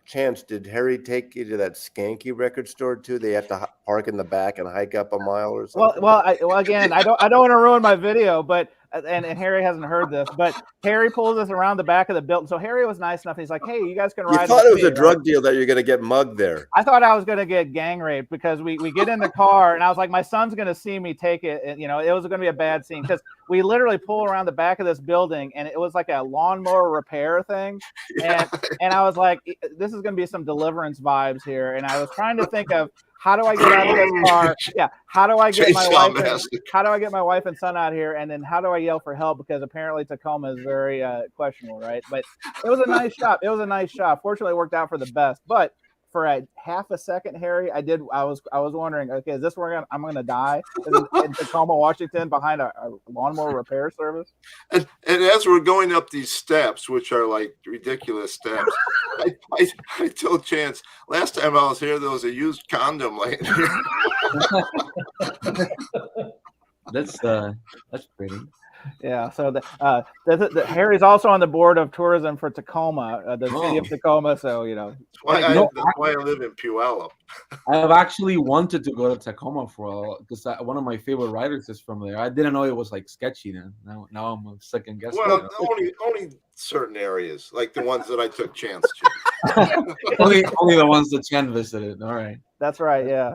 Chance, did Harry take you to that skanky record store too? They have to park in the back and hike up a mile or something. Well, again, I don't want to ruin my video, but and Harry hasn't heard this, but Harry pulls us around the back of the building. So Harry was nice enough. He's like, "Hey, you guys can ride." You thought it was a drug deal that you're going to get mugged there. I thought I was going to get gang raped because we get in the car and I was like, my son's going to see me take it. And, it was going to be a bad scene because we literally pull around the back of this building and it was like a lawnmower repair thing. And I was like, this is going to be some Deliverance vibes here. And I was trying to think of, how do I get out of this car? Yeah. How do I get my wife and son out here? And then how do I yell for help? Because apparently Tacoma is very questionable, right? But it was a nice shop. Fortunately, it worked out for the best. But for a half a second, Harry, I was wondering, okay, is this where I'm going to die in Tacoma, Washington, behind a lawnmower repair service? And as we're going up these steps, which are like ridiculous steps, I told Chance last time I was here, there was a used condom laying here. That's pretty. Yeah, so the Harry's also on the board of tourism for Tacoma, the city of Tacoma. So that's why I live in Puyallup. I have actually wanted to go to Tacoma for because one of my favorite writers is from there. I didn't know it was like sketchy. Then now I'm a second guessing. Well, only certain areas, like the ones that I took Chance to. only the ones that Chan visited. All right. That's right. Yeah.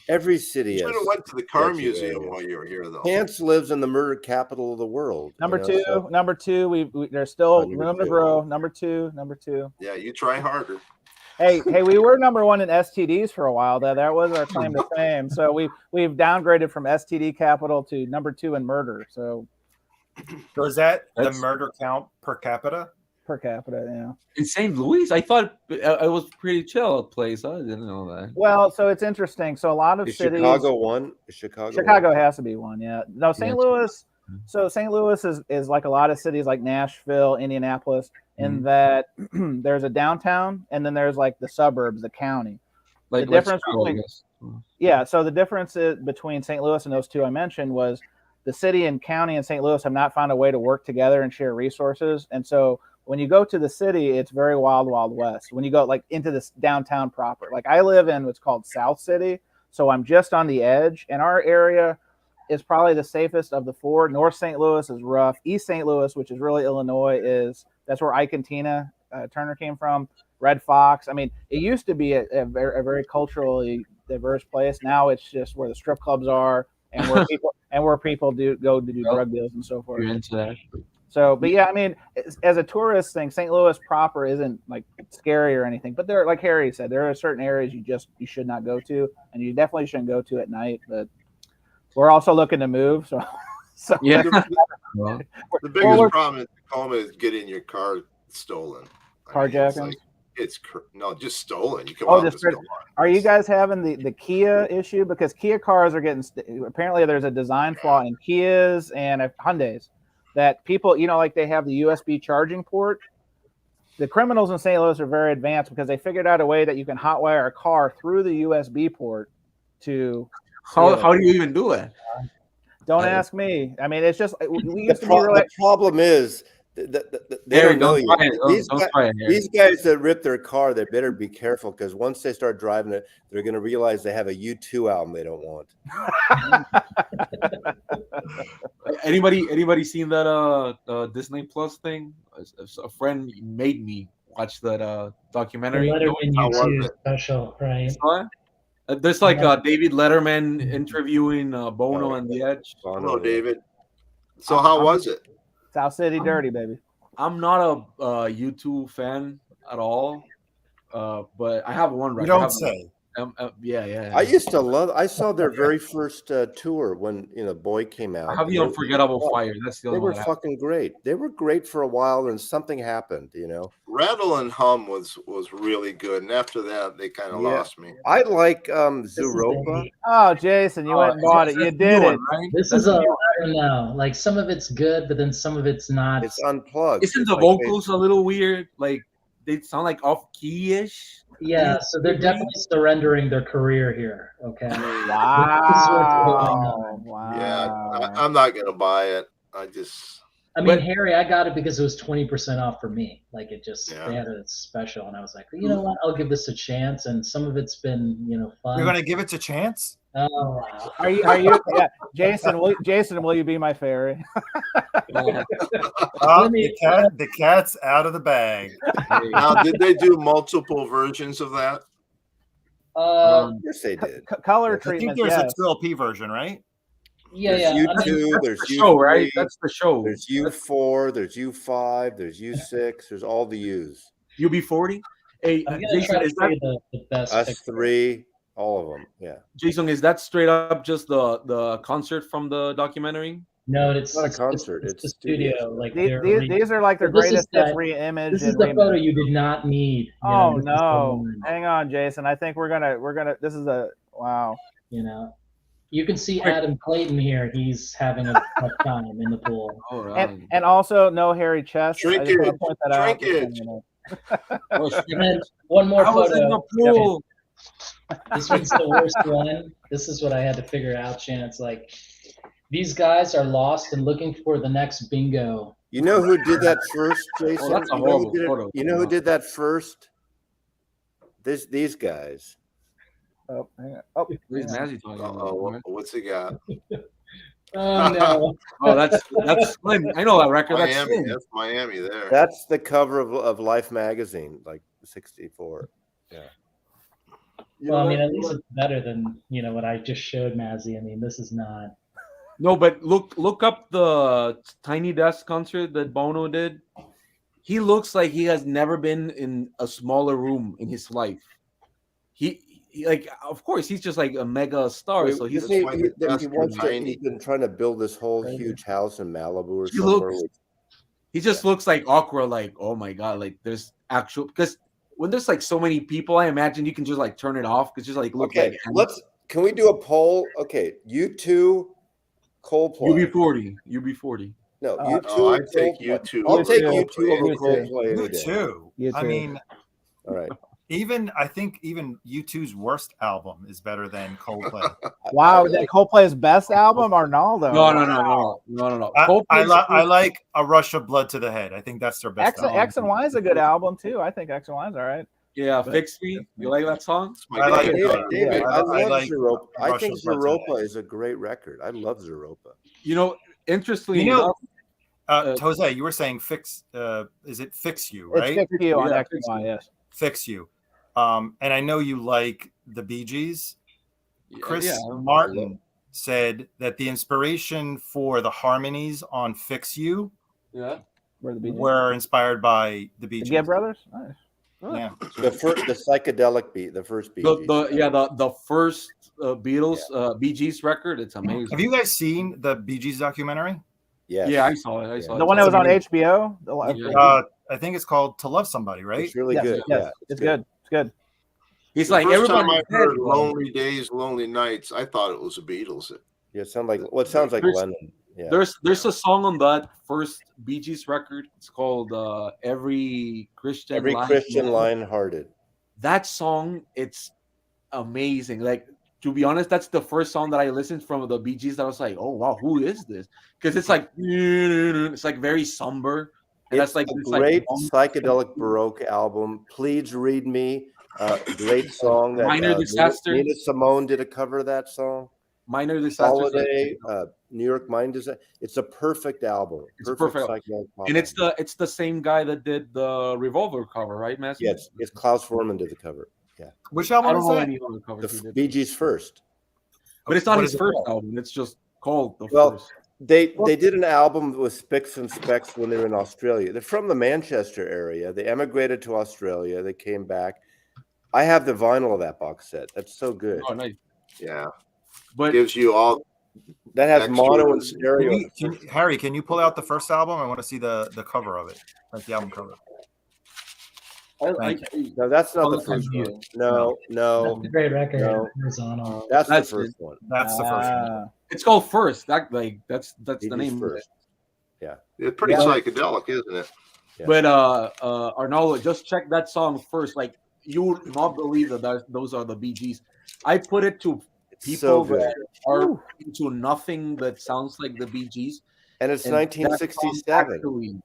Every city. You should have went to the car museum while you were here, though. Chance lives in the murder capital of the world. Number two. We there's still room to grow. Number two. Yeah, you try harder. Hey, we were number one in STDs for a while. That was our claim to fame. So we've downgraded from STD capital to number 2 in murder. So is that the murder count per capita? Per capita, yeah. In St. Louis, I thought it was pretty chill place. I didn't know that. Well, so it's interesting. So a lot of cities. Chicago has to be one. Yeah. No, St. Louis. So St. Louis is like a lot of cities like Nashville, Indianapolis, in that there's a downtown and then there's like the suburbs, the county. Like the difference so the difference between St. Louis and those two I mentioned was the city and county and St. Louis have not found a way to work together and share resources. And so when you go to the city, it's very wild, wild west. When you go like into this downtown proper, like I live in what's called South City, so I'm just on the edge, and our area is probably the safest of the four. North St. Louis is rough. East St. Louis, which is really Illinois, that's where Ike and Tina Turner came from. Red Fox. I mean, it used to be a very culturally diverse place. Now it's just where the strip clubs are and where people go to do drug deals and so forth. You're into that. So, but yeah, I mean, as a tourist thing, St. Louis proper isn't like scary or anything. But there, like Harry said, there are certain areas you should not go to, and you definitely shouldn't go to at night. But we're also looking to move, so Yeah. The biggest problem in Tacoma is getting your car stolen. Carjacking. It's no, just stolen. You come Oh, out just are you guys having the Kia issue? Because Kia cars are getting apparently there's a design flaw in Kias and Hyundais that people, like they have the USB charging port. The criminals in St. Louis are very advanced because they figured out a way that you can hotwire a car through the USB port to. How do you even do it? Don't ask me. I mean, it's just we used to be really. The problem is. They don't know you. These guys that rip their car, they better be careful because once they start driving it, they're going to realize they have a U2 album they don't want. Anybody seen that Disney Plus thing? A friend made me watch that documentary. Letterman U2 special, right? There's like David Letterman interviewing Bono and The Edge. Hello, David. So how was it? South City dirty, baby. I'm not a U2 fan at all, but I have one record. You don't say. Yeah. I used to love. I saw their very first tour when Boy came out. I have The Unforgettable Fire. That's the They other were one. fucking great. They were great for a while, and something happened. Rattle and Hum was really good, and after that, they kind of lost me. I like Zooropa. Oh, Jason, you went and bought it. You did it. Right? This is I don't know. Like some of it's good, but then some of it's not. It's unplugged. Isn't the vocals a little weird? Like they sound like off key-ish. Yeah, so they're definitely surrendering their career here. Okay. Wow. Yeah, I'm not gonna buy it. I mean, Harry, I got it because it was 20% off for me. Like it just they had a special, and I was like, you know what? I'll give this a chance. And some of it's been, fun. You're gonna give it a chance? Oh, wow. Are you? Yeah, Jason. Will you be my fairy? The cat's out of the bag. Now, did they do multiple versions of that? Yes, they did. Color I treatment. think there's a 12P version, right? Yeah, there's yeah. U2, there's the U3, show, right? That's the show. There's U4, there's U5, there's U6, there's all the U's. UB40. Hey, I'm gonna Jason, try to is that the best S3, all of them. Yeah. Jason? Is that straight up just the concert from the documentary? No, it's not a concert. It's the studio. Like these are like their greatest hits re-image. This is the photo you did not need. Oh no! Hang on, Jason. I think we're gonna. This is a wow. You can see Adam Clayton here. He's having a tough time in the pool. Oh, right. And also no hairy chest. Shrinkage. I just want to point that out. And then one more I was photo. in the pool. This one's the worst one. This is what I had to figure out, Chance. Like, these guys are lost and looking for the next bingo. You know who did that first, Jason? That's a horrible photo. You know who did that first? These guys. Oh, hang on. Oh, Where's Mazzy talking about? What's he got? Oh no! Oh, that's Slim. I know that record. Miami. That's Miami there. That's the cover of Life magazine, like '64. Yeah. Well, I mean, at least it's better than what I just showed, Mazzy. I mean, this is not. No, but look up the Tiny Desk concert that Bono did. He looks like he has never been in a smaller room in his life. He like, of course, he's just like a mega star. So he's he's been trying to build this whole huge house in Malibu or somewhere. He just looks like awkward. Like, oh my god, like there's actual because when there's like so many people, I imagine you can just like turn it off because just like look. Okay, can we do a poll? Okay, U2, Coldplay. UB40. No, U2. I take U2. I'll take U2 over Coldplay any day. U2. I mean, all right. I think even U2's worst album is better than Coldplay. Wow, that Coldplay's best album, Arnaldo. No. I like A Rush of Blood to the Head. I think that's their best album. X and Y is a good album too. I think X and Y is all right. Yeah, Fix Me. You like that song? I like it. David, I love like Zeropa. I Rush think of Blood to the Head. Zeropa is a great record. I love Zeropa. You know, interestingly You know, enough, Jose, you were saying Fix. Is it Fix You? Right? It's Fix You on Yeah, X and Y. Yes. Fix You. And I know you like the Bee Gees. Chris Martin said that the inspiration for the harmonies on Fix You were inspired by the Bee Gees. The Gibb Brothers. Nice. Yeah. The psychedelic beat, the first Bee Gees. The first Beatles Bee Gees record. It's amazing. Have you guys seen the Bee Gees documentary? Yes. Yeah, I saw it. The one that was on HBO. I think it's called To Love Somebody, right? It's really good. Yes, Yeah, it's good. It's good. He's The like first time everybody. I heard "Lonely Days, Lonely Nights," I thought it was the Beatles. Yeah, it sounds like Lennon. Yeah. There's a song on that first Bee Gees record. It's called Every Christian Line-Hearted. That song, it's amazing. Like, to be honest, that's the first song that I listened from the Bee Gees that I was like, oh wow, who is this? Because it's like very somber. And It's a great psychedelic Baroque album. Please Read Me. Great song. That, Minor Disaster. Nina Simone did a cover of that song. Minor Disaster. Holiday, New York Mind Disaster. It's a perfect album. It's perfect. And it's the same guy that did the Revolver cover, right, Matthew? Yeah, it's Klaus Vormann did the cover. Yeah. Which album I don't is know that? any other covers he The did. Bee Gees first. But it's not What his is it first called? album. It's just called the Well, first. They did an album with Spicks and Specks when they were in Australia. They're from the Manchester area. They emigrated to Australia. They came back. I have the vinyl of that box set. That's so good. Oh, nice. Yeah, But gives you all. That has Extras. mono and stereo. Harry, can you pull out the first album? I want to see the cover of it, like the album cover. No, that's not the first one. No. That's a great record. No. Horizontal. That's the That's first one. That's the first one. it's called First. That's the Bee name. Gees first. It's pretty psychedelic, isn't it? Yeah. But Arnaldo, just check that song first. Like, you would not believe that those are the Bee Gees. I put it to So people good. that are into nothing that sounds like the Bee Gees. And it's And that song 1967. actually-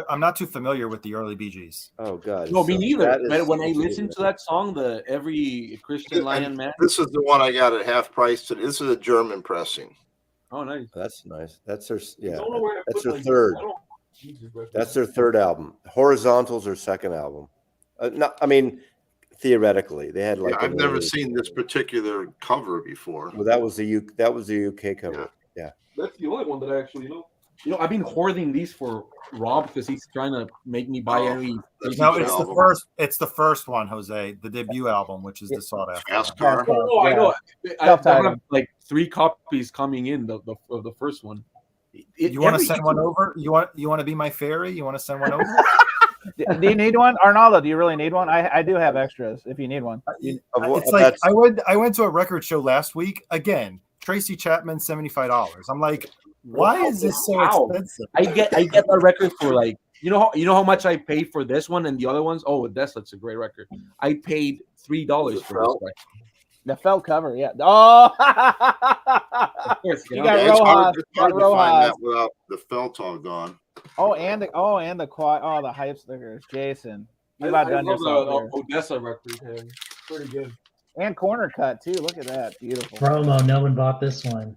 I'm not too familiar with the early Bee Gees. Oh God. No, me neither. that But is when I unbelievable. listen to that song, the Every Christian Lion Man. This is the one I got at half price. This is a German pressing. Oh, nice. That's nice. That's their I don't know where to That's put their my- third. I don't- Jesus Christ. That's their third album. Horizontals their second album. No, I mean theoretically they had like. Yeah, I've never seen this particular cover before. Well, that was the UK cover. Yeah. That's the only one that I actually know. You know, I've been hoarding these for Rob because he's trying to make me buy any. No, it's the first. It's the first one, Jose, the debut album, which is the sought after. Fast car. Oh, I know. I Self-titled. have like 3 copies coming in of the first one. You want to send one over? You want to be my fairy? You want to send one over? Do you need one, Arnaldo? Do you really need one? I do have extras if you need one. It's like I went to a record show last week. Again, Tracy Chapman, $75. I'm like, why is this so expensive? I get that record for like you know how much I paid for this one and the other ones. Oh, that's a great record. I paid $3 for this record. The felt cover, yeah. Oh, Of course, you know? got Yeah, it's hard Rojas. to find Rojas. that without the felt all gone. And the quiet. Oh, the hype stickers, Jason. You about done love yourself the Odessa record. Yeah. Pretty good. here. And corner cut too. Look at that, beautiful. Promo. No one bought this one.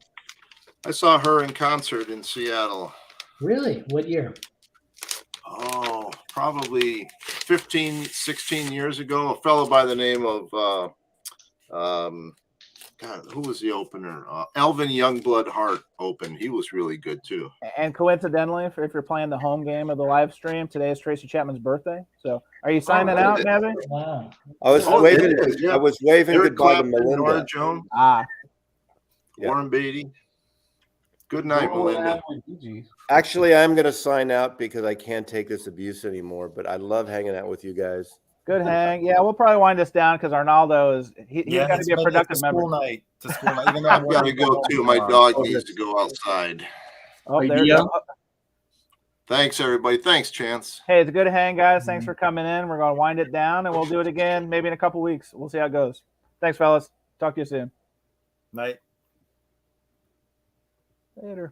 I saw her in concert in Seattle. Really? What year? Oh, probably 15, 16 years ago. A fellow by the name of God, who was the opener? Elvin Youngblood Hart opened. He was really good too. And coincidentally, if you're playing the home game of the live stream, today is Tracy Chapman's birthday. So, are you signing out, Nevin? Wow. I was Oh, waving. it is, yeah. I was waving Eric goodbye to Clapton, Nora Melinda. Jones, Ah, Yeah. Warren Beatty. Good night, Melinda. Actually, I'm going to sign out because I can't take this abuse anymore. But I love hanging out with you guys. good hang. Yeah, we'll probably wind this down because Arnaldo is he's got to be a productive member. School night. It's a school night. Even though I'm I've got to working go from too. home My tomorrow. dog needs to go outside. Oh, there you Idea? go. Thanks, everybody. Thanks, Chance. Hey, it's good to hang, guys. Thanks for coming in. We're going to wind it down, and we'll do it again maybe in a couple weeks. We'll see how it goes. Thanks, fellas. Talk to you soon. Night. Later.